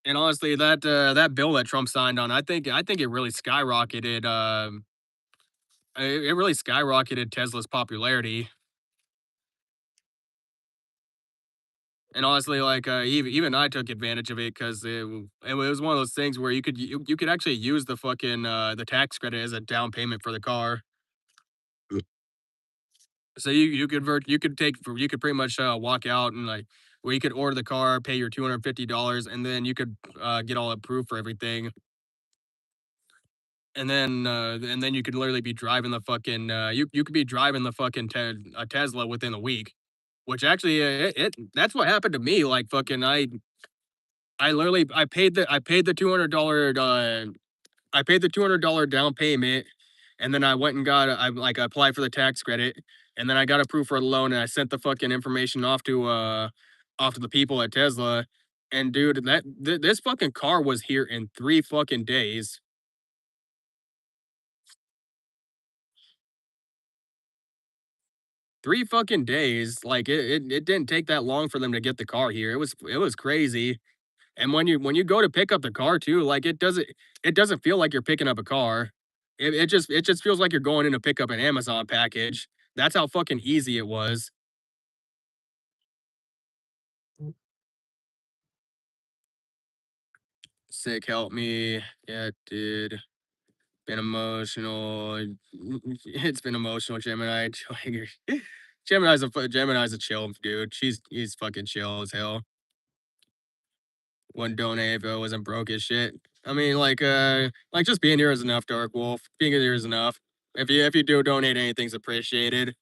And honestly, that bill that Trump signed on, I think it really skyrocketed. It really skyrocketed Tesla's popularity. And honestly, even I took advantage of it because it was one of those things where you could actually use the fucking the tax credit as a down payment for the car. So you could you could pretty much walk out and like where you could order the car, pay your $250, and then you could get all approved for everything. And then you could literally be driving the fucking you could be driving the fucking a Tesla within a week, which actually it that's what happened to me. Like fucking I literally I paid the $200 I paid the $200 down payment, and then I went and got I like I applied for the tax credit, and then I got approved for the loan, and I sent the fucking information off to the people at Tesla. And dude, this fucking car was here in 3 fucking days. 3 fucking days. Like it didn't take that long for them to get the car here. It was crazy. And when you go to pick up the car too, like it doesn't feel like you're picking up a car. It just feels like you're going in to pick up an Amazon package. That's how fucking easy it was. Sick, help me. Yeah, dude. Been emotional. It's been emotional, Gemini. Gemini's a chill dude. He's fucking chill as hell. Wouldn't donate if I wasn't broke as shit. I mean, like just being here is enough, Dark Wolf. Being here is enough. If you do donate anything's appreciated.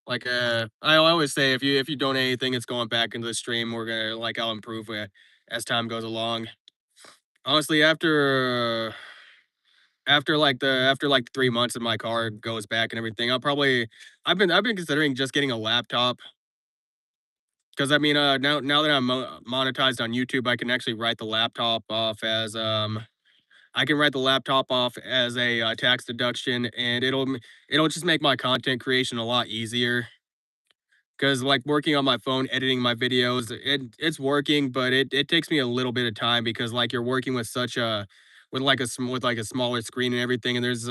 I always say if you donate anything, it's going back into the stream. We're gonna like I'll improve it as time goes along. Honestly, after like 3 months of my car goes back and everything, I've been considering just getting a laptop because I mean now that I'm monetized on YouTube, I can actually write the laptop off as I can write the laptop off as a tax deduction, and it'll just make my content creation a lot easier. Because like working on my phone, editing my videos, it's working, but it takes me a little bit of time because like you're working with such a with like a smaller screen and everything, and there's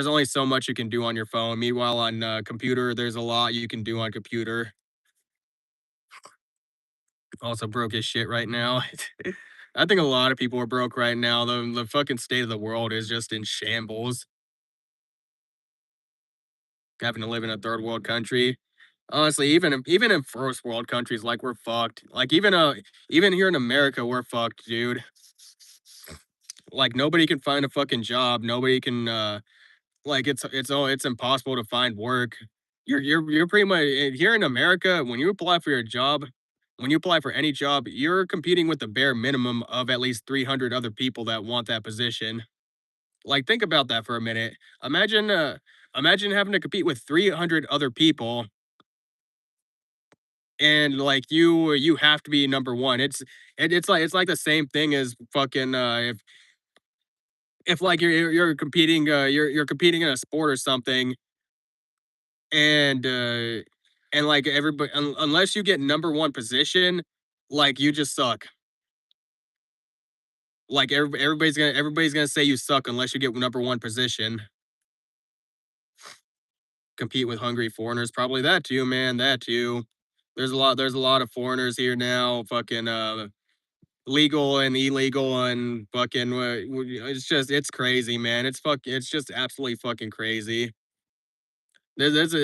only so much you can do on your phone. Meanwhile, on computer, there's a lot you can do on computer. Also broke as shit right now. I think a lot of people are broke right now. The fucking state of the world is just in shambles. Having to live in a third world country. Honestly, even in first world countries, like we're fucked. Like even here in America, we're fucked, dude. Like nobody can find a fucking job. Nobody can like it's impossible to find work. You're pretty much here in America, when you apply for your job, when you apply for any job, you're competing with the bare minimum of at least 300 other people that want that position. Like think about that for a minute. Imagine having to compete with 300 other people and like you have to be number one. It's like the same thing as fucking if like you're competing you're competing in a sport or something and like everybody unless you get number one position, like you just suck. Like everybody's gonna say you suck unless you get number one position. Compete with hungry foreigners, probably that too, man. That too. There's a lot of foreigners here now. Fucking legal and illegal and fucking it's crazy, man. It's just absolutely fucking crazy. This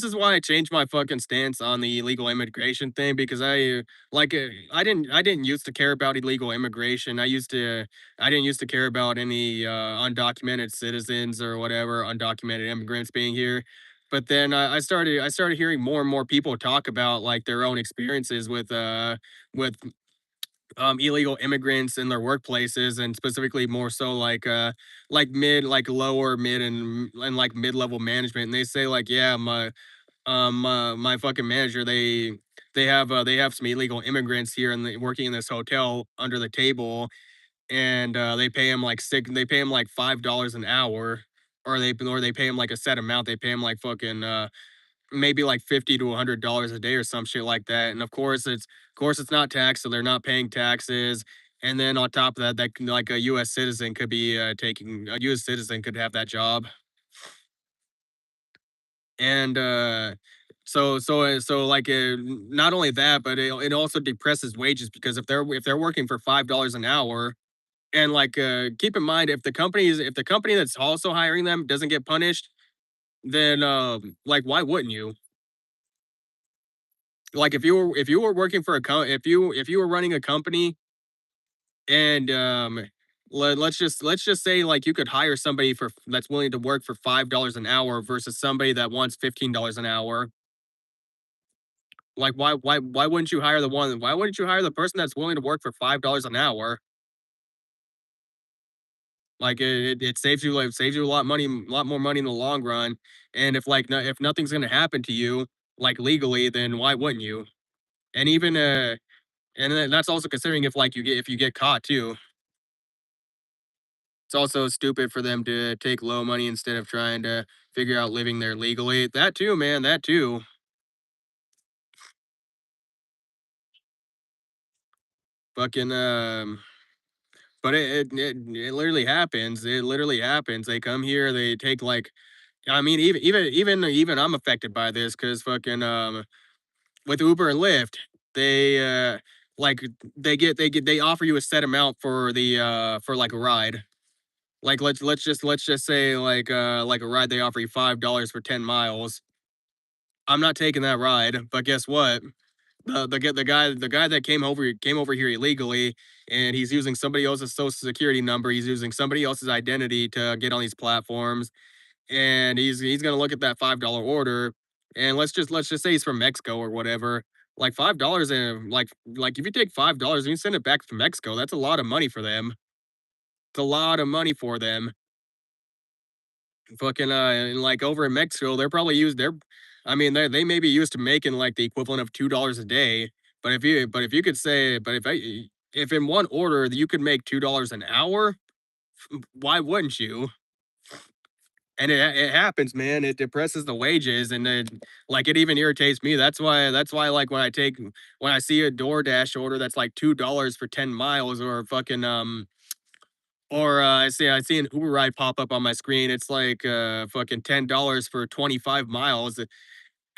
is why I changed my fucking stance on the illegal immigration thing because I didn't used to care about illegal immigration. I didn't used to care about any undocumented citizens or whatever undocumented immigrants being here. But then I started hearing more and more people talk about like their own experiences with illegal immigrants in their workplaces and specifically more so like lower mid and like mid-level management, and they say like yeah my fucking manager, they have some illegal immigrants here and working in this hotel under the table, and they pay him like $5 an hour, or they pay him like a set amount. They pay him like fucking maybe like 50 to $100 a day or some shit like that. And of course it's not taxed, so they're not paying taxes. And then on top of that, like a U.S. citizen could be taking a U.S. citizen could have that job. And not only that, but it also depresses wages because if they're working for $5 an hour, and like keep in mind if the company that's also hiring them doesn't get punished, then like why wouldn't you? Like if you were working for if you were running a company and let's just say like you could hire somebody for that's willing to work for $5 an hour versus somebody that wants $15 an hour. Like why wouldn't you hire why wouldn't you hire the person that's willing to work for $5 an hour? Like it saves you a lot more money in the long run. And if like if nothing's gonna happen to you like legally, then why wouldn't you? And even and then that's also considering if you get caught too. It's also stupid for them to take low money instead of trying to figure out living there legally. That too, man, that too. Fucking But it literally happens. It literally happens. They come here, they take like I mean, even I'm affected by this because fucking with Uber and Lyft, they like they offer you a set amount for the for like a ride. Like let's just say like a ride they offer you $5 for 10 miles. I'm not taking that ride, but guess what? The guy that came over here illegally, and he's using somebody else's social security number. He's using somebody else's identity to get on these platforms, and he's gonna look at that $5 order, and let's just say he's from Mexico or whatever. Like $5 and like if you take $5 and you send it back to Mexico, that's a lot of money for them. It's a lot of money for them. Fucking and like over in Mexico, they're I mean they may be used to making like the equivalent of $2 a day. But if you could say but if in one order you could make $2 an hour, why wouldn't you? And it happens, man. It depresses the wages, and then like it even irritates me. That's why like when I see a DoorDash order that's like $2 for 10 miles, or fucking or I see an Uber ride pop up on my screen. It's like fucking $10 for 25 miles.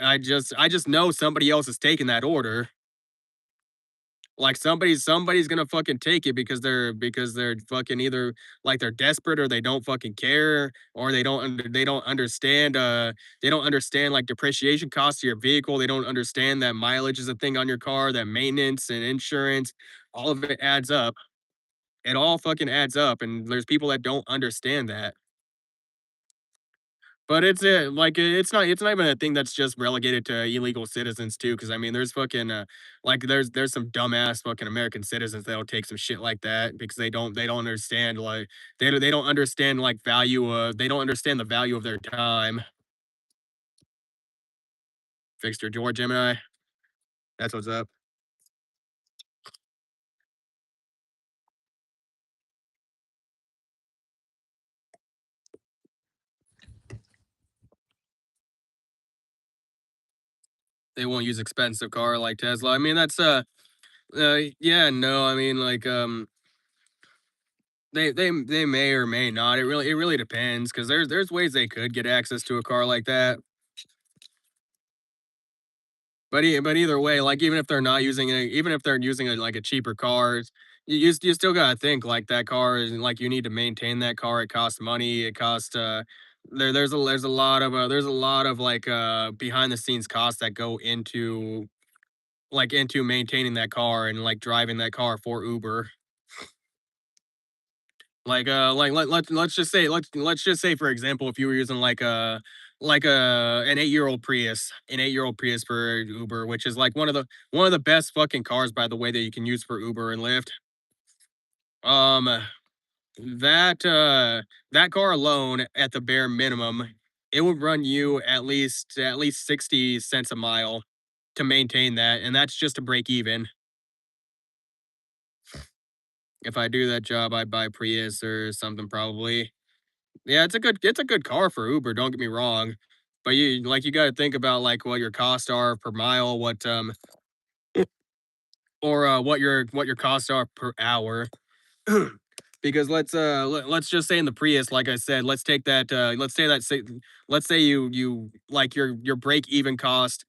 I just know somebody else is taking that order. Like somebody's gonna fucking take it because they're fucking either like they're desperate, or they don't fucking care, or they don't understand like depreciation costs of your vehicle. They don't understand that mileage is a thing on your car, that maintenance and insurance, all of it adds up. It all fucking adds up, and there's people that don't understand that. But it's not even a thing that's just relegated to illegal citizens too. Because I mean, there's fucking like there's some dumbass fucking American citizens that'll take some shit like that because they don't understand like they don't understand like they don't understand the value of their time. Fixed your door, Gemini. That's what's up. They won't use expensive car like Tesla. I mean, that's yeah, no. I mean, like they may or may not. It really depends because there's ways they could get access to a car like that. But either way, like, even if they're not using it, even if they're using a like, a cheaper car, you still gotta think, like, that car is like, you need to maintain that car, it costs money, it costs, there's a lot of, like, behind the scenes costs that go into maintaining that car and, like, driving that car for Uber. Like, let's just say, for example, if you were using, an 8-year-old Prius for Uber, which is, like, one of the best fucking cars, by the way, that you can use for Uber and Lyft. Um, that car alone, at the bare minimum, it would run you at least 60 cents a mile to maintain that, and that's just to break even. If I do that job, I'd buy Prius or something probably. Yeah, it's a good car for Uber, don't get me wrong. But you gotta think about like what your costs are per mile, or what your costs are per hour. Because let's just say in the Prius, like I said, let's say you like your break even cost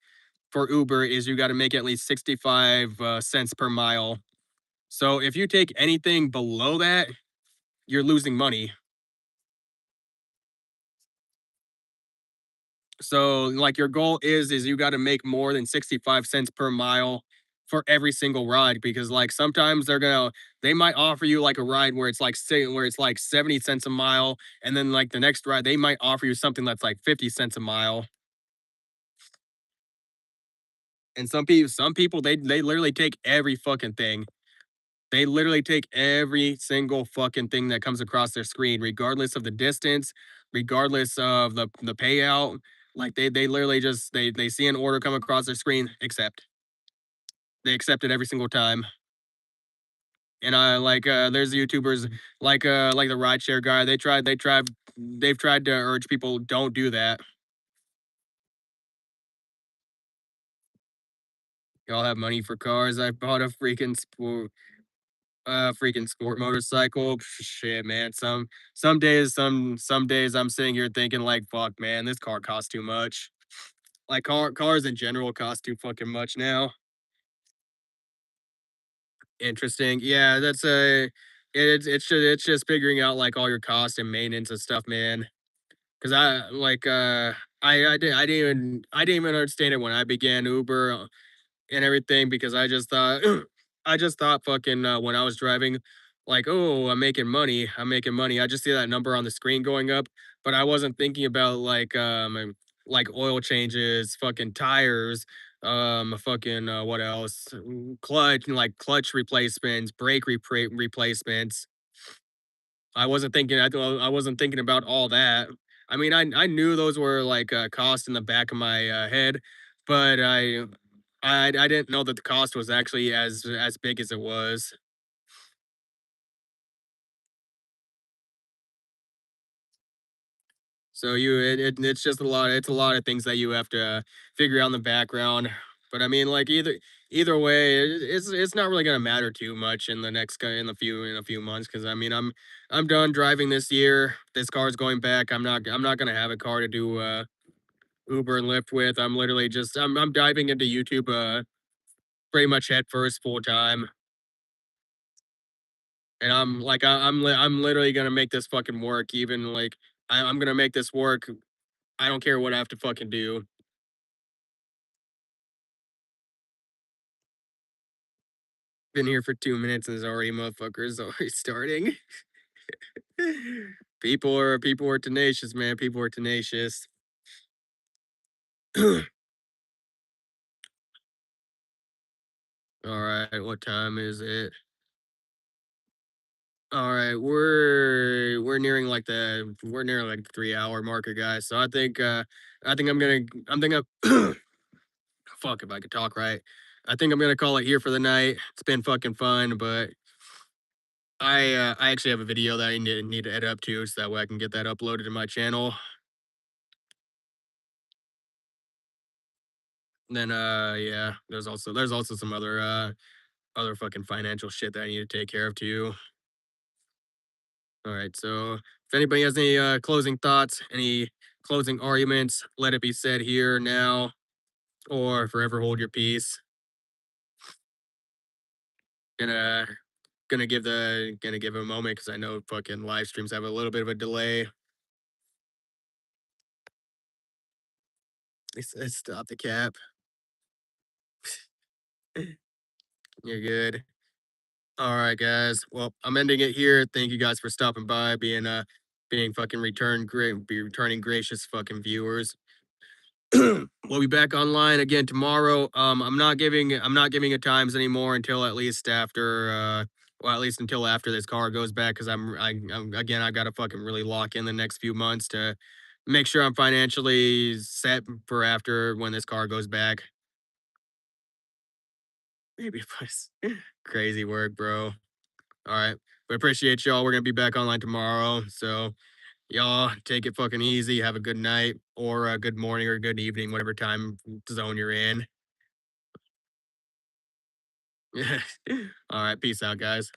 for Uber is you got to make at least 65 cents per mile. So if you take anything below that, you're losing money. So, like, your goal is you gotta make more than 65 cents per mile for every single ride, because, like, sometimes they might offer you, like, a ride where it's, like, say where it's, like, 70 cents a mile, and then, like, the next ride, they might offer you something that's, like, 50 cents a mile. And some people, they literally take every fucking thing. They literally take every single fucking thing that comes across their screen, regardless of the distance, regardless of the payout. Like they literally just they see an order come across their screen, accept. They accept it every single time. And I like there's YouTubers like the rideshare guy. They've tried to urge people don't do that. Y'all have money for cars. I bought a freaking sport. Freaking sport motorcycle. Shit, man. Some days I'm sitting here thinking like, fuck, man, this car costs too much. Like cars in general cost too fucking much now. Interesting. Yeah, that's a it's just figuring out like all your costs and maintenance and stuff, man. Cause I like I didn't even understand it when I began Uber and everything because I just thought I just thought fucking when I was driving, like, oh, I'm making money. I just see that number on the screen going up, but I wasn't thinking about like oil changes, fucking tires, fucking what else? Clutch replacements, replacements. I wasn't thinking about all that. I mean, I knew those were like costs in the back of my head, but I didn't know that the cost was actually as big as it was. So it's just a lot of things that you have to figure out in the background. But I mean, like either way, it's not really gonna matter too much in the in a few months because I mean I'm done driving this year. This car's going back. I'm not gonna have a car to do Uber and Lyft with. I'm diving into YouTube pretty much head first full time. And I'm literally gonna make this fucking work. Even like I'm gonna make this work. I don't care what I have to fucking do. Been here for 2 minutes and there's already motherfuckers already starting. People are tenacious, man. People are tenacious. All right, what time is it? All right, we're nearing like the 3 hour marker, guys. So I think I'm thinking fuck if I could talk right. I think I'm gonna call it here for the night. It's been fucking fun, but I actually have a video that I need to edit up to, so that way I can get that uploaded to my channel. And then yeah, there's also some other fucking financial shit that I need to take care of too. All right, so if anybody has any closing thoughts, any closing arguments, let it be said here now, or forever hold your peace. Gonna gonna give a moment because I know fucking live streams have a little bit of a delay. It's stop the cap. You're good. All right, guys. Well, I'm ending it here. Thank you guys for stopping by, being fucking be returning gracious fucking viewers. We'll be back online again tomorrow. I'm not giving it times anymore until at least after well, at least until after this car goes back because I'm again I gotta fucking really lock in the next few months to make sure I'm financially set for after when this car goes back. Maybe plus crazy work, bro. All right. We appreciate y'all. We're gonna be back online tomorrow. So y'all take it fucking easy. Have a good night or a good morning or good evening, whatever time zone you're in. All right. Peace out, guys.